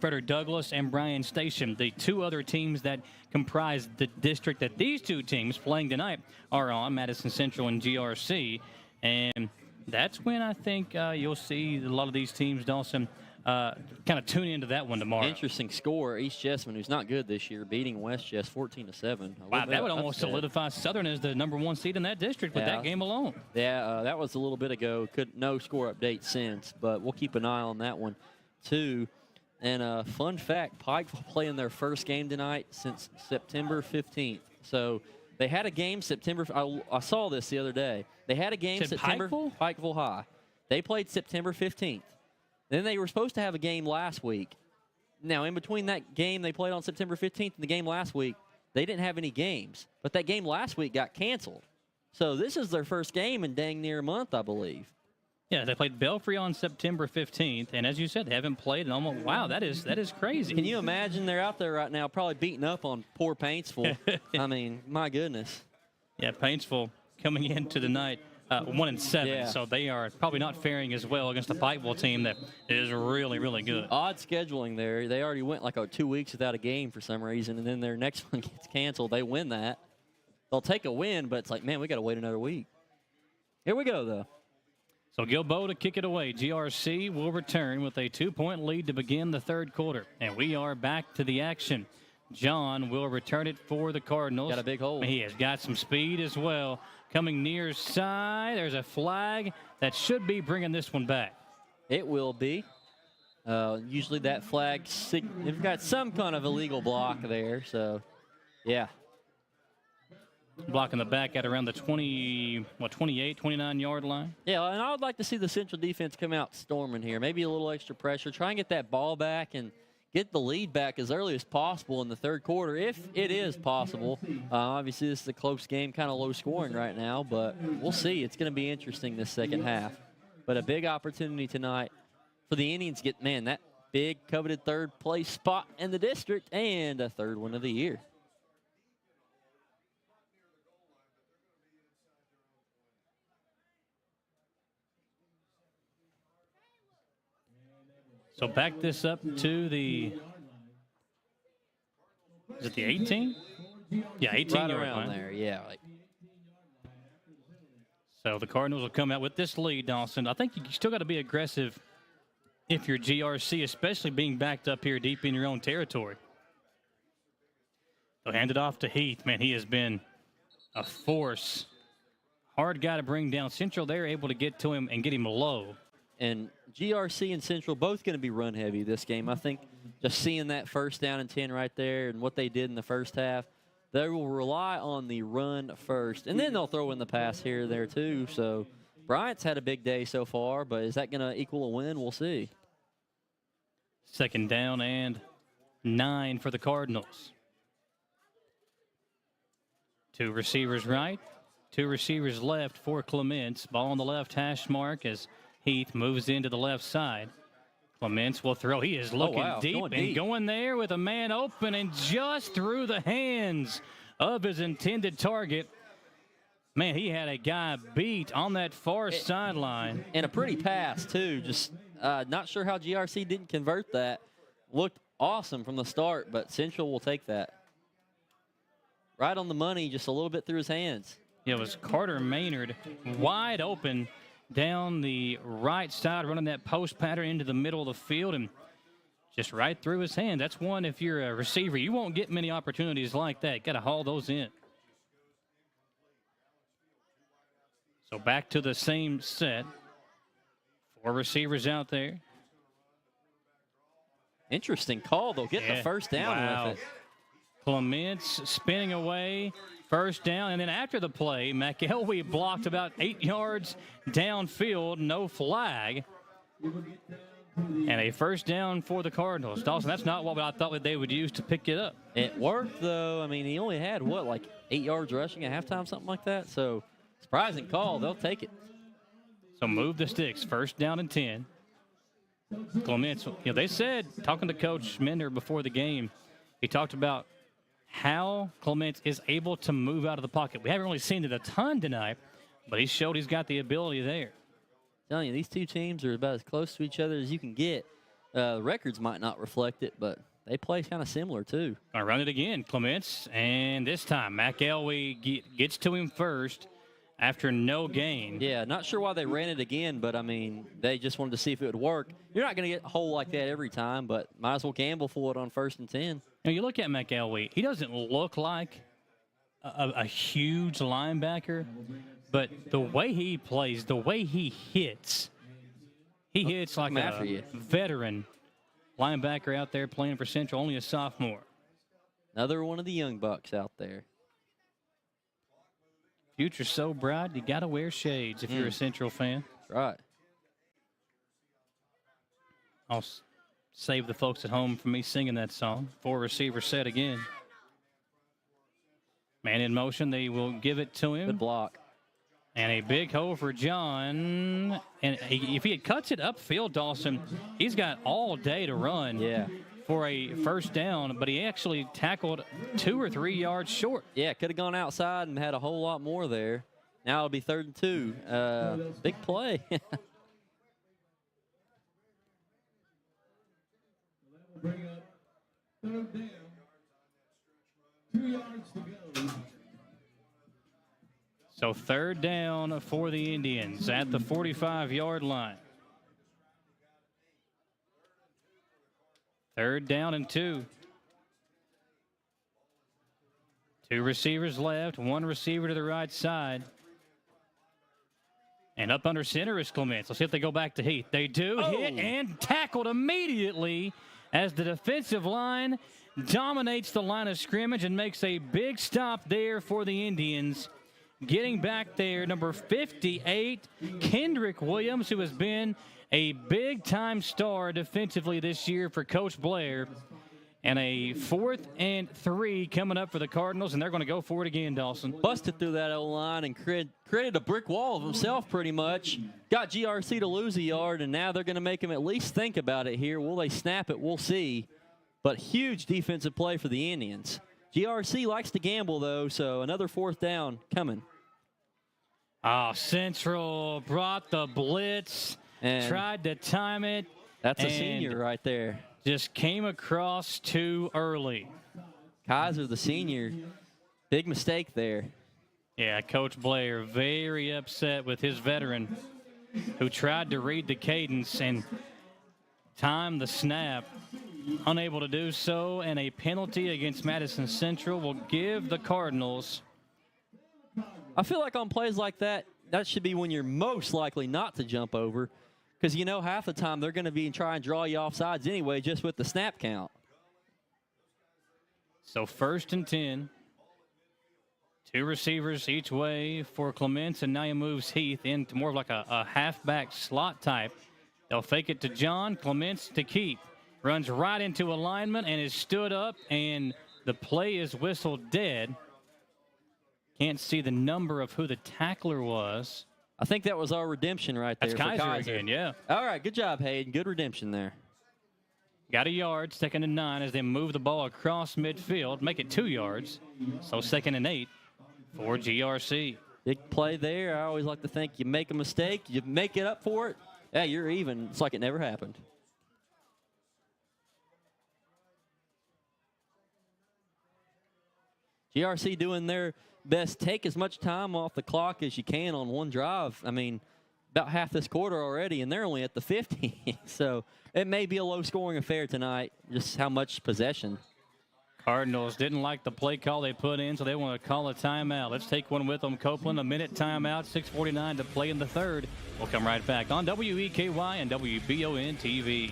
Frederick Douglass and Bryan Station, the 2 other teams that comprise the district that these 2 teams playing tonight are on, Madison Central and GRC. And that's when I think you'll see a lot of these teams, Dawson, kind of tune into that one tomorrow. Interesting score. East Jessamine, who's not good this year, beating West Jess 14-7. Wow, that would almost solidify Southern as the #1 seed in that district with that game alone. Yeah, that was a little bit ago. No score update since, but we'll keep an eye on that one, too. And fun fact, Pike playing their first game tonight since September 15th. So they had a game September. I saw this the other day. They had a game September. Pikeville High. They played September 15th. Then they were supposed to have a game last week. Now, in between that game they played on September 15th and the game last week, they didn't have any games. But that game last week got canceled. So this is their first game in dang near a month, I believe. Yeah, they played Belfry on September 15th, and as you said, they haven't played in almost. Wow, that is crazy. Can you imagine they're out there right now, probably beating up on poor Paintsville? I mean, my goodness. Yeah, Paintsville coming into the night 1-7, Yeah. so they are probably not faring as well against the Pikeville team that is really, really good. Odd scheduling there. They already went like 2 weeks without a game for some reason, and then their next one gets canceled. They win that. They'll take a win, but it's like, man, we got to wait another week. Here we go, though. So Gilboa to kick it away. GRC will return with a 2-point lead to begin the third quarter. And we are back to the action. John will return it for the Cardinals. Got a big hole. He has got some speed as well. Coming near side. There's a flag that should be bringing this one back. It will be. Usually that flag, they've got some kind of illegal block there. So, yeah. Blocking the back at around the 28, 29-yard line. Yeah, and I would like to see the Central defense come out storming here. Maybe a little extra pressure. Try and get that ball back and get the lead back as early as possible in the third quarter, if it is possible. Obviously, this is a close game, kind of low scoring right now, but we'll see. It's going to be interesting this second half. But a big opportunity tonight for the Indians to get, man, that big coveted third place spot in the district and a third one of the year. So back this up to the, is it the 18? Yeah, 18 right yard around line. there, yeah. So the Cardinals will come out with this lead, Dawson. I think you still got to be aggressive if you're GRC, especially being backed up here deep in your own territory. They'll hand it off to Heath. Man, he has been a force. Hard guy to bring down. Central, they're able to get to him and get him low. And GRC and Central both going to be run heavy this game. I think just seeing that first down and 10 right there and what they did in the first half, they will rely on the run first. And then they'll throw in the pass here or there too. So Bryant's had a big day so far, but is that going to equal a win? We'll see. Second down and 9 for the Cardinals. 2 receivers right, 2 receivers left for Clements. Ball on the left hash mark as Heath moves into the left side. Clements will throw. He is looking deep. Going there with a man open and just through the hands of his intended target. Man, he had a guy beat on that far sideline. And a pretty pass, too. Just not sure how GRC didn't convert that. Looked awesome from the start, but Central will take that. Right on the money, just a little bit through his hands. It was Carter Maynard wide open down the right side, running that post pattern into the middle of the field and just right through his hand. That's one, if you're a receiver, you won't get many opportunities like that. Got to haul those in. So back to the same set. 4 receivers out there. Interesting call, though. Getting the first down with it. Clements spinning away. First down, and then after the play, McElwee blocked about 8 yards downfield, no flag. And a first down for the Cardinals. Dawson, that's not what I thought that they would use to pick it up. It worked, though. I mean, he only had, like 8 yards rushing at halftime, something like that. So, surprising call. They'll take it. So, move the sticks. First down and 10. Clements, they said, talking to Coach Mender before the game, he talked about how Clements is able to move out of the pocket. We haven't really seen it a ton tonight, but he showed he's got the ability there. I'm telling you, these two teams are about as close to each other as you can get. Records might not reflect it, but they play kind of similar too. Gonna run it again, Clements, and this time McElwee gets to him first after no gain. Yeah, not sure why they ran it again, but I mean, they just wanted to see if it would work. You're not going to get a hole like that every time, but might as well gamble for it on 1st and 10. Now, you look at McElwee, he doesn't look like a huge linebacker, but the way he plays, the way he hits like a veteran linebacker out there playing for Central, only a sophomore. Another one of the young bucks out there. Future's so bright, you got to wear shades if you're a Central fan. That's right. I'll save the folks at home from me singing that song. 4 receiver set again. Man in motion, they will give it to him. Good block. And a big hole for John. And if he cuts it upfield, Dawson, he's got all day to run for a first down, but he actually tackled 2 or 3 yards short. Yeah, could have gone outside and had a whole lot more there. Now it'll be 3rd and 2. Big play. Bring up 3rd down. 2 yards to go. So 3rd down for the Indians at the 45-yard line. 3rd down and 2. 2 receivers left, 1 receiver to the right side. And up under center is Clements. Let's see if they go back to Heath. They do hit and tackled immediately as the defensive line dominates the line of scrimmage and makes a big stop there for the Indians. Getting back there, number 58, Kendrick Williams, who has been a big-time star defensively this year for Coach Blair. And a 4th and 3 coming up for the Cardinals, and they're going to go for it again, Dawson. Busted through that O-line and created a brick wall of himself pretty much. Got GRC to lose a yard, and now they're going to make him at least think about it here. Will they snap it? We'll see. But huge defensive play for the Indians. GRC likes to gamble, though, so another 4th down coming. Central brought the blitz, and tried to time it. That's a senior right there. Just came across too early. Kaiser, the senior, big mistake there. Yeah, Coach Blair very upset with his veteran who tried to read the cadence and time the snap. Unable to do so, and a penalty against Madison Central will give the Cardinals. I feel like on plays like that, that should be when you're most likely not to jump over, because you know half the time they're going to be trying to draw you off sides anyway just with the snap count. So 1st and 10. 2 receivers each way for Clements, and now he moves Heath into more of like a halfback slot type. They'll fake it to John. Clements to Keith. Runs right into alignment and is stood up, and the play is whistled dead. Can't see the number of who the tackler was. I think that was our redemption right there. That's Kaiser again, yeah. All right, good job, Hayden. Good redemption there. Got a yard, 2nd and 9 as they move the ball across midfield, make it 2 yards. So 2nd and 8 for GRC. Big play there. I always like to think you make a mistake, you make it up for it. Yeah, you're even. It's like it never happened. GRC doing their best. Take as much time off the clock as you can on one drive. I mean, about half this quarter already, and they're only at the 50. So it may be a low-scoring affair tonight, just how much possession. Cardinals didn't like the play call they put in, so they want to call a timeout. Let's take one with them. Copeland, a minute timeout, 6:49 to play in the 3rd. We'll come right back on WEKY and WBON TV.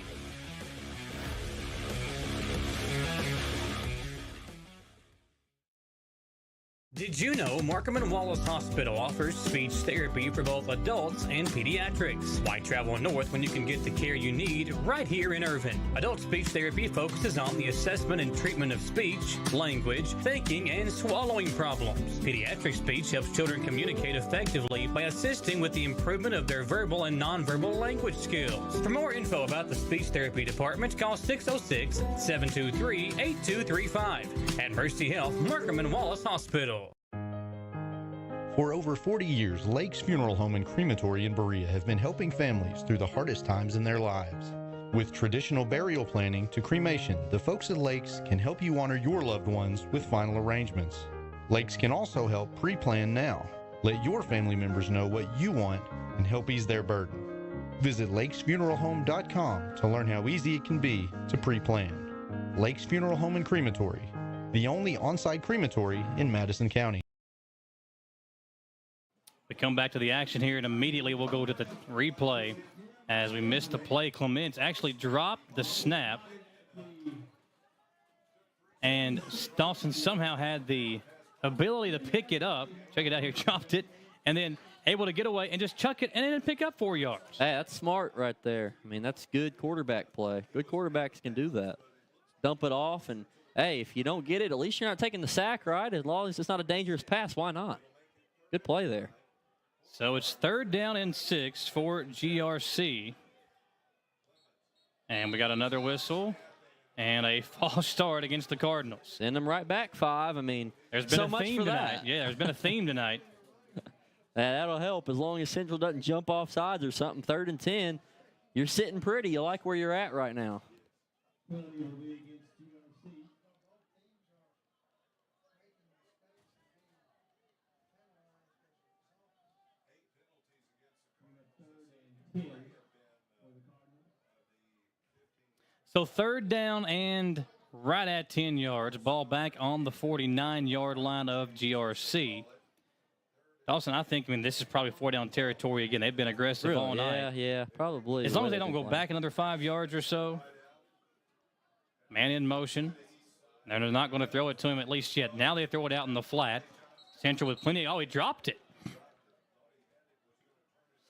Did you know Markham & Wallace Hospital offers speech therapy for both adults and pediatrics? Why travel north when you can get the care you need right here in Irvin? Adult speech therapy focuses on the assessment and treatment of speech, language, thinking, and swallowing problems. Pediatric speech helps children communicate effectively by assisting with the improvement of their verbal and nonverbal language skills. For more info about the speech therapy department, call 606-723-8235 at Mercy Health Markham & Wallace Hospital. For over 40 years, Lake's Funeral Home and Crematory in Berea have been helping families through the hardest times in their lives. With traditional burial planning to cremation, the folks at Lake's can help you honor your loved ones with final arrangements. Lake's can also help pre-plan now. Let your family members know what you want and help ease their burden. Visit lakesfuneralhome.com to learn how easy it can be to pre-plan. Lake's Funeral Home and Crematory, the only on-site crematory in Madison County. We come back to the action here, and immediately we'll go to the replay as we missed the play. Clements actually dropped the snap, and Dawson somehow had the ability to pick it up. Check it out here, dropped it, and then able to get away and just chuck it and then pick up 4 yards. Hey, that's smart right there. I mean, that's good quarterback play. Good quarterbacks can do that. Dump it off, and hey, if you don't get it, at least you're not taking the sack, right? As long as it's not a dangerous pass, why not? Good play there. So it's 3rd down and 6 for GRC. And we got another whistle and a false start against the Cardinals. Send them right back 5. I mean, there's been so a much theme for tonight. that. Yeah, there's been a theme tonight. That'll help as long as Central doesn't jump off sides or something. 3rd and 10. You're sitting pretty. You like where you're at right now. So 3rd down and right at 10 yards. Ball back on the 49-yard line of GRC. Dawson, I mean, this is probably 4-down territory again. They've been aggressive all night. Yeah, probably. As long as they don't go back another 5 yards or so. Man in motion. And they're not going to throw it to him at least yet. Now they throw it out in the flat. Central with plenty. Oh, he dropped it.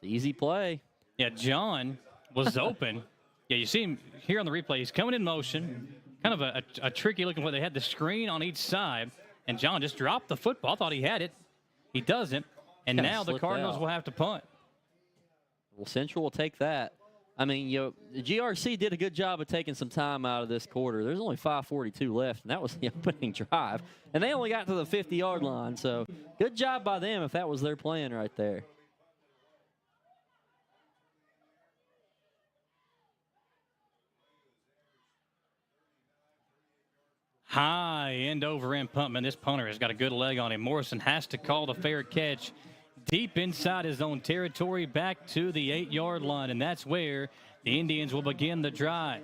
Easy play. Yeah, John was open. Yeah, you see him here on the replay. He's coming in motion. Kind of a tricky looking play. They had the screen on each side, and John just dropped the football. I thought he had it. He doesn't. And now the Cardinals will have to punt. Well, Central will take that. I mean, the GRC did a good job of taking some time out of this quarter. There's only 5:42 left, and that was the opening drive. And they only got to the 50-yard line, so good job by them if that was their plan right there. High end over end puntman. This punter has got a good leg on him. Morrison has to call the fair catch deep inside his own territory back to the 8-yard line, and that's where the Indians will begin the drive.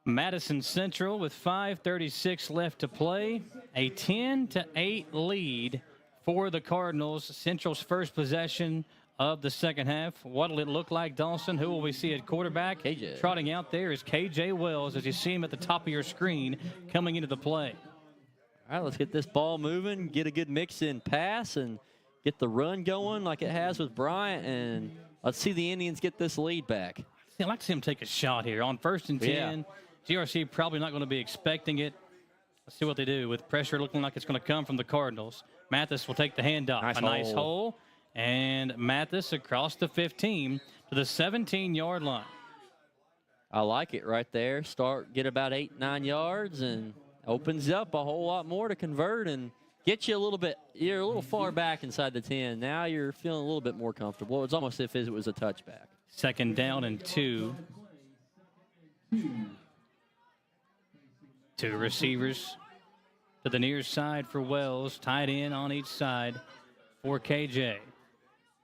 Madison Central with 5:36 left to play. A 10-8 lead for the Cardinals. Central's first possession of the second half. What will it look like, Dawson? Who will we see at quarterback? KJ. Trotting out there is KJ Wells, as you see him at the top of your screen coming into the play. All right, let's get this ball moving, get a good mix-in pass, and get the run going like it has with Bryant, and let's see the Indians get this lead back. I'd like to see him take a shot here on 1st and 10. Yeah. GRC probably not going to be expecting it. Let's see what they do with pressure looking like it's going to come from the Cardinals. Mathis will take the handoff. Nice hole. And Mathis across the 15 to the 17-yard line. I like it right there. Get about 8-9 yards and opens up a whole lot more to convert and get you a little bit. You're a little far back inside the 10. Now you're feeling a little bit more comfortable. It's almost as if it was a touchback. 2nd down and 2. 2 receivers to the near side for Wells. Tied in on each side for KJ.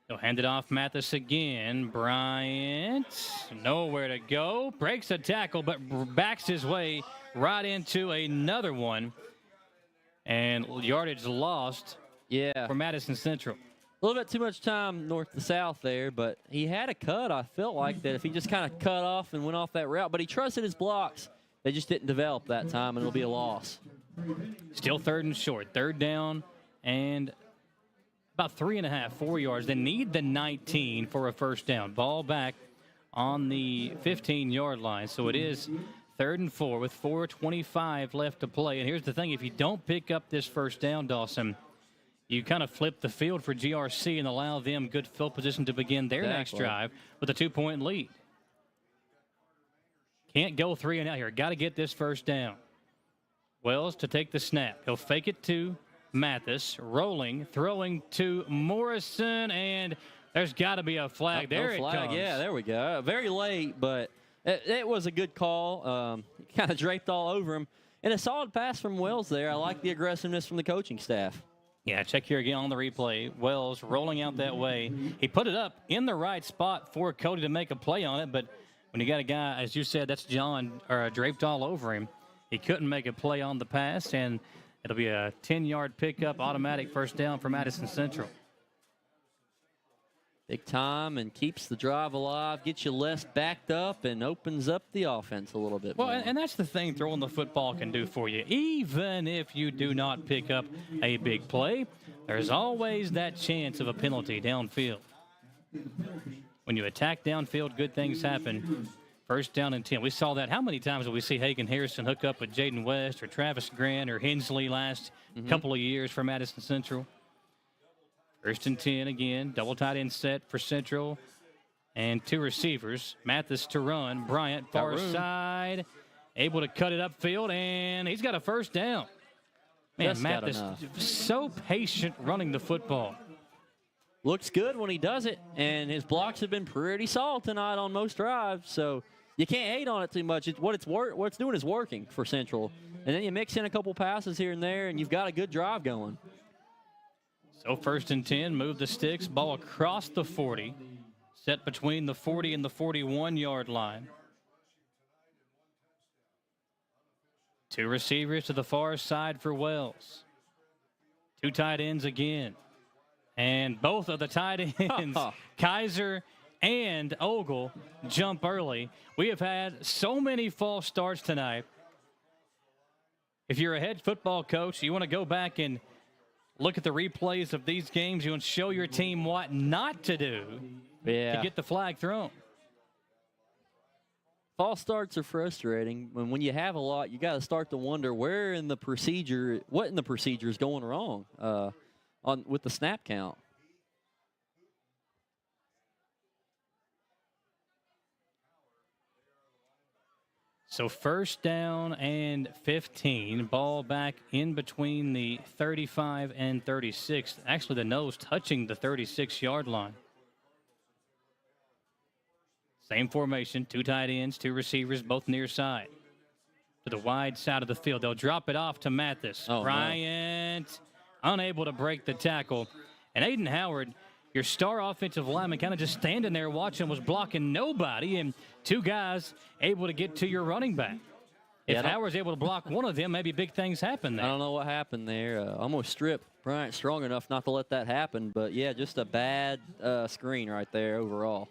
He'll hand it off Mathis again. Bryant, nowhere to go. Breaks a tackle, but backs his way right into another one. And yardage lost for Madison Central. A little bit too much time north to south there, but he had a cut. I felt like that if he just kind of cut off and went off that route. But he trusted his blocks. They just didn't develop that time, and it'll be a loss. Still 3rd and short. 3rd down and about 3.5, 4 yards. They need the 19 for a first down. Ball back on the 15-yard line. So it is 3rd and 4 with 4:25 left to play. And here's the thing. If you don't pick up this first down, Dawson, you kind of flip the field for GRC and allow them good field position to begin their next drive with a 2-point lead. Can't go 3 and out here. Got to get this first down. Wells to take the snap. He'll fake it to Mathis, rolling, throwing to Morrison, and there's got to be a flag. There it comes. Yeah, there we go. Very late, but it was a good call. Kind of draped all over him. And a solid pass from Wells there. I like the aggressiveness from the coaching staff. Yeah, check here again on the replay. Wells rolling out that way. He put it up in the right spot for Cody to make a play on it, but when you got a guy, as you said, that's John, draped all over him, he couldn't make a play on the pass, and it'll be a 10-yard pickup, automatic first down for Madison Central. Big time and keeps the drive alive, gets you less backed up, and opens up the offense a little bit more. Well, and that's the thing throwing the football can do for you. Even if you do not pick up a big play, there's always that chance of a penalty downfield. When you attack downfield, good things happen. 1st down and 10. We saw that. How many times did we see Hagen Harrison hook up with Jaden West or Travis Grant or Hensley last couple of years for Madison Central? First and 10 again. Double tight end set for Central. And 2 receivers. Mathis to run. Bryant, far side. Able to cut it upfield, and he's got a first down. Man, Just Mathis so patient running the football. Looks good when he does it, and his blocks have been pretty solid tonight on most drives, so you can't hate on it too much. What it's doing is working for Central. And then you mix in a couple passes here and there, and you've got a good drive going. So first and 10, move the sticks, ball across the 40, set between the 40 and the 41-yard line. 2 receivers to the far side for Wells. 2 tight ends again. And both of the tight ends, Kaiser and Ogle, jump early. We have had so many false starts tonight. If you're a head football coach, you want to go back and look at the replays of these games. You want to show your team what not to do to get the flag thrown. False starts are frustrating. When you have a lot, you got to start to wonder what in the procedure is going wrong with the snap count. So first down and 15. Ball back in between the 35 and 36. Actually, the nose touching the 36-yard line. Same formation, 2 tight ends, 2 receivers, both near side. To the wide side of the field. They'll drop it off to Mathis. Bryant unable to break the tackle. And Aiden Howard, your star offensive lineman, kind of just standing there watching, was blocking nobody, and 2 guys able to get to your running back. If Howard's able to block one of them, maybe big things happen there. I don't know what happened there. Almost stripped Bryant strong enough not to let that happen. But, yeah, just a bad screen right there overall.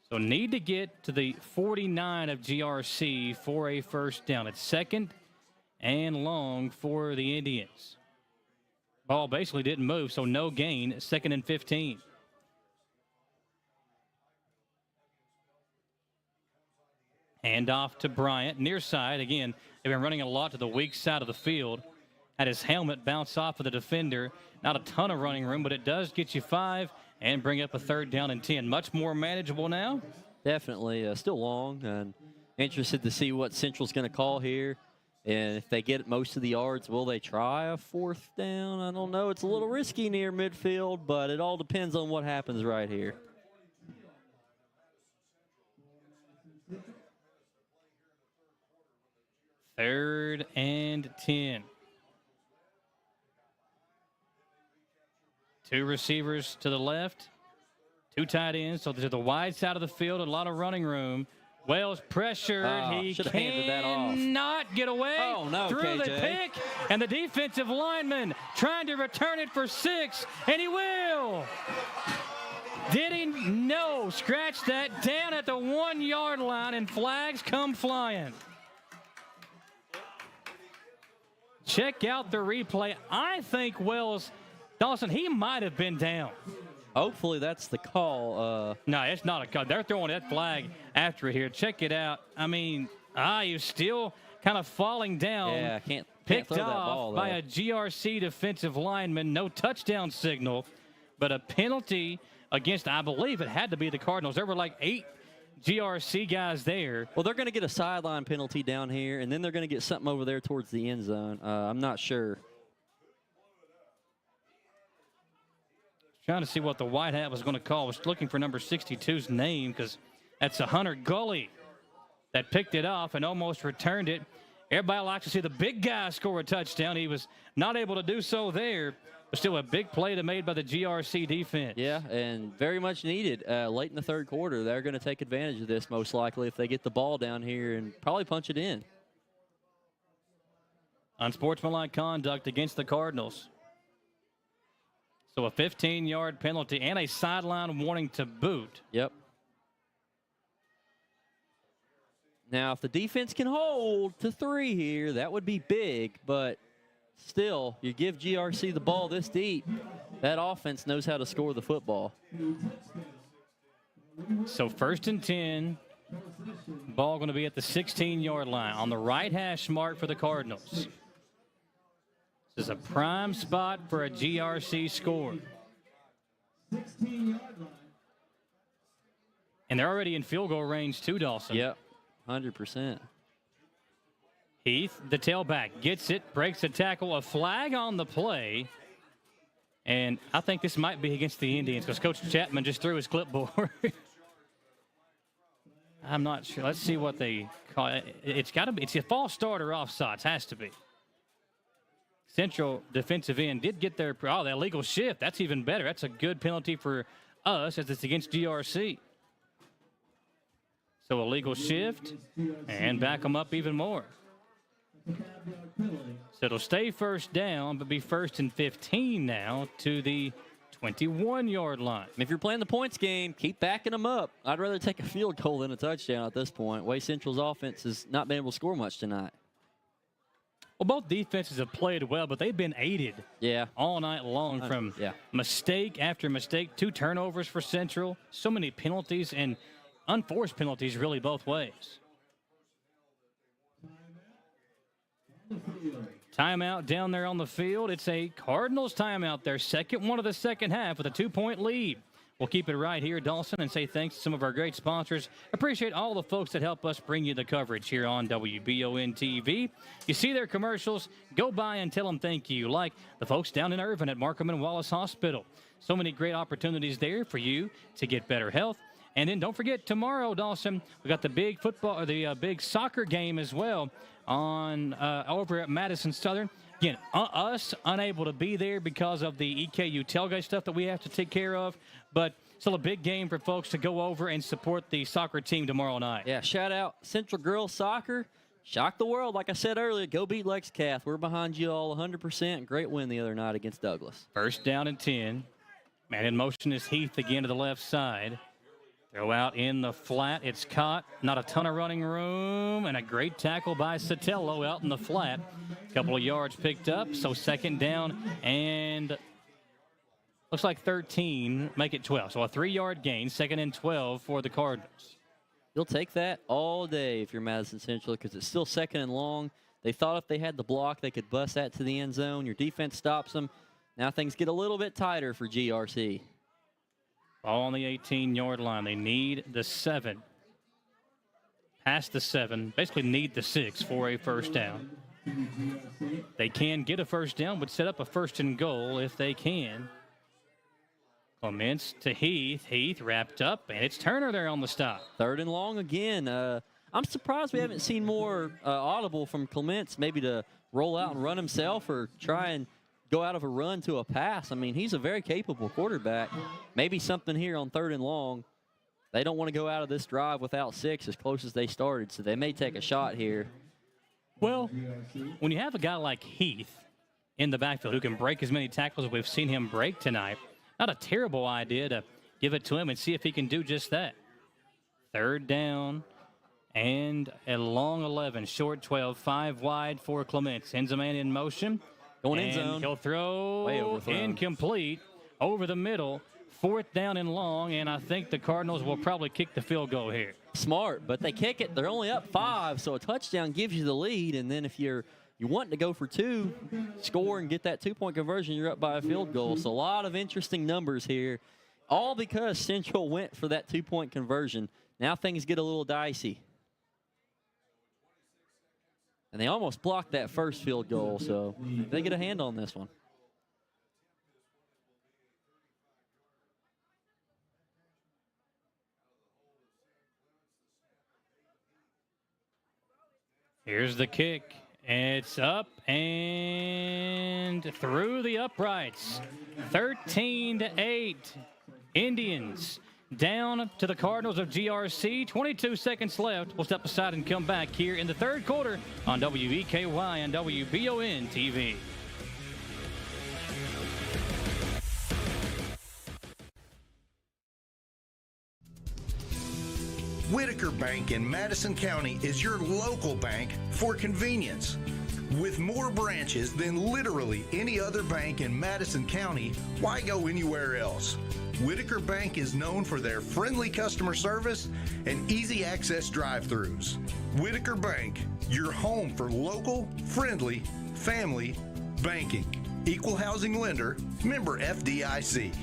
So need to get to the 49 of GRC for a first down. It's second and long for the Indians. Ball basically didn't move, so no gain. 2nd and 15. Hand off to Bryant. Near side. Again, they've been running a lot to the weak side of the field. Had his helmet bounce off of the defender. Not a ton of running room, but it does get you 5 and bring up a 3rd down and 10. Much more manageable now. Definitely. Still long, and interested to see what Central's going to call here. And if they get most of the yards, will they try a 4th down? I don't know. It's a little risky near midfield, but it all depends on what happens right here. Third and 10. 2 receivers to the left, 2 tight ends. So to the wide side of the field, a lot of running room. Wells pressured. He cannot get away through the pick. And the defensive lineman trying to return it for 6, and he will. Did he? No. Scratch that down at the 1-yard line, and flags come flying. Check out the replay. I think Wells, Dawson, he might have been down. Hopefully that's the call. No, it's not a call. They're throwing that flag after it here. Check it out. I mean, he's still kind of falling down. Yeah, can't picked throw that off ball, by a GRC defensive lineman. No touchdown signal, but a penalty against, I believe it had to be the Cardinals. There were like 8 GRC guys there. Well, they're going to get a sideline penalty down here, and then they're going to get something over there towards the end zone. I'm not sure. Trying to see what the white hat was going to call. I was looking for number 62's name because that's a Hunter Gully that picked it off and almost returned it. Everybody likes to see the big guy score a touchdown. He was not able to do so there, but still a big play made by the GRC defense. Yeah, and very much needed late in the 3rd quarter. They're going to take advantage of this most likely if they get the ball down here and probably punch it in. Unsportsmanlike conduct against the Cardinals. So a 15-yard penalty and a sideline warning to boot. Yep. Now, if the defense can hold to 3 here, that would be big. But still, you give GRC the ball this deep, that offense knows how to score the football. So 1st and 10. Ball going to be at the 16-yard line on the right hash mark for the Cardinals. This is a prime spot for a GRC score. 16-yard line. And they're already in field goal range too, Dawson. Yep, 100%. Heath, the tailback, gets it, breaks a tackle, a flag on the play. And I think this might be against the Indians because Coach Chapman just threw his clipboard. I'm not sure. Let's see what they call it. It's got to be. It's a false start or offsides. Has to be. Central defensive end did get their. Oh, the illegal shift. That's even better. That's a good penalty for us as it's against GRC. So illegal shift and back them up even more. So it'll stay first down, but be 1st and 15 now to the 21-yard line. If you're playing the points game, keep backing them up. I'd rather take a field goal than a touchdown at this point. Way Central's offense has not been able to score much tonight. Well, both defenses have played well, but they've been aided all night long from mistake after mistake. 2 turnovers for Central. So many penalties and unforced penalties really both ways. Timeout down there on the field. It's a Cardinals timeout there. Second one of the second half with a 2-point lead. We'll keep it right here, Dawson, and say thanks to some of our great sponsors. Appreciate all the folks that help us bring you the coverage here on WBON TV. You see their commercials, go by and tell them thank you, like the folks down in Irvin at Markham and Wallace Hospital. So many great opportunities there for you to get better health. And then don't forget, tomorrow, Dawson, we got the big football, or the big soccer game as well on over at Madison Southern. Again, us unable to be there because of the EKU tailgate stuff that we have to take care of, but still a big game for folks to go over and support the soccer team tomorrow night. Yeah, shout out Central Girls Soccer. Shock the world, like I said earlier. Go beat Lex Cath. We're behind you all 100%. Great win the other night against Douglas. 1st down and 10. Man in motion is Heath again to the left side. Throw out in the flat. It's caught. Not a ton of running room. And a great tackle by Sotelo out in the flat. A couple of yards picked up. So 2nd down and looks like 13. Make it 12. So a 3-yard gain. 2nd and 12 for the Cardinals. You'll take that all day if you're Madison Central because it's still 2nd and long. They thought if they had the block, they could bust that to the end zone. Your defense stops them. Now things get a little bit tighter for GRC. Ball on the 18-yard line. They need the 7. Past the 7. Basically need the 6 for a 1st down. They can get a 1st down, but set up a 1st and goal if they can. Clements to Heath. Heath wrapped up, and it's Turner there on the stop. 3rd and long again. I'm surprised we haven't seen more audible from Clements, maybe to roll out and run himself or try and go out of a run to a pass. I mean, he's a very capable quarterback. Maybe something here on 3rd and long. They don't want to go out of this drive without 6 as close as they started, so they may take a shot here. Well, when you have a guy like Heath in the backfield who can break as many tackles as we've seen him break tonight, not a terrible idea to give it to him and see if he can do just that. 3rd down and a long 11, short 12, 5 wide for Clements. Sends a man in motion. Going in zone. He'll throw way overthrown. Incomplete over the middle. 4th down and long, and I think the Cardinals will probably kick the field goal here. Smart, but they kick it. They're only up 5, so a touchdown gives you the lead, and then if you want to go for 2, score and get that 2-point conversion, you're up by a field goal. So a lot of interesting numbers here, all because Central went for that 2-point conversion. Now things get a little dicey. And they almost blocked that first field goal, so they get a hand on this one. Here's the kick. It's up and through the uprights. 13-8. Indians down to the Cardinals of GRC. 22 seconds left. We'll step aside and come back here in the 3rd quarter on WEKY and WBON TV. Whitaker Bank in Madison County is your local bank for convenience. With more branches than literally any other bank in Madison County, why go anywhere else? Whitaker Bank is known for their friendly customer service and easy access drive-thrus. Whitaker Bank, your home for local, friendly, family banking. Equal housing lender, member FDIC.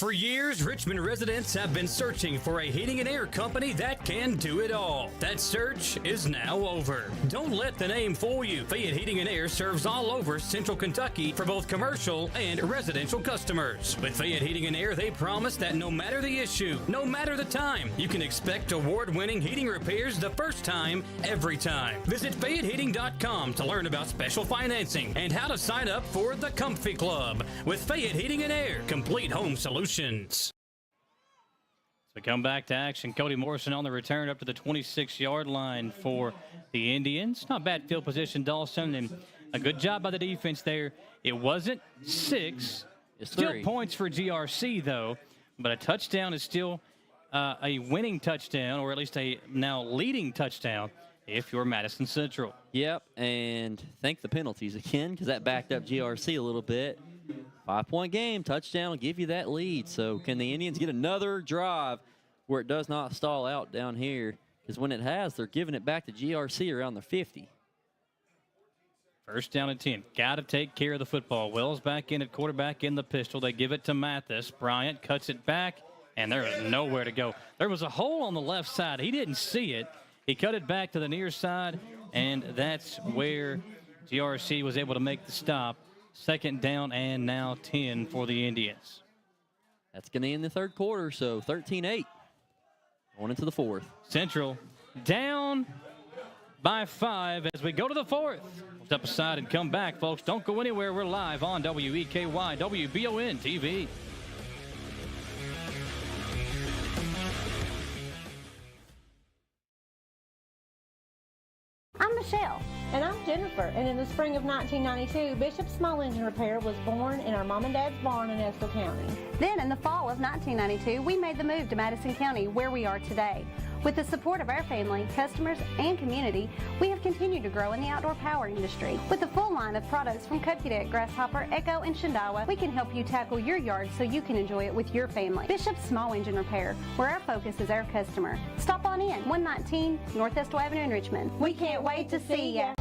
For years, Richmond residents have been searching for a heating and air company that can do it all. That search is now over. Don't let the name fool you. Fayette Heating and Air serves all over Central Kentucky for both commercial and residential customers. With Fayette Heating and Air, they promise that no matter the issue, no matter the time, you can expect award-winning heating repairs the first time, every time. Visit FayetteHeating.com to learn about special financing and how to sign up for the Comfy Club. With Fayette Heating and Air, complete home solutions. So we come back to action. Cody Morrison on the return up to the 26-yard line for the Indians. Not bad field position, Dawson, and a good job by the defense there. It wasn't 6. It's still 3. Points for GRC, though, but a touchdown is still a winning touchdown, or at least a now leading touchdown if you're Madison Central. Yep, and thank the penalties again because that backed up GRC a little bit. 5-point game, touchdown will give you that lead. So can the Indians get another drive where it does not stall out down here? Because when it has, they're giving it back to GRC around the 50. First down and 10. Got to take care of the football. Wells back in at quarterback in the pistol. They give it to Mathis. Bryant cuts it back, and there is nowhere to go. There was a hole on the left side. He didn't see it. He cut it back to the near side, and that's where GRC was able to make the stop. Second down and now 10 for the Indians. That's going to end the third quarter, so 13-8. Going into the fourth. Central down by 5 as we go to the fourth. We'll step aside and come back, folks. Don't go anywhere. We're live on WEKY, WBON TV. I'm Michelle. And I'm Jennifer. And in the spring of 1992, Bishop Small Engine Repair was born in our mom and dad's barn in Estill County. Then in the fall of 1992, we made the move to Madison County, where we are today. With the support of our family, customers, and community, we have continued to grow in the outdoor power industry. With a full line of products from Cupcadet, Grasshopper, Echo, and Shindawa, we can help you tackle your yard so you can enjoy it with your family. Bishop Small Engine Repair, where our focus is our customer. Stop on in, 119 North Estill Avenue in Richmond. We can't wait to see ya.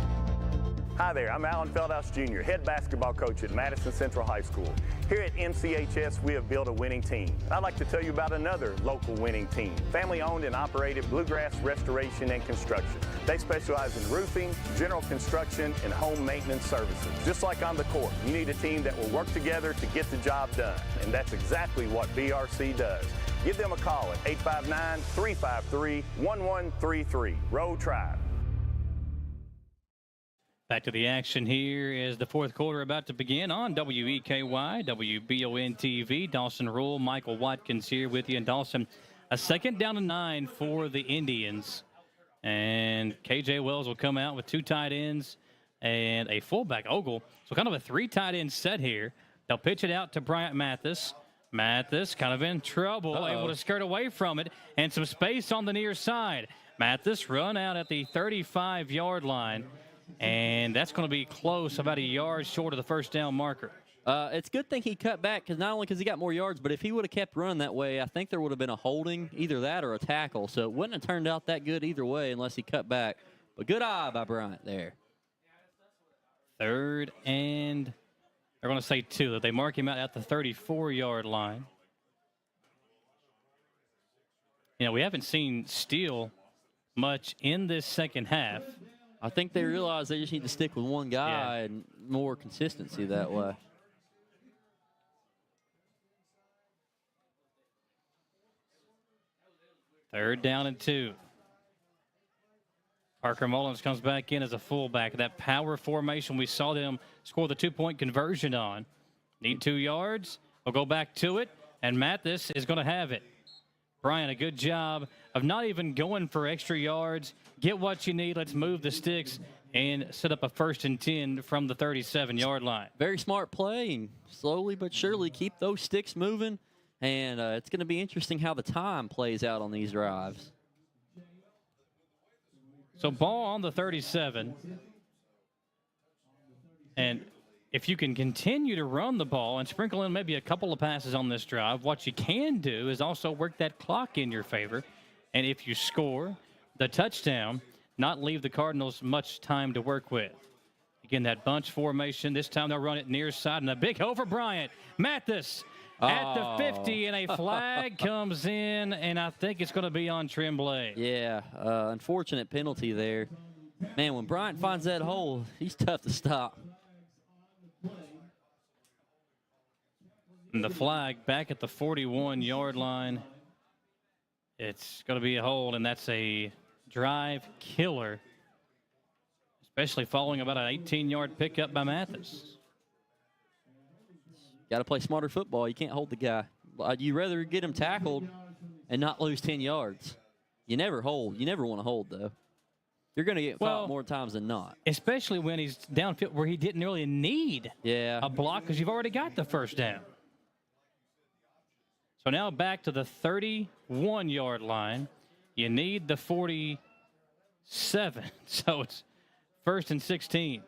Hi there, I'm Alan Feldhouse Jr., head basketball coach at Madison Central High School. Here at MCHS, we have built a winning team. I'd like to tell you about another local winning team, family-owned and operated Bluegrass Restoration and Construction. They specialize in roofing, general construction, and home maintenance services. Just like on the court, you need a team that will work together to get the job done, and that's exactly what BRC does. Give them a call at 859-353-1133. Roll Tribe. Back to the action here is the fourth quarter about to begin on WEKY, WBON TV. Dawson Rule, Michael Watkins here with you. And Dawson, a second down and 9 for the Indians. And KJ Wells will come out with 2 tight ends and a fullback, Ogle. So kind of a 3 tight end set here. They'll pitch it out to Bryant Mathis. Mathis kind of in trouble, able to skirt away from it. And some space on the near side. Mathis run out at the 35-yard line. And that's going to be close, about a yard short of the first down marker. It's a good thing he cut back, because not only because he got more yards, but if he would have kept running that way, I think there would have been a holding, either that or a tackle. So it wouldn't have turned out that good either way unless he cut back. But good eye by Bryant there. Third and they're going to say 2. That they mark him out at the 34-yard line. You know, we haven't seen Steele much in this second half. I think they realize they just need to stick with one guy and more consistency that way. Third down and 2. Parker Mullins comes back in as a fullback. That power formation we saw them score the 2-point conversion on. Need 2 yards. We'll go back to it, and Mathis is going to have it. Brian, a good job of not even going for extra yards. Get what you need. Let's move the sticks and set up a 1st and 10 from the 37-yard line. Very smart play, and slowly but surely keep those sticks moving. And it's going to be interesting how the time plays out on these drives. So ball on the 37. And if you can continue to run the ball and sprinkle in maybe a couple of passes on this drive, what you can do is also work that clock in your favor. And if you score the touchdown, not leave the Cardinals much time to work with. Again, that bunch formation. This time they'll run it near side, and a big hole for Bryant. Mathis at the 50, and a flag comes in, and I think it's going to be on Tremblay. Yeah, unfortunate penalty there. Man, when Bryant finds that hole, he's tough to stop. And the flag back at the 41-yard line. It's going to be a hold, and that's a drive killer, especially following about an 18-yard pickup by Mathis. Got to play smarter football. You can't hold the guy. You rather get him tackled and not lose 10 yards. You never hold. You never want to hold, though. You're going to get fouled more times than not. Especially when he's downfield where he didn't really need a block because you've already got the first down. So now back to the 31-yard line. You need the 47. So it's 1st and 16.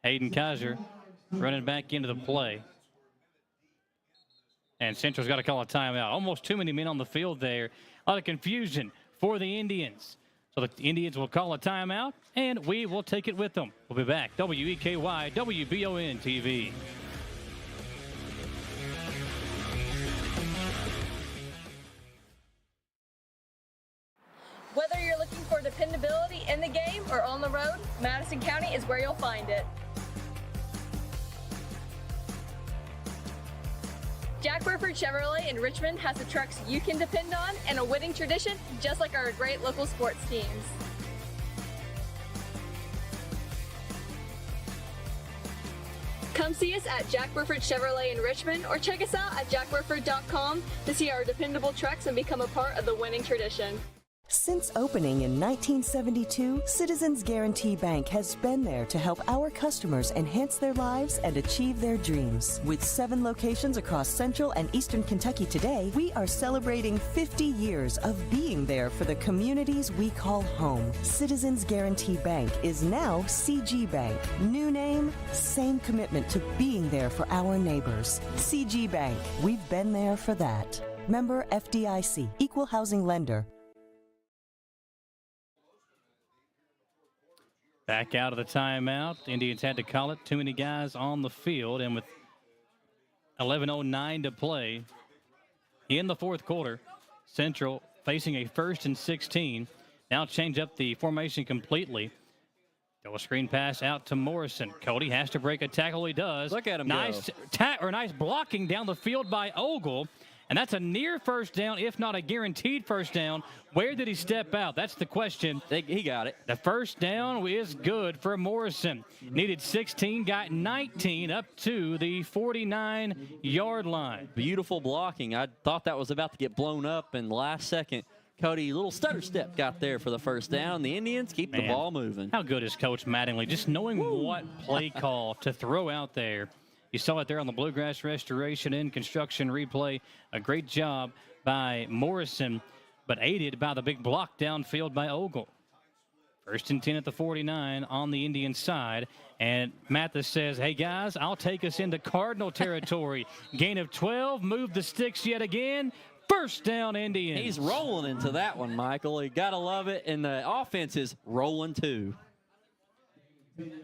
Hayden Kaiser running back into the play. And Central's got to call a timeout. Almost too many men on the field there. A lot of confusion for the Indians. So the Indians will call a timeout, and we will take it with them. We'll be back. WEKY, WBON TV. Whether you're looking for dependability in the game or on the road, Madison County is where you'll find it. Jack Burford Chevrolet in Richmond has the trucks you can depend on and a winning tradition just like our great local sports teams. Come see us at Jack Burford Chevrolet in Richmond or check us out at jackburford.com to see our dependable trucks and become a part of the winning tradition. Since opening in 1972, Citizens Guarantee Bank has been there to help our customers enhance their lives and achieve their dreams. With 7 locations across Central and Eastern Kentucky today, we are celebrating 50 years of being there for the communities we call home. Citizens Guarantee Bank is now CG Bank. New name, same commitment to being there for our neighbors. CG Bank, we've been there for that. Member FDIC, Equal Housing Lender. Back out of the timeout. The Indians had to call it. Too many guys on the field. And with 11:09 to play in the fourth quarter, Central facing a 1st and 16. Now change up the formation completely. Throw a screen pass out to Morrison. Cody has to break a tackle. He does. Look at him nice go. Nice blocking down the field by Ogle. And that's a near first down, if not a guaranteed first down. Where did he step out? That's the question. He got it. The first down is good for Morrison. Needed 16, got 19 up to the 49-yard line. Beautiful blocking. I thought that was about to get blown up, and last second, Cody, little stutter step got there for the first down. The Indians keep the ball moving. How good is Coach Mattingly? Just knowing what play call to throw out there. You saw it there on the Bluegrass Restoration and Construction replay. A great job by Morrison, but aided by the big block downfield by Ogle. 1st and 10 at the 49 on the Indian side. And Mathis says, hey, guys, I'll take us into Cardinal territory. Gain of 12, move the sticks yet again. First down, Indians. He's rolling into that one, Michael. You got to love it. And the offense is rolling, too.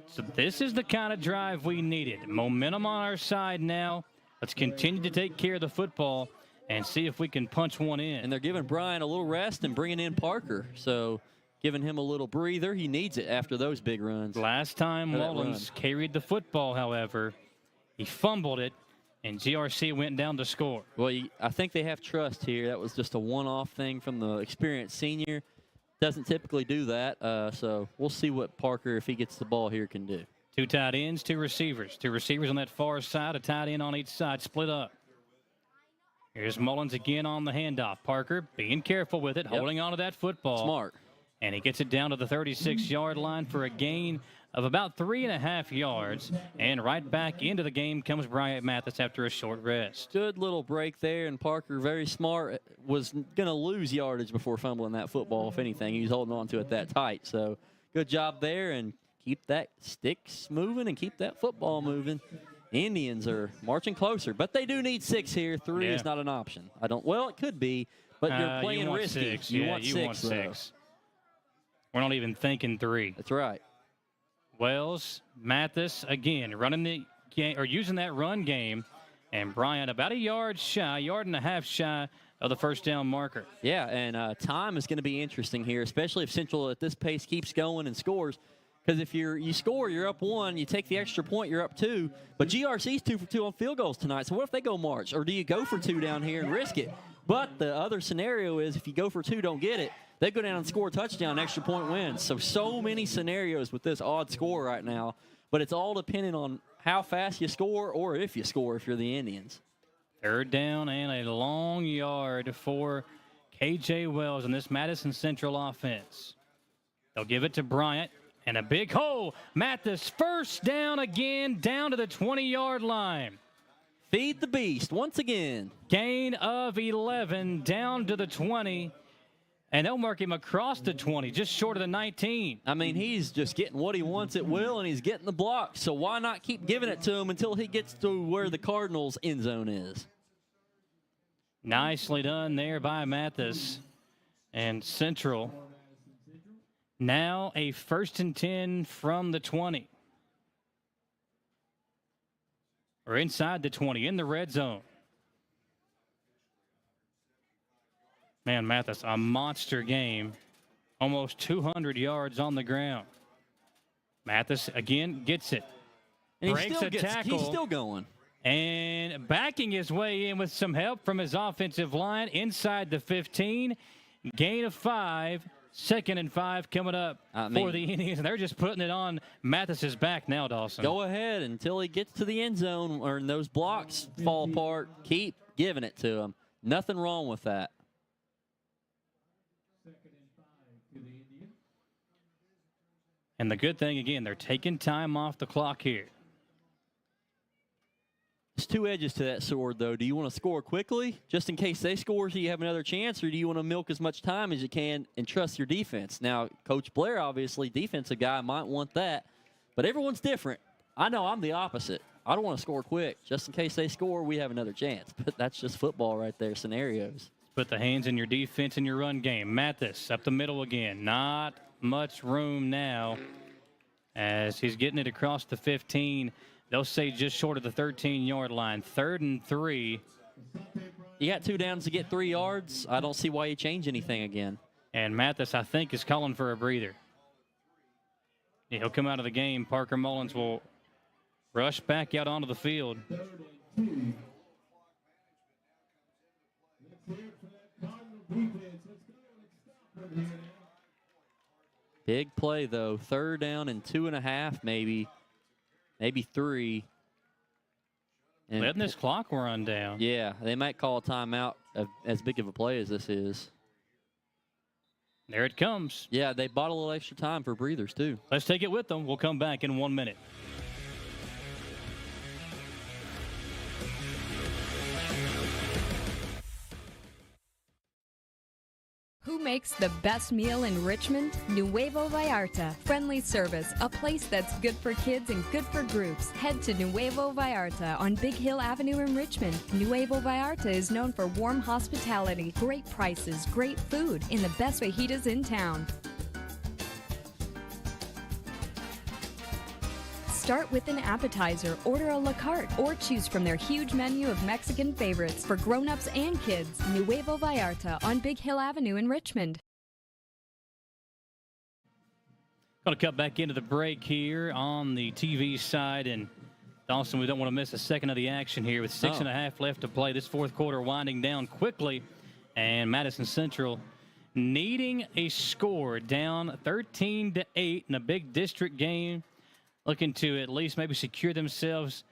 So this is the kind of drive we needed. Momentum on our side now. Let's continue to take care of the football and see if we can punch one in. And they're giving Brian a little rest and bringing in Parker. So giving him a little breather. He needs it after those big runs. Last time Mullins carried the football, however, he fumbled it, and GRC went down to score. Well, I think they have trust here. That was just a one-off thing from the experienced senior. Doesn't typically do that, so we'll see what Parker, if he gets the ball here, can do. 2 tight ends, 2 receivers. 2 receivers on that far side, a tight end on each side, split up. Here's Mullins again on the handoff. Parker being careful with it, holding on to that football. Smart. And he gets it down to the 36-yard line for a gain of about 3.5 yards. And right back into the game comes Bryant Mathis after a short rest. Good little break there, and Parker, very smart, was going to lose yardage before fumbling that football, if anything. He was holding on to it that tight. So good job there, and keep that sticks moving and keep that football moving. Indians are marching closer, but they do need 6 here. 3 is not an option. Well, it could be, but you're playing risky. 6. You yeah, want you 6, want 6. We're not even thinking 3. That's right. Wells, Mathis again running the game, or using that run game. And Bryant about a yard and a half shy of the first down marker. Yeah, and time is going to be interesting here, especially if Central at this pace keeps going and scores. Because if you score, you're up 1. You take the extra point, you're up 2. But GRC's 2 for 2 on field goals tonight. So what if they go march? Or do you go for 2 down here and risk it? But the other scenario is if you go for 2, don't get it, they go down and score a touchdown, extra point wins. So many scenarios with this odd score right now. But it's all dependent on how fast you score or if you score if you're the Indians. Third down and a long yard for K.J. Wells in this Madison Central offense. They'll give it to Bryant. And a big hole. Mathis first down again, down to the 20-yard line. Feed the beast once again. Gain of 11, down to the 20. And they'll mark him across the 20, just short of the 19. I mean, he's just getting what he wants at will, and he's getting the block. So why not keep giving it to him until he gets to where the Cardinals' end zone is? Nicely done there by Mathis. And Central now a 1st and 10 from the 20. Or inside the 20, in the red zone. Man, Mathis, a monster game. Almost 200 yards on the ground. Mathis, again, gets it. And breaks a tackle. He's still going. And backing his way in with some help from his offensive line inside the 15. Gain of 5. 2nd and 5 coming up for the Indians, and they're just putting it on Mathis's back now, Dawson. Go ahead until he gets to the end zone or those blocks fall apart. Keep giving it to him. Nothing wrong with that. And the good thing, again, they're taking time off the clock here. There's 2 edges to that sword, though. Do you want to score quickly, just in case they score so you have another chance, or do you want to milk as much time as you can and trust your defense? Now, Coach Blair, obviously, defensive guy, might want that, but everyone's different. I know I'm the opposite. I don't want to score quick. Just in case they score, we have another chance. But that's just football right there, scenarios. Put the hands in your defense in your run game. Mathis up the middle again. Not much room now as he's getting it across the 15. They'll say just short of the 13-yard line. 3rd and 3. You got 2 downs to get 3 yards. I don't see why you change anything again. And Mathis, I think, is calling for a breather. Yeah, he'll come out of the game. Parker Mullins will rush back out onto the field. Big play, though. 3rd down and 2.5, maybe 3. And letting this clock run down. Yeah, they might call a timeout of as big of a play as this is. There it comes. Yeah, they bought a little extra time for breathers, too. Let's take it with them. We'll come back in 1 minute. Who makes the best meal in Richmond? Nuevo Vallarta. Friendly service, a place that's good for kids and good for groups. Head to Nuevo Vallarta on Big Hill Avenue in Richmond. Nuevo Vallarta is known for warm hospitality, great prices, great food, and the best fajitas in town. Start with an appetizer, order a la carte, or choose from their huge menu of Mexican favorites for grown-ups and kids. Nuevo Vallarta on Big Hill Avenue in Richmond. Going to cut back into the break here on the TV side. And Dawson, we don't want to miss a second of the action here with 6.5 left to play. This 4th quarter winding down quickly. And Madison Central needing a score, down 13-8 in a big district game. Looking to at least maybe secure themselves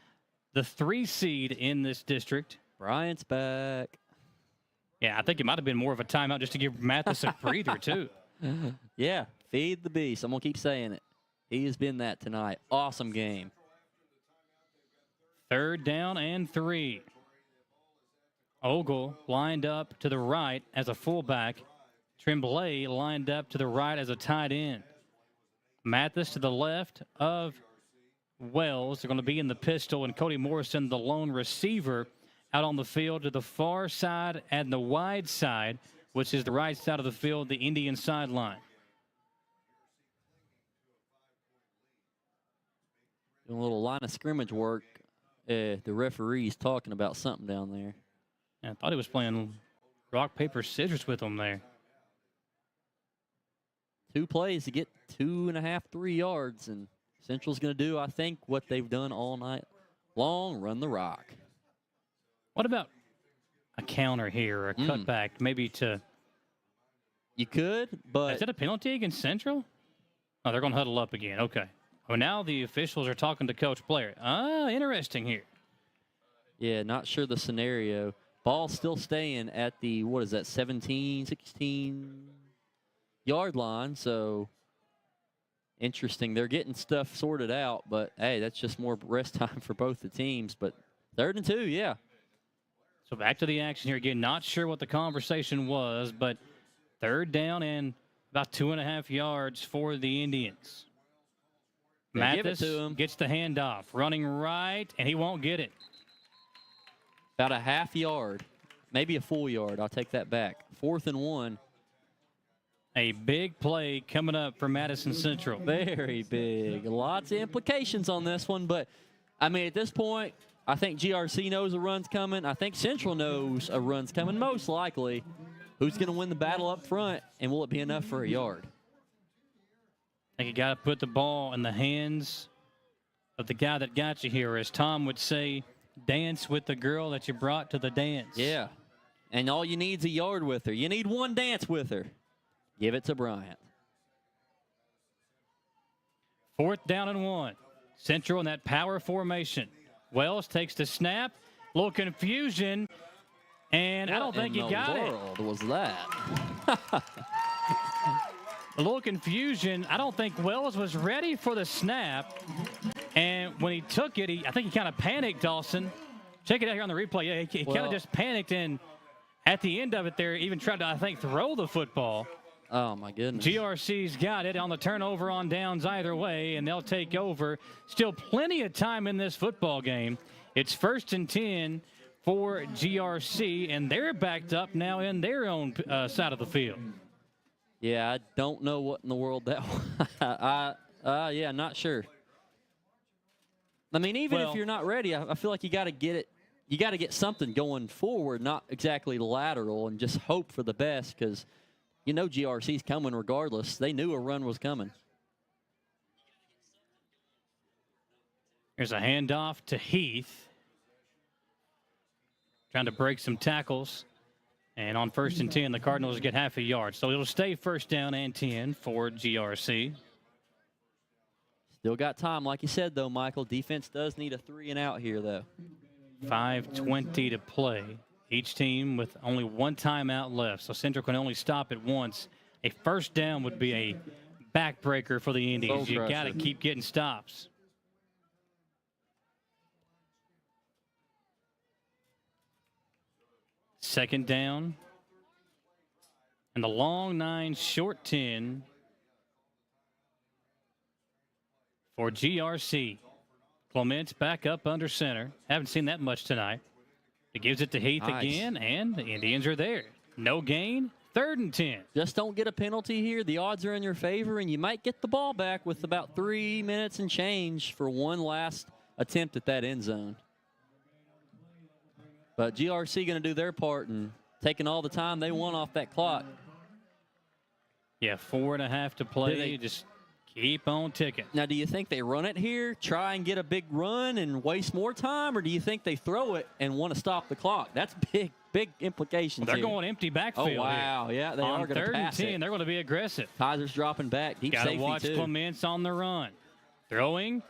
the 3 seed in this district. Bryant's back. Yeah, I think it might have been more of a timeout just to give Mathis a breather, too. Yeah, feed the beast. I'm going to keep saying it. He has been that tonight. Awesome game. 3rd down and 3. Ogle lined up to the right as a fullback. Tremblay lined up to the right as a tight end. Mathis to the left of Wells. They're going to be in the pistol, and Cody Morrison, the lone receiver, out on the field to the far side and the wide side, which is the right side of the field, the Indian sideline. Doing a little line of scrimmage work The referee's talking about something down there. I thought he was playing rock, paper, scissors with them there. 2 plays to get 2.5, 3 yards, and Central's going to do, I think, what they've done all night long, run the rock. What about a counter here or a cutback, maybe to... You could, but... Is that a penalty against Central? Oh, they're going to huddle up again. Okay. Well, now the officials are talking to Coach Blair. Interesting here. Yeah, not sure the scenario. Ball still staying at the, 17, 16-yard line, so interesting. They're getting stuff sorted out, but, hey, that's just more rest time for both the teams. But 3rd and 2, yeah. So back to the action here again. Not sure what the conversation was, but 3rd down and about 2.5 yards for the Indians. Madison gets the handoff, running right, and he won't get it. About a half yard, maybe a full yard. I'll take that back. 4th and 1. A big play coming up for Madison Central. Very big. Lots of implications on this one, but, I mean, at this point, I think GRC knows a run's coming. I think Central knows a run's coming, most likely. Who's going to win the battle up front, and will it be enough for a yard? I think you got to put the ball in the hands of the guy that got you here. As Tom would say, dance with the girl that you brought to the dance. Yeah, and all you need is a yard with her. You need one dance with her. Give it to Bryant. 4th down and 1. Central in that power formation. Wells takes the snap. A little confusion. And I don't think he got it. What was that? A little confusion. I don't think Wells was ready for the snap. And when he took it, I think he kind of panicked, Dawson. Check it out here on the replay. Yeah, he kind of just panicked, and at the end of it there, even tried to, I think, throw the football. Oh, my goodness. GRC's got it on the turnover on downs either way, and they'll take over. Still plenty of time in this football game. It's 1st and 10 for GRC, and they're backed up now in their own side of the field. Yeah, I don't know what in the world that was. Yeah, not sure. I mean, even if you're not ready, I feel like you got to get it. You got to get something going forward, not exactly lateral, and just hope for the best, because you know GRC's coming regardless. They knew a run was coming. There's a handoff to Heath. Trying to break some tackles. And on 1st and 10, the Cardinals get half a yard. So it'll stay 1st down and 10 for GRC. Still got time. Like you said, though, Michael, defense does need a 3 and out here, though. 5:20 to play. Each team with only 1 timeout left. So Central can only stop at once. A 1st down would be a backbreaker for the Indians. You got to keep getting stops. Second down. And the long 9, short 10 for GRC. Clement's back up under center. Haven't seen that much tonight. He gives it to Heath again, and the Indians are there. No gain. 3rd and 10. Just don't get a penalty here. The odds are in your favor, and you might get the ball back with about 3 minutes and change for one last attempt at that end zone. But GRC going to do their part and taking all the time they want off that clock. Yeah, 4.5 to play. Just keep on ticking. Now, do you think they run it here, try and get a big run and waste more time, or do you think they throw it and want to stop the clock? That's big implications. Well, they're going empty backfield. Oh, wow. Here. Yeah, they are going to pass 3rd and 10, it. they're going to be aggressive. Kaiser's dropping back. Deep safety, Got to watch too. Clements on the run. Throwing.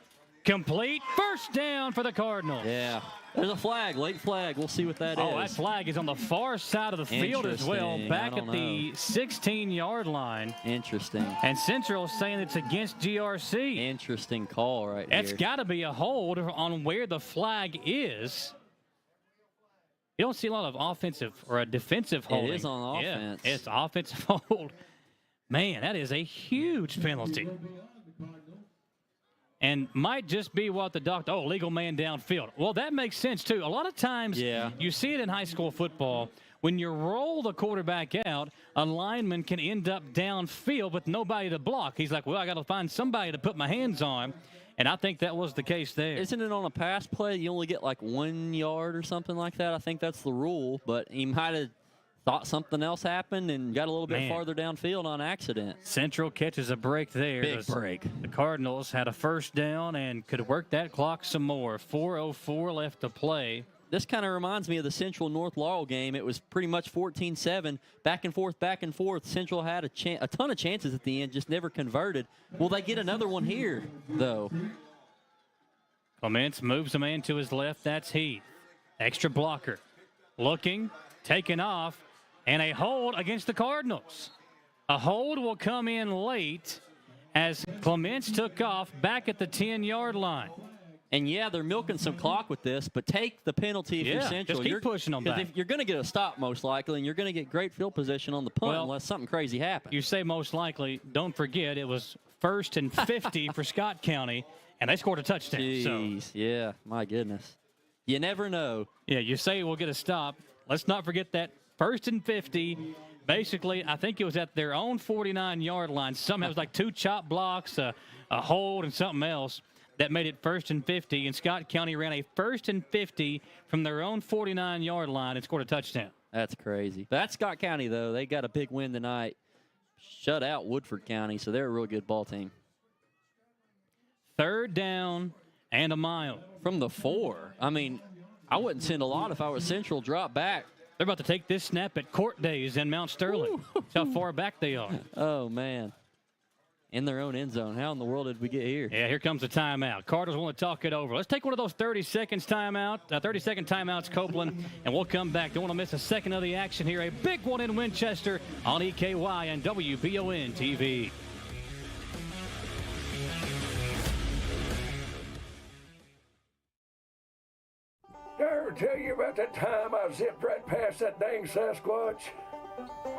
Complete. 1st down for the Cardinals. Yeah. There's a flag, late flag. We'll see what that is. Oh, that flag is on the far side of the field as well, back at the 16-yard line. Interesting. And Central saying it's against GRC. Interesting call right That's here. got to be a hold on where the flag is. You don't see a lot of offensive or a defensive holding. It is on offense. Yeah, it's offensive hold. Man, that is a huge penalty. And might just be what the doctor, legal man downfield. Well, that makes sense, too. A lot of times you see it in high school football. When you roll the quarterback out, a lineman can end up downfield with nobody to block. He's like, well, I got to find somebody to put my hands on. And I think that was the case there. Isn't it on a pass play? You only get like 1 yard or something like that. I think that's the rule, but he might have thought something else happened and got a little bit farther downfield on accident. Central catches a break there. Big break. The Cardinals had a first down and could work that clock some more. 4:04 left to play. This kind of reminds me of the Central North Laurel game. It was pretty much 14-7, back and forth, back and forth. Central had a ton of chances at the end, just never converted. Will they get another one here, though? Clements moves a man to his left. That's Heath. Extra blocker. Looking, taken off, and a hold against the Cardinals. A hold will come in late as Clements took off back at the 10-yard line. And, yeah, they're milking some clock with this, but take the penalty if you're Central. Just keep pushing them back. If you're going to get a stop, most likely, and you're going to get great field position on the punt unless something crazy happens. You say most likely. Don't forget, it was 1st and 50 for Scott County, and they scored a touchdown. Jeez, so. Yeah, my goodness. You never know. Yeah, you say we'll get a stop. Let's not forget that 1st and 50. Basically, I think it was at their own 49-yard line. Somehow it was like 2 chop blocks, a hold, and something else. That made it 1st and 50, and Scott County ran a 1st and 50 from their own 49-yard line and scored a touchdown. That's crazy. That's Scott County, though. They got a big win tonight. Shut out Woodford County, so they're a real good ball team. 3rd down and a mile. From the 4. I mean, I wouldn't send a lot if I was Central. Drop back. They're about to take this snap at Court Days in Mount Sterling. That's how far back they are. Oh, man. In their own end zone. How in the world did we get here? Yeah, here comes the timeout. Cardinals want to talk it over. Let's take one of those 30-second timeouts, Copeland, and we'll come back. Don't want to miss a second of the action here. A big one in Winchester on EKY and WBON TV. Did I ever tell you about that time I zipped right past that dang Sasquatch?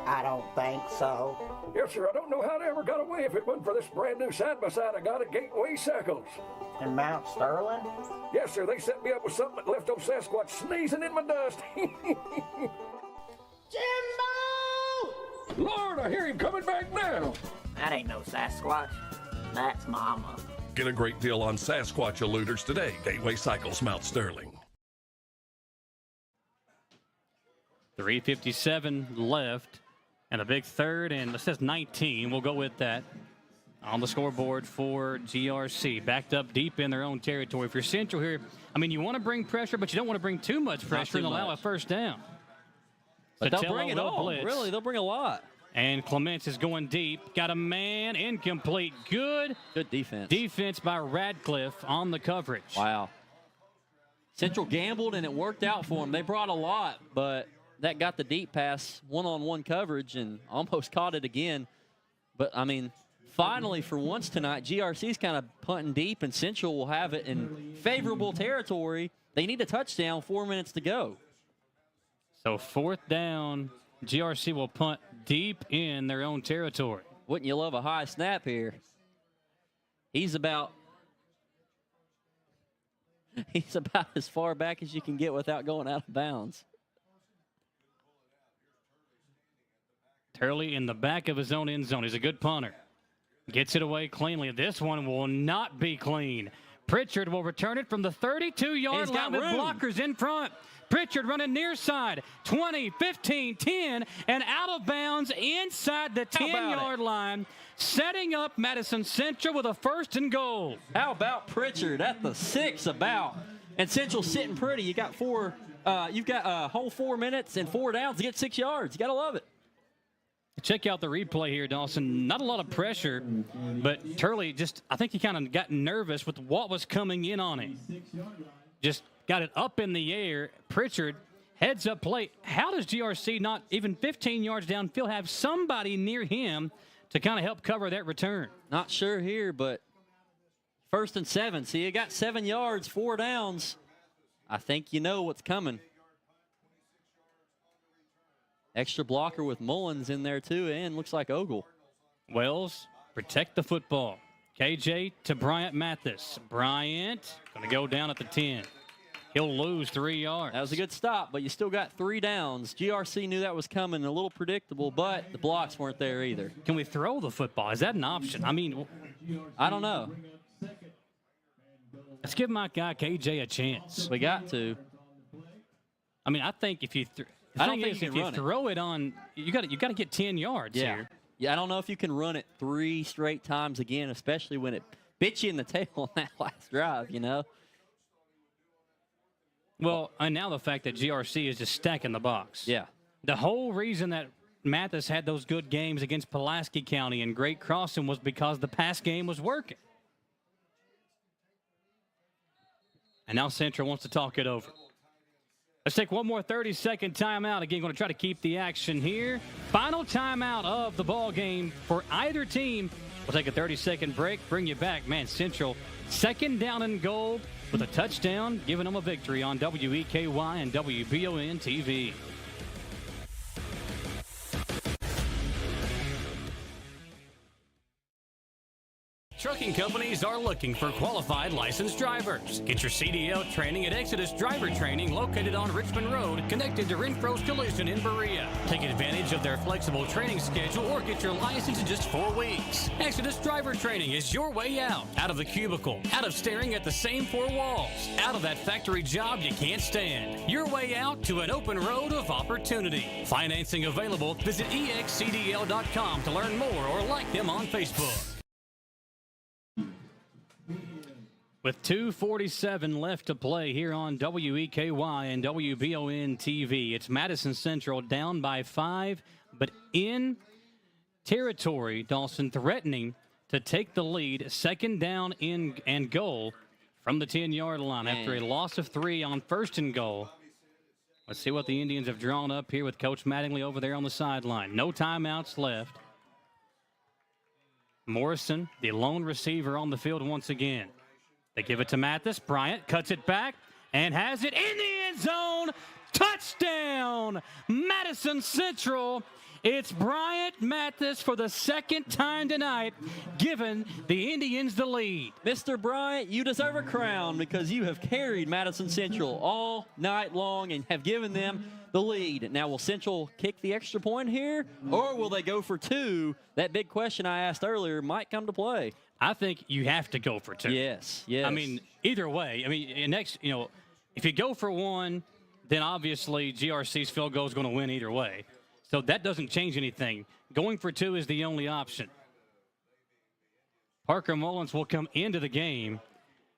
I don't think so. Yes, sir. I don't know how they ever got away if it wasn't for this brand new side-by-side I got at Gateway Cycles. In Mount Sterling? Yes, sir. They set me up with something that left old Sasquatch sneezing in my dust. Jimbo! Lord, I hear him coming back now. That ain't no Sasquatch. That's Mama. Get a great deal on Sasquatch eluders today. Gateway Cycles, Mount Sterling. 3:57 left, and a big 3rd, and it says 19. We'll go with that on the scoreboard for GRC. Backed up deep in their own territory. If you're Central here, I mean, you want to bring pressure, but you don't want to bring too much pressure and allow a first down. But they'll bring it all. Blitz. Really, they'll bring a lot. And Clements is going deep. Got a man incomplete. Good defense. Defense by Radcliffe on the coverage. Wow. Central gambled, and it worked out for them. They brought a lot, but that got the deep pass, one-on-one coverage, and almost caught it again. But, I mean, finally, for once tonight, GRC's kind of punting deep, and Central will have it in favorable territory. They need a touchdown, 4 minutes to go. So 4th down, GRC will punt deep in their own territory. Wouldn't you love a high snap here? He's about as far back as you can get without going out of bounds. Turley in the back of his own end zone. He's a good punter. Gets it away cleanly. This one will not be clean. Pritchard will return it from the 32-yard line with blockers in front. Pritchard running near side. 20, 15, 10, and out of bounds inside the 10-yard line. Setting up Madison Central with a 1st and goal. How about Pritchard at the 6 about? And Central sitting pretty. You got you've got a whole 4 minutes and 4 downs to get 6 yards. You got to love it. Check out the replay here, Dawson. Not a lot of pressure, but Turley I think he kind of got nervous with what was coming in on him. Just got it up in the air. Pritchard, heads up play. How does GRC not even 15 yards downfield have somebody near him to kind of help cover that return? Not sure here, but 1st and 7. So you got 7 yards, 4 downs. I think you know what's coming. Extra blocker with Mullins in there, too, and looks like Ogle. Wells, protect the football. KJ to Bryant Mathis. Bryant going to go down at the 10. He'll lose 3 yards. That was a good stop, but you still got 3 downs. GRC knew that was coming, a little predictable, but the blocks weren't there either. Can we throw the football? Is that an option? I mean, I don't know. Let's give my guy KJ a chance. We got to. I mean, I think if you I don't think you can run it. Throw it on, you got to get 10 yards here. Yeah, I don't know if you can run it 3 straight times again, especially when it bit you in the tail on that last drive, you know? Well, and now the fact that GRC is just stacking the box. Yeah. The whole reason that Mathis had those good games against Pulaski County and Great Crossing was because the pass game was working. And now Central wants to talk it over. Let's take one more 30-second timeout. Again, going to try to keep the action here. Final timeout of the ball game for either team. We'll take a 30-second break, bring you back. Man, Central, 2nd down and goal with a touchdown, giving them a victory on WEKY and WBON TV. Trucking companies are looking for qualified licensed drivers. Get your CDL training at Exodus Driver Training, located on Richmond Road, connected to Renfro's Collision in Berea. Take advantage of their flexible training schedule or get your license in just 4 weeks. Exodus Driver Training is your way out of the cubicle, out of staring at the same 4 walls, out of that factory job you can't stand. Your way out to an open road of opportunity. Financing available. Visit excdl.com to learn more or like them on Facebook. With 2:47 left to play here on WEKY and WBON TV, it's Madison Central down by 5, but in territory, Dawson threatening to take the lead, 2nd down in and goal from the 10-yard line after a loss of 3 on 1st and goal. Let's see what the Indians have drawn up here with Coach Mattingly over there on the sideline. No timeouts left. Morrison, the lone receiver on the field once again. They give it to Mathis. Bryant cuts it back and has it in the end zone. Touchdown, Madison Central. It's Bryant Mathis for the 2nd time tonight, giving the Indians the lead. Mr. Bryant, you deserve a crown because you have carried Madison Central all night long and have given them the lead. Now, will Central kick the extra point here, or will they go for 2? That big question I asked earlier might come to play. I think you have to go for 2. Yes, yes. I mean, either way. I mean, if you go for 1, then obviously GRC's field goal is going to win either way. So that doesn't change anything. Going for 2 is the only option. Parker Mullins will come into the game.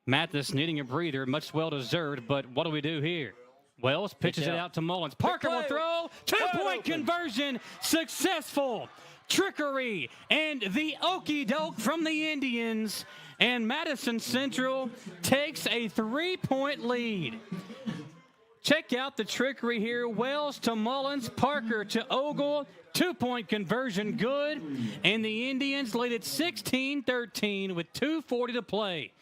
Mathis needing a breather, much well-deserved, but what do we do here? Wells pitches it out to Mullins. Parker will throw. 2-point conversion. Successful. Trickery and the okey doke from the Indians. And Madison Central takes a 3-point lead. Check out the trickery here. Wells to Mullins. Parker to Ogle. 2-point conversion good. And the Indians lead at 16-13 with 2:40 to play.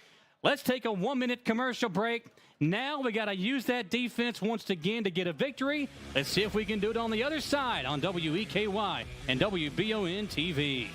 Let's take a 1-minute commercial break. Now we got to use that defense once again to get a victory. Let's see if we can do it on the other side on WEKY and WBON TV.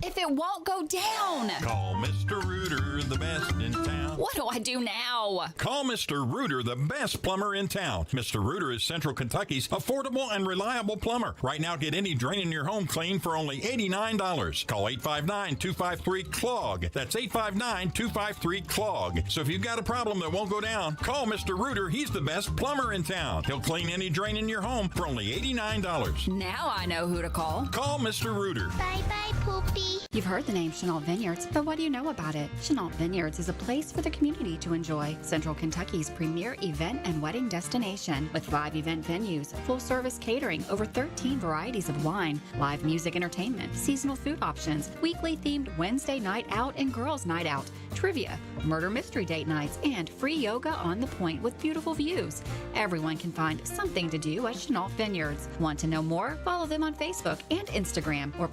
If it won't go down. Call Mr. Reuter, the best in town. What do I do now? Call Mr. Reuter, the best plumber in town. Mr. Reuter is Central Kentucky's affordable and reliable plumber. Right now, get any drain in your home clean for only $89. Call 859-253-CLOG. That's 859-253-CLOG. So if you've got a problem that won't go down, call Mr. Reuter. He's the best plumber in town. He'll clean any drain in your home for only $89. Now I know who to call. Call Mr. Reuter. Bye-bye, Poopy. You've heard the name Chenault Vineyards, but what do you know about it? Chenault Vineyards is a place for the community to enjoy. Central Kentucky's premier event and wedding destination with 5 event venues, full-service catering, over 13 varieties of wine, live music entertainment, seasonal food options, weekly themed Wednesday night out and girls night out, trivia, murder mystery date nights, and free yoga on the point with beautiful views. Everyone can find something to do at Chenault Vineyards. Want to know more? Follow them on Facebook and Instagram or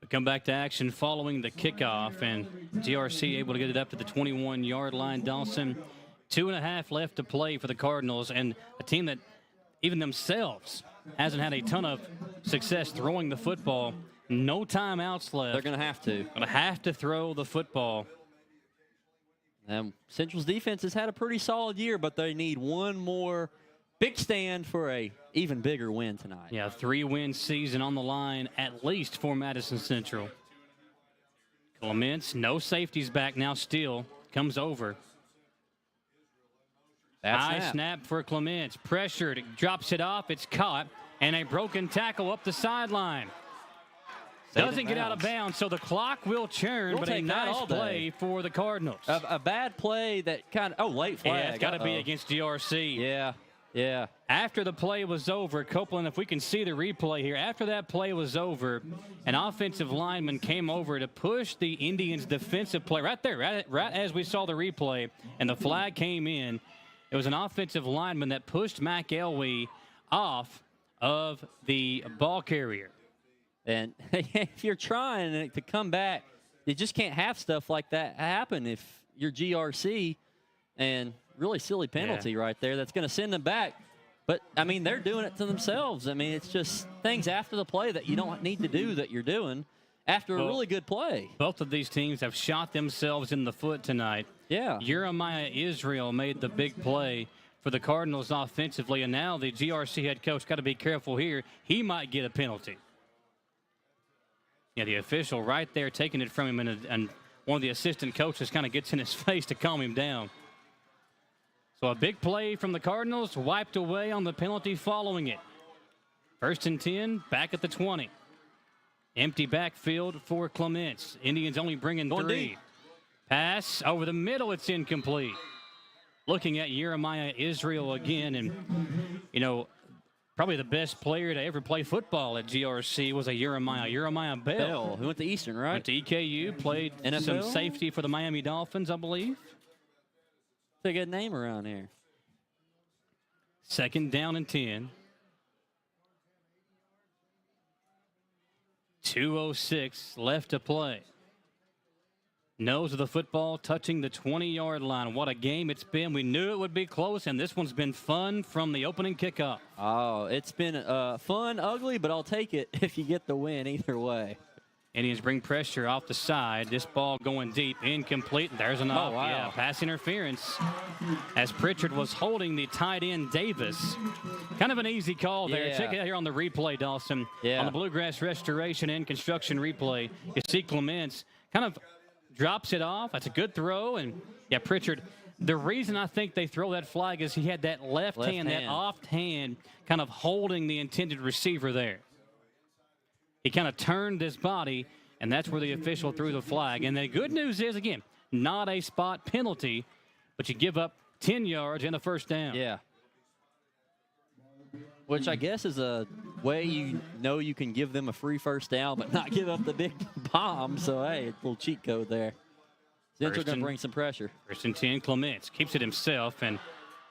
Come back to action following the kickoff, and GRC able to get it up to the 21-yard line. Dawson, 2.5 left to play for the Cardinals, and a team that even themselves hasn't had a ton of success throwing the football. No timeouts left. They're going to have to. Going to have to throw the football. Central's defense has had a pretty solid year, but they need one more big stand for a even bigger win tonight. Yeah, 3-win season on the line at least for Madison Central. Clements, no safeties back now still. Comes over. High snap for Clements. Pressured, drops it off. It's caught. And a broken tackle up the sideline. Doesn't get out of bounds, so the clock will churn, but a nice play for the Cardinals. A bad play that kind of, late flag. Yeah, it's got to be against GRC. Yeah. After the play was over, Copeland, if we can see the replay here, after that play was over, an offensive lineman came over to push the Indians' defensive play right there, right as we saw the replay, and the flag came in. It was an offensive lineman that pushed McElwee off of the ball carrier. And if you're trying to come back, you just can't have stuff like that happen if you're GRC. And really silly penalty right there that's going to send them back. But, I mean, they're doing it to themselves. I mean, it's just things after the play that you don't need to do that you're doing after a really good play. Both of these teams have shot themselves in the foot tonight. Yeah. Jeremiah Israel made the big play for the Cardinals offensively, and now the GRC head coach got to be careful here. He might get a penalty. Yeah, the official right there taking it from him, and one of the assistant coaches kind of gets in his face to calm him down. So a big play from the Cardinals, wiped away on the penalty following it. 1st and 10, back at the 20. Empty backfield for Clements. Indians only bringing 3. Pass over the middle, it's incomplete. Looking at Jeremiah Israel again, and, you know, probably the best player to ever play football at GRC was Jeremiah Bell. Who went to Eastern, right? Went to EKU, played some safety for the Miami Dolphins, I believe. It's a good name around here. 2nd down and 10. 2:06 left to play. Nose of the football touching the 20-yard line. What a game it's been. We knew it would be close, and this one's been fun from the opening kickoff. Oh, it's been fun, ugly, but I'll take it if you get the win either way. Indians bring pressure off the side. This ball going deep, incomplete. There's an pass interference as Pritchard was holding the tight end Davis. Kind of an easy call there. Check it out here on the replay, Dawson. On the Bluegrass Restoration and Construction replay, you see Clements kind of drops it off. That's a good throw. And, Pritchard, the reason I think they throw that flag is he had that left hand, that off hand, kind of holding the intended receiver there. He kind of turned his body, and that's where the official threw the flag. And the good news is, again, not a spot penalty, but you give up 10 yards and a 1st down. Yeah. Which I guess is a way you know you can give them a free 1st down, but not give up the big bomb. So, hey, a little cheat code there. Central going to bring some pressure. 1st and 10, Clements keeps it himself, and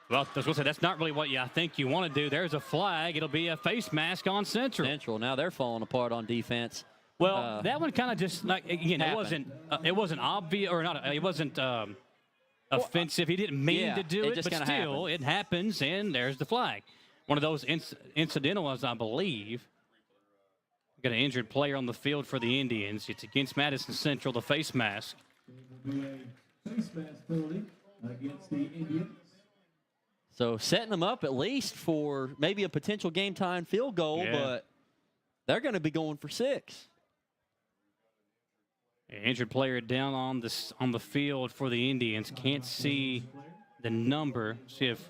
well, I was going to say, that's not really what I think you want to do. There's a flag. It'll be a face mask on Central. Now they're falling apart on defense. Well, that one kind of just, like, again, it wasn't obvious, or not, it wasn't offensive. He didn't mean to do it, but still, it happens, and there's the flag. One of those incidental ones, I believe. We've got an injured player on the field for the Indians. It's against Madison Central, the face mask. Face mask penalty against the Indians. So setting them up at least for maybe a potential game-time field goal, but they're going to be going for 6. Injured player down on the field for the Indians. Can't see the number. See if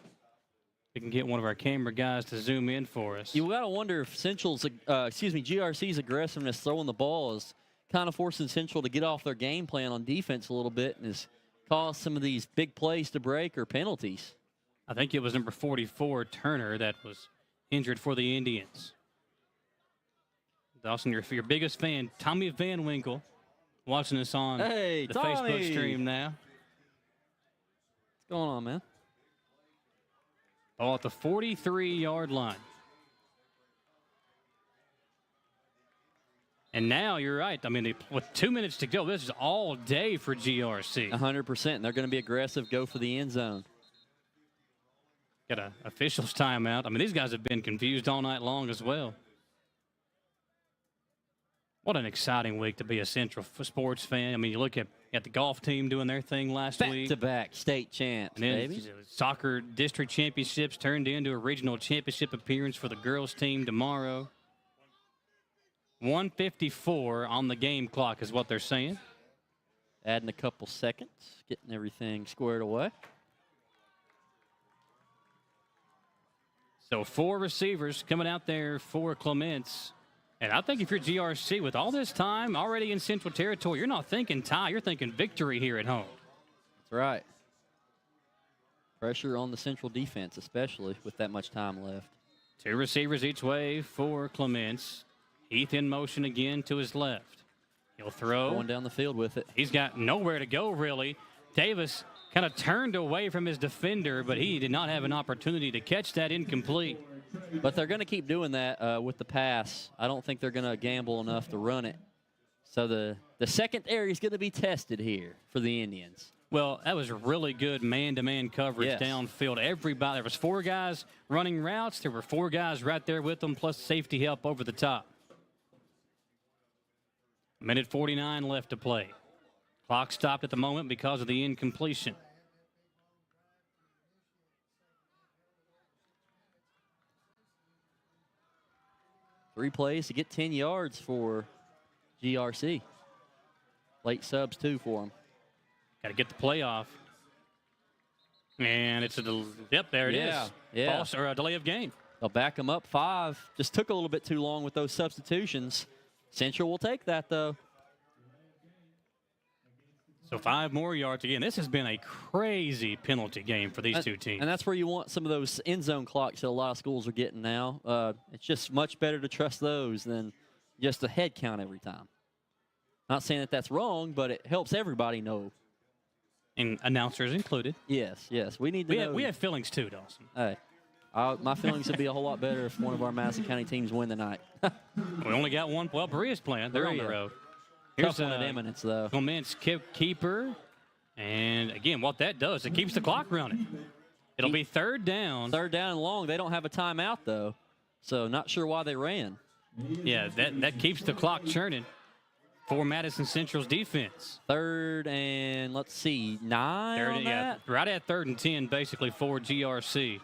we can get one of our camera guys to zoom in for us. You got to wonder if GRC's aggressiveness throwing the ball is kind of forcing Central to get off their game plan on defense a little bit and has caused some of these big plays to break or penalties. I think it was number 44, Turner, that was injured for the Indians. Dawson, your biggest fan, Tommy Van Winkle, watching us on the Facebook stream now. What's going on, man? Ball at the 43-yard line. And now you're right. I mean, with 2 minutes to go, this is all day for GRC. 100%. And they're going to be aggressive, go for the end zone. Got an official's timeout. I mean, these guys have been confused all night long as well. What an exciting week to be a Central sports fan. I mean, you look at the golf team doing their thing last week. Back-to-back state champs, and then baby. Soccer district championships turned into a regional championship appearance for the girls team tomorrow. 1:54 on the game clock is what they're saying. Adding a couple seconds, getting everything squared away. So 4 receivers coming out there for Clements. And I think if you're GRC, with all this time already in Central Territory, you're not thinking tie, you're thinking victory here at home. That's right. Pressure on the Central defense, especially with that much time left. 2 receivers each way for Clements. Heath in motion again to his left. He'll throw. Going down the field with it. He's got nowhere to go, really. Davis kind of turned away from his defender, but he did not have an opportunity to catch that incomplete. But they're going to keep doing that with the pass. I don't think they're going to gamble enough to run it. So the secondary is going to be tested here for the Indians. Well, that was really good man-to-man coverage downfield. Everybody, there was 4 guys running routes. There were 4 guys right there with them, plus safety help over the top. 1:49 left to play. Clock stopped at the moment because of the incompletion. Three plays to get 10 yards for GRC. Late subs, too, for them. Got to get the play off. And it's there it is. Yeah. False or a delay of game. They'll back them up 5. Just took a little bit too long with those substitutions. Central will take that, though. So 5 more yards. Again, this has been a crazy penalty game for these 2 teams. And that's where you want some of those end zone clocks that a lot of schools are getting now. It's just much better to trust those than just a head count every time. Not saying that that's wrong, but it helps everybody know. And announcers included. Yes. We need to know. We have feelings too, Dawson. Hey, my feelings would be a whole lot better if one of our Madison County teams win tonight. We only got one. Well, Berea's playing. They're on the road. Tough one at Eminence, though. Clements keeper. And, again, what that does, it keeps the clock running. It'll be 3rd down. 3rd down and long. They don't have a timeout, though. So not sure why they ran. Yeah, that keeps the clock churning for Madison Central's defense. 3rd and, let's see, 9 on that? Right at 3rd and 10, basically, for GRC.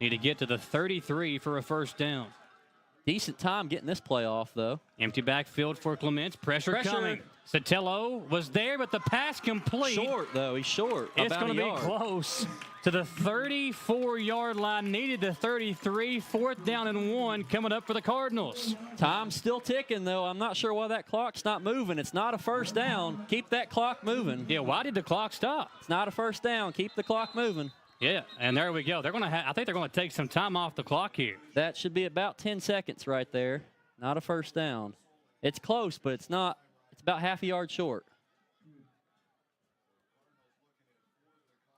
Need to get to the 33 for a 1st down. Decent time getting this play off, though. Empty backfield for Clements. Pressure coming. Sotelo was there, but the pass complete. Short, though. He's short. It's going to be close to the 34-yard line. Needed the 33. 4th down and 1 coming up for the Cardinals. Time's still ticking, though. I'm not sure why that clock's not moving. It's not a 1st down. Keep that clock moving. Yeah, why did the clock stop? It's not a 1st down. Keep the clock moving. Yeah, and there we go. They're going to I think they're going to take some time off the clock here. That should be about 10 seconds right there. Not a 1st down. It's close, but it's not. It's about half a yard short.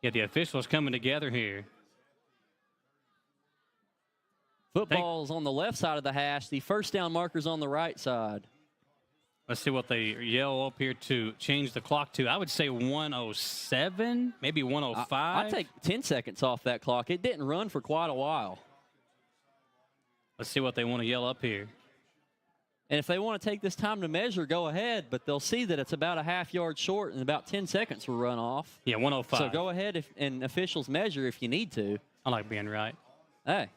Yeah, the officials coming together here. Football's on the left side of the hash. The 1st down marker's on the right side. Let's see what they yell up here to change the clock to. I would say 107, maybe 105. I'd take 10 seconds off that clock. It didn't run for quite a while. Let's see what they want to yell up here. And if they want to take this time to measure, go ahead. But they'll see that it's about a half yard short and about 10 seconds will run off. Yeah, 105. So go ahead and officials measure if you need to. I like being right. Hey,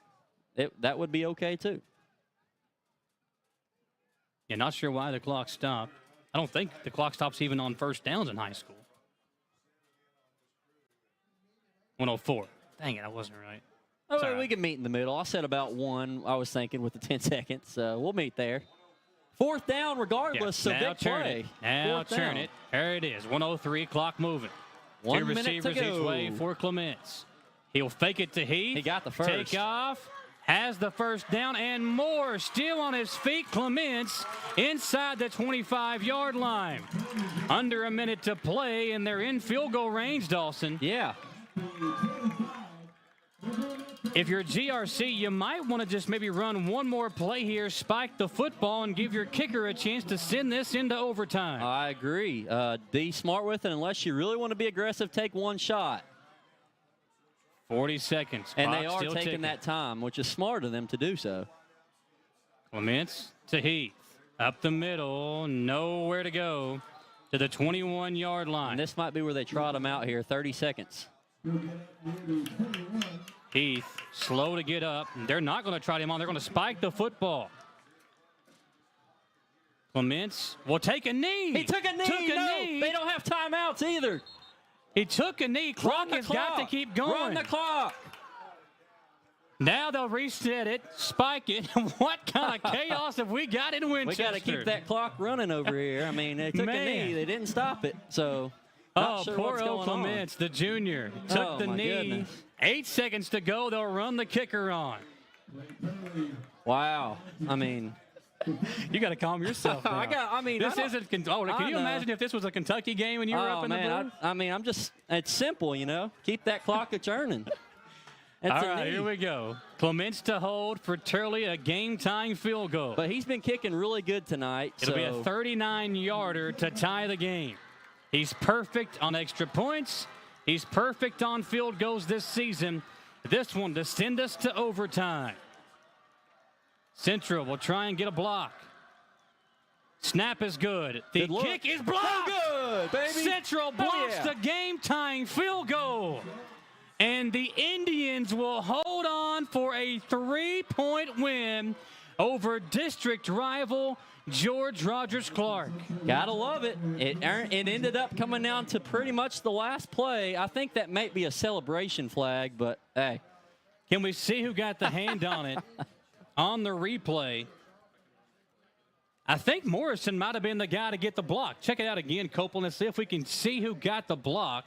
that would be okay, too. Yeah, not sure why the clock stopped. I don't think the clock stops even on 1st downs in high school. 104. Dang it, I wasn't right. Oh, right. We can meet in the middle. I said about 1, I was thinking, with the 10 seconds. So we'll meet there. 4th down regardless, so big play. Now turn it. There it is, 103, clock moving. 1 2 minute receivers to go. each way for Clements. He'll fake it to Heath. He got the 1st. Take off. Has the 1st down and more. Still on his feet, Clements inside the 25-yard line. Under a minute to play, and they're in field goal range, Dawson. Yeah. If you're GRC, you might want to just maybe run one more play here, spike the football, and give your kicker a chance to send this into overtime. I agree. Be smart with it. Unless you really want to be aggressive, take one shot. 40 seconds. And they are taking that time, which is smart of them to do so. Clements to Heath. Up the middle, nowhere to go to the 21-yard line. And this might be where they trot him out here, 30 seconds. Heath, slow to get up. They're not going to trot him on. They're going to spike the football. Clements will take a knee. He took a knee. They don't have timeouts either. He took a knee. Clock has got to keep going. Run the clock. Now they'll reset it, spike it. What kind of chaos have we got in Winchester? We got to keep that clock running over here. I mean, they took a knee. They didn't stop it. So, not sure poor what's old going Clements, the junior, took the knee. Goodness. 8 seconds to go. They'll run the kicker on. Wow. I mean, you got to calm yourself down. This isn't. Can you imagine if this was a Kentucky game and you were up in the booth? I mean, it's simple, you know. Keep that clock a churning. All right, here we go. Clements to hold for Turley, a game-tying field goal. But he's been kicking really good tonight. It'll be a 39-yarder to tie the game. He's perfect on extra points. He's perfect on field goals this season. This one to send us to overtime. Central will try and get a block. Snap is good. The kick is blocked. Good, baby. Central blocks the game-tying field goal. And the Indians will hold on for a 3-point win over district rival George Rogers Clark. Gotta love it. It ended up coming down to pretty much the last play. I think that might be a celebration flag, but hey. Can we see who got the hand on it on the replay? I think Morrison might have been the guy to get the block. Check it out again, Copeland, and see if we can see who got the block.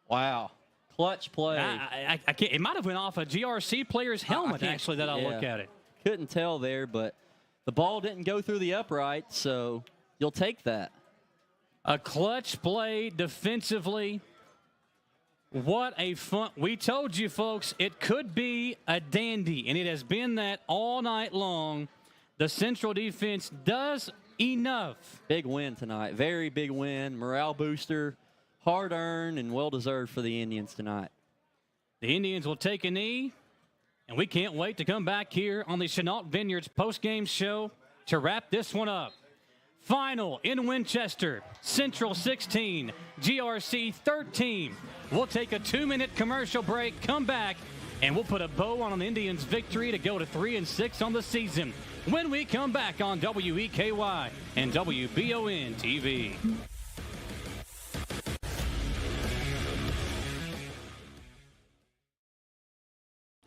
Wow. Clutch play. I can't. It might have went off a GRC player's helmet, actually, that I look at it. Couldn't tell there, but the ball didn't go through the upright, so you'll take that. A clutch play defensively. What a fun. We told you, folks, it could be a dandy, and it has been that all night long. The Central defense does enough. Big win tonight. Very big win. Morale booster. Hard-earned and well-deserved for the Indians tonight. The Indians will take a knee, and we can't wait to come back here on the Chenault Vineyards postgame show to wrap this one up. Final in Winchester, Central 16, GRC 13. We'll take a 2-minute commercial break, come back, and we'll put a bow on an Indians victory to go to 3-6 on the season when we come back on WEKY and WBON TV.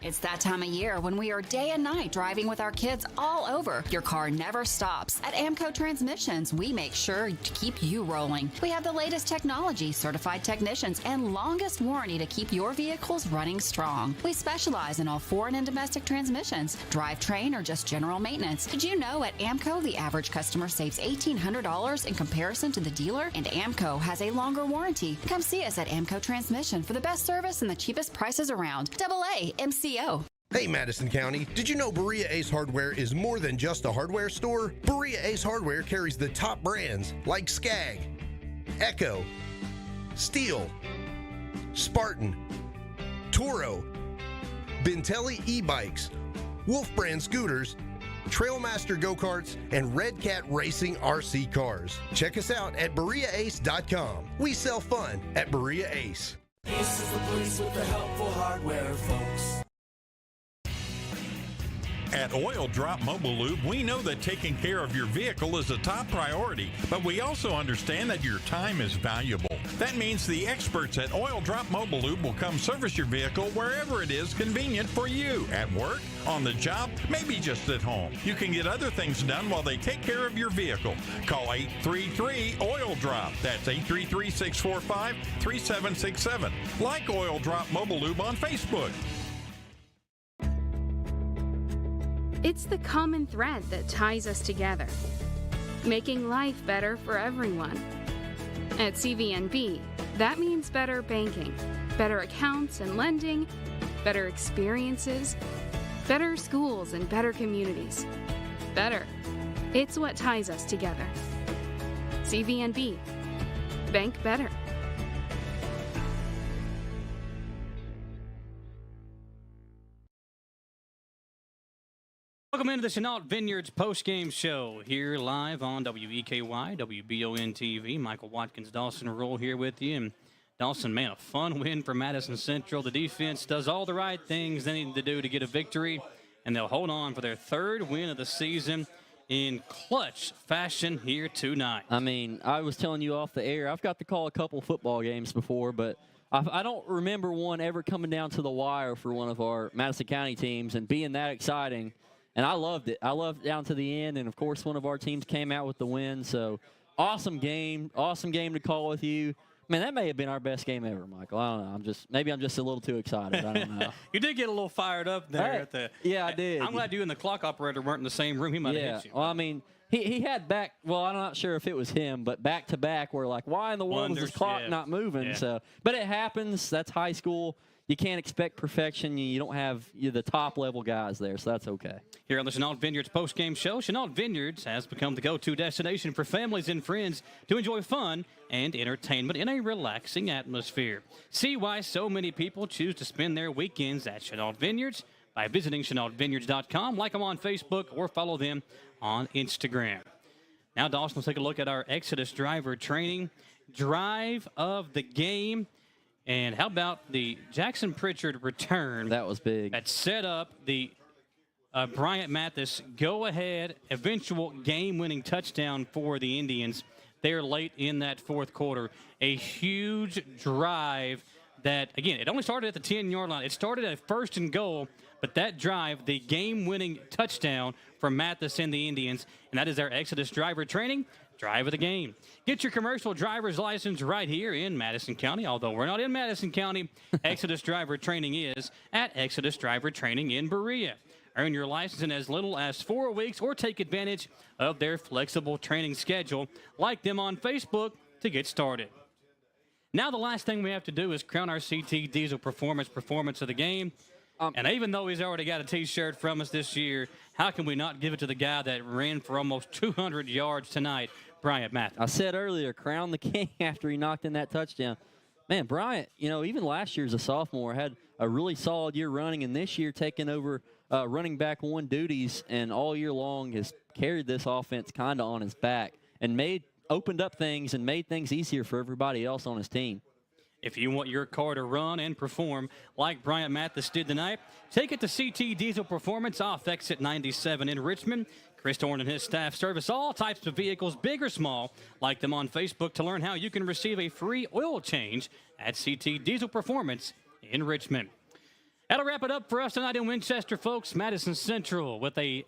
It's that time of year when we are day and night driving with our kids all over. Your car never stops. At AMCO Transmissions, we make sure to keep you rolling. We have the latest technology, certified technicians, and longest warranty to keep your vehicles running strong. We specialize in all foreign and domestic transmissions, drivetrain, or just general maintenance. Did you know at AMCO, the average customer saves $1,800 in comparison to the dealer? And AMCO has a longer warranty. Come see us at AMCO Transmission for the best service and the cheapest prices around. AA MCO. Hey Madison County, did you know Berea Ace Hardware is more than just a hardware store? Berea Ace Hardware carries the top brands like Skag, Echo, Steel, Spartan, Toro, Bentelli e-bikes, Wolf brand scooters, Trailmaster go-karts, and Red Cat Racing RC cars. Check us out at BereaAce.com. We sell fun at Berea Ace. Ace is the place with the helpful hardware, folks. At Oil Drop Mobile Lube, we know that taking care of your vehicle is a top priority, but we also understand that your time is valuable. That means the experts at Oil Drop Mobile Lube will come service your vehicle wherever it is convenient for you. At work, on the job, maybe just at home. You can get other things done while they take care of your vehicle. Call 833-OIL-DROP. That's 833-645-3767. Like Oil Drop Mobile Lube on Facebook. It's the common thread that ties us together, making life better for everyone. At CVNB, that means better banking, better accounts and lending, better experiences, better schools and better communities. Better. It's what ties us together. CVNB. Bank better. Welcome into the Chenault Vineyards postgame show here live on WEKY, WBON TV. Michael Watkins, Dawson Roll here with you. And Dawson, man, a fun win for Madison Central. The defense does all the right things they need to do to get a victory, and they'll hold on for their third win of the season in clutch fashion here tonight. I mean, I was telling you off the air, I've got to call a couple football games before, but I don't remember one ever coming down to the wire for one of our Madison County teams and being that exciting. And I loved it. I loved it down to the end. And, of course, one of our teams came out with the win. So, awesome game to call with you. Man, that may have been our best game ever, Michael. I don't know. Maybe I'm just a little too excited. I don't know. You did get a little fired up there. Yeah, I did. I'm glad you and the clock operator weren't in the same room. He might have hit you. Well, I mean, he had back. Well, I'm not sure if it was him, but back to back, we're like, why in the world was this clock not moving? Yeah. So, but it happens. That's high school. You can't expect perfection. You don't have the top-level guys there, so that's okay. Here on the Chenault Vineyards postgame show, Chenault Vineyards has become the go-to destination for families and friends to enjoy fun and entertainment in a relaxing atmosphere. See why so many people choose to spend their weekends at Chenault Vineyards by visiting ChenaultVineyards.com, like them on Facebook, or follow them on Instagram. Now, Dawson, let's take a look at our Exodus driver training drive of the game. And how about the Jackson Pritchard return? That was big. That set up the Bryant Mathis go-ahead eventual game-winning touchdown for the Indians there late in that fourth quarter. A huge drive that, again, it only started at the 10-yard line. It started at first and goal, but that drive, the game-winning touchdown for Mathis and the Indians, and that is our Exodus driver training drive of the game. Get your commercial driver's license right here in Madison County. Although we're not in Madison County, Exodus driver training is at Exodus driver training in Berea. Earn your license in as little as 4 weeks or take advantage of their flexible training schedule. Like them on Facebook to get started. Now the last thing we have to do is crown our CT Diesel performance of the game. And even though he's already got a T-shirt from us this year, how can we not give it to the guy that ran for almost 200 yards tonight, Bryant Mathis? I said earlier, crown the king after he knocked in that touchdown. Man, Bryant, even last year as a sophomore, had a really solid year running, and this year taking over running back one duties, and all year long has carried this offense kind of on his back and opened up things and made things easier for everybody else on his team. If you want your car to run and perform like Bryant Mathis did tonight, take it to CT Diesel Performance off Exit 97 in Richmond. Chris Horn and his staff service all types of vehicles, big or small. Like them on Facebook to learn how you can receive a free oil change at CT Diesel Performance in Richmond. That'll wrap it up for us tonight in Winchester, folks. Madison Central with a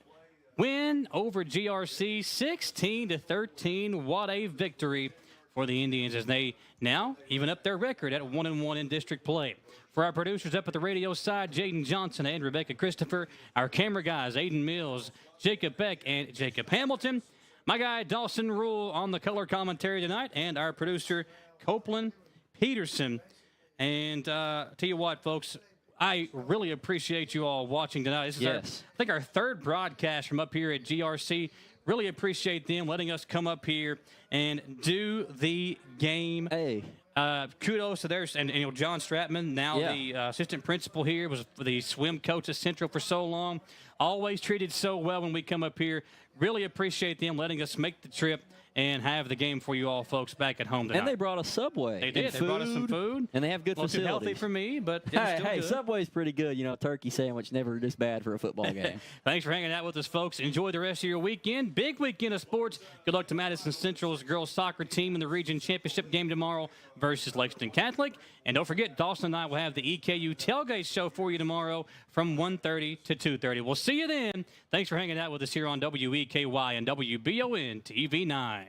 win over GRC, 16-13. What a victory for the Indians as they now even up their record at 1-1 in district play. For our producers up at the radio side, Jaden Johnson and Rebecca Christopher, our camera guys, Aiden Mills, Jacob Beck, and Jacob Hamilton, my guy Dawson Rule on the color commentary tonight, and our producer Copeland Peterson. And tell you what, folks, I really appreciate you all watching tonight. This is I think our third broadcast from up here at GRC. Really appreciate them letting us come up here and do the game. Hey. Kudos to theirs. And John Stratman, now the assistant principal here, was the swim coach at Central for so long. Always treated so well when we come up here. Really appreciate them letting us make the trip and have the game for you all folks back at home tonight. And they brought us Subway. They did. They brought us some food. And they have good facilities. Too healthy for me, but it was still hey, good. Subway's pretty good. Turkey sandwich never this bad for a football game. Thanks for hanging out with us, folks. Enjoy the rest of your weekend. Big weekend of sports. Good luck to Madison Central's girls soccer team in the region championship game tomorrow versus Lexington Catholic. And don't forget, Dawson and I will have the EKU tailgate show for you tomorrow from 1:30 to 2:30. We'll see you then. Thanks for hanging out with us here on WEKY and WBON TV 9.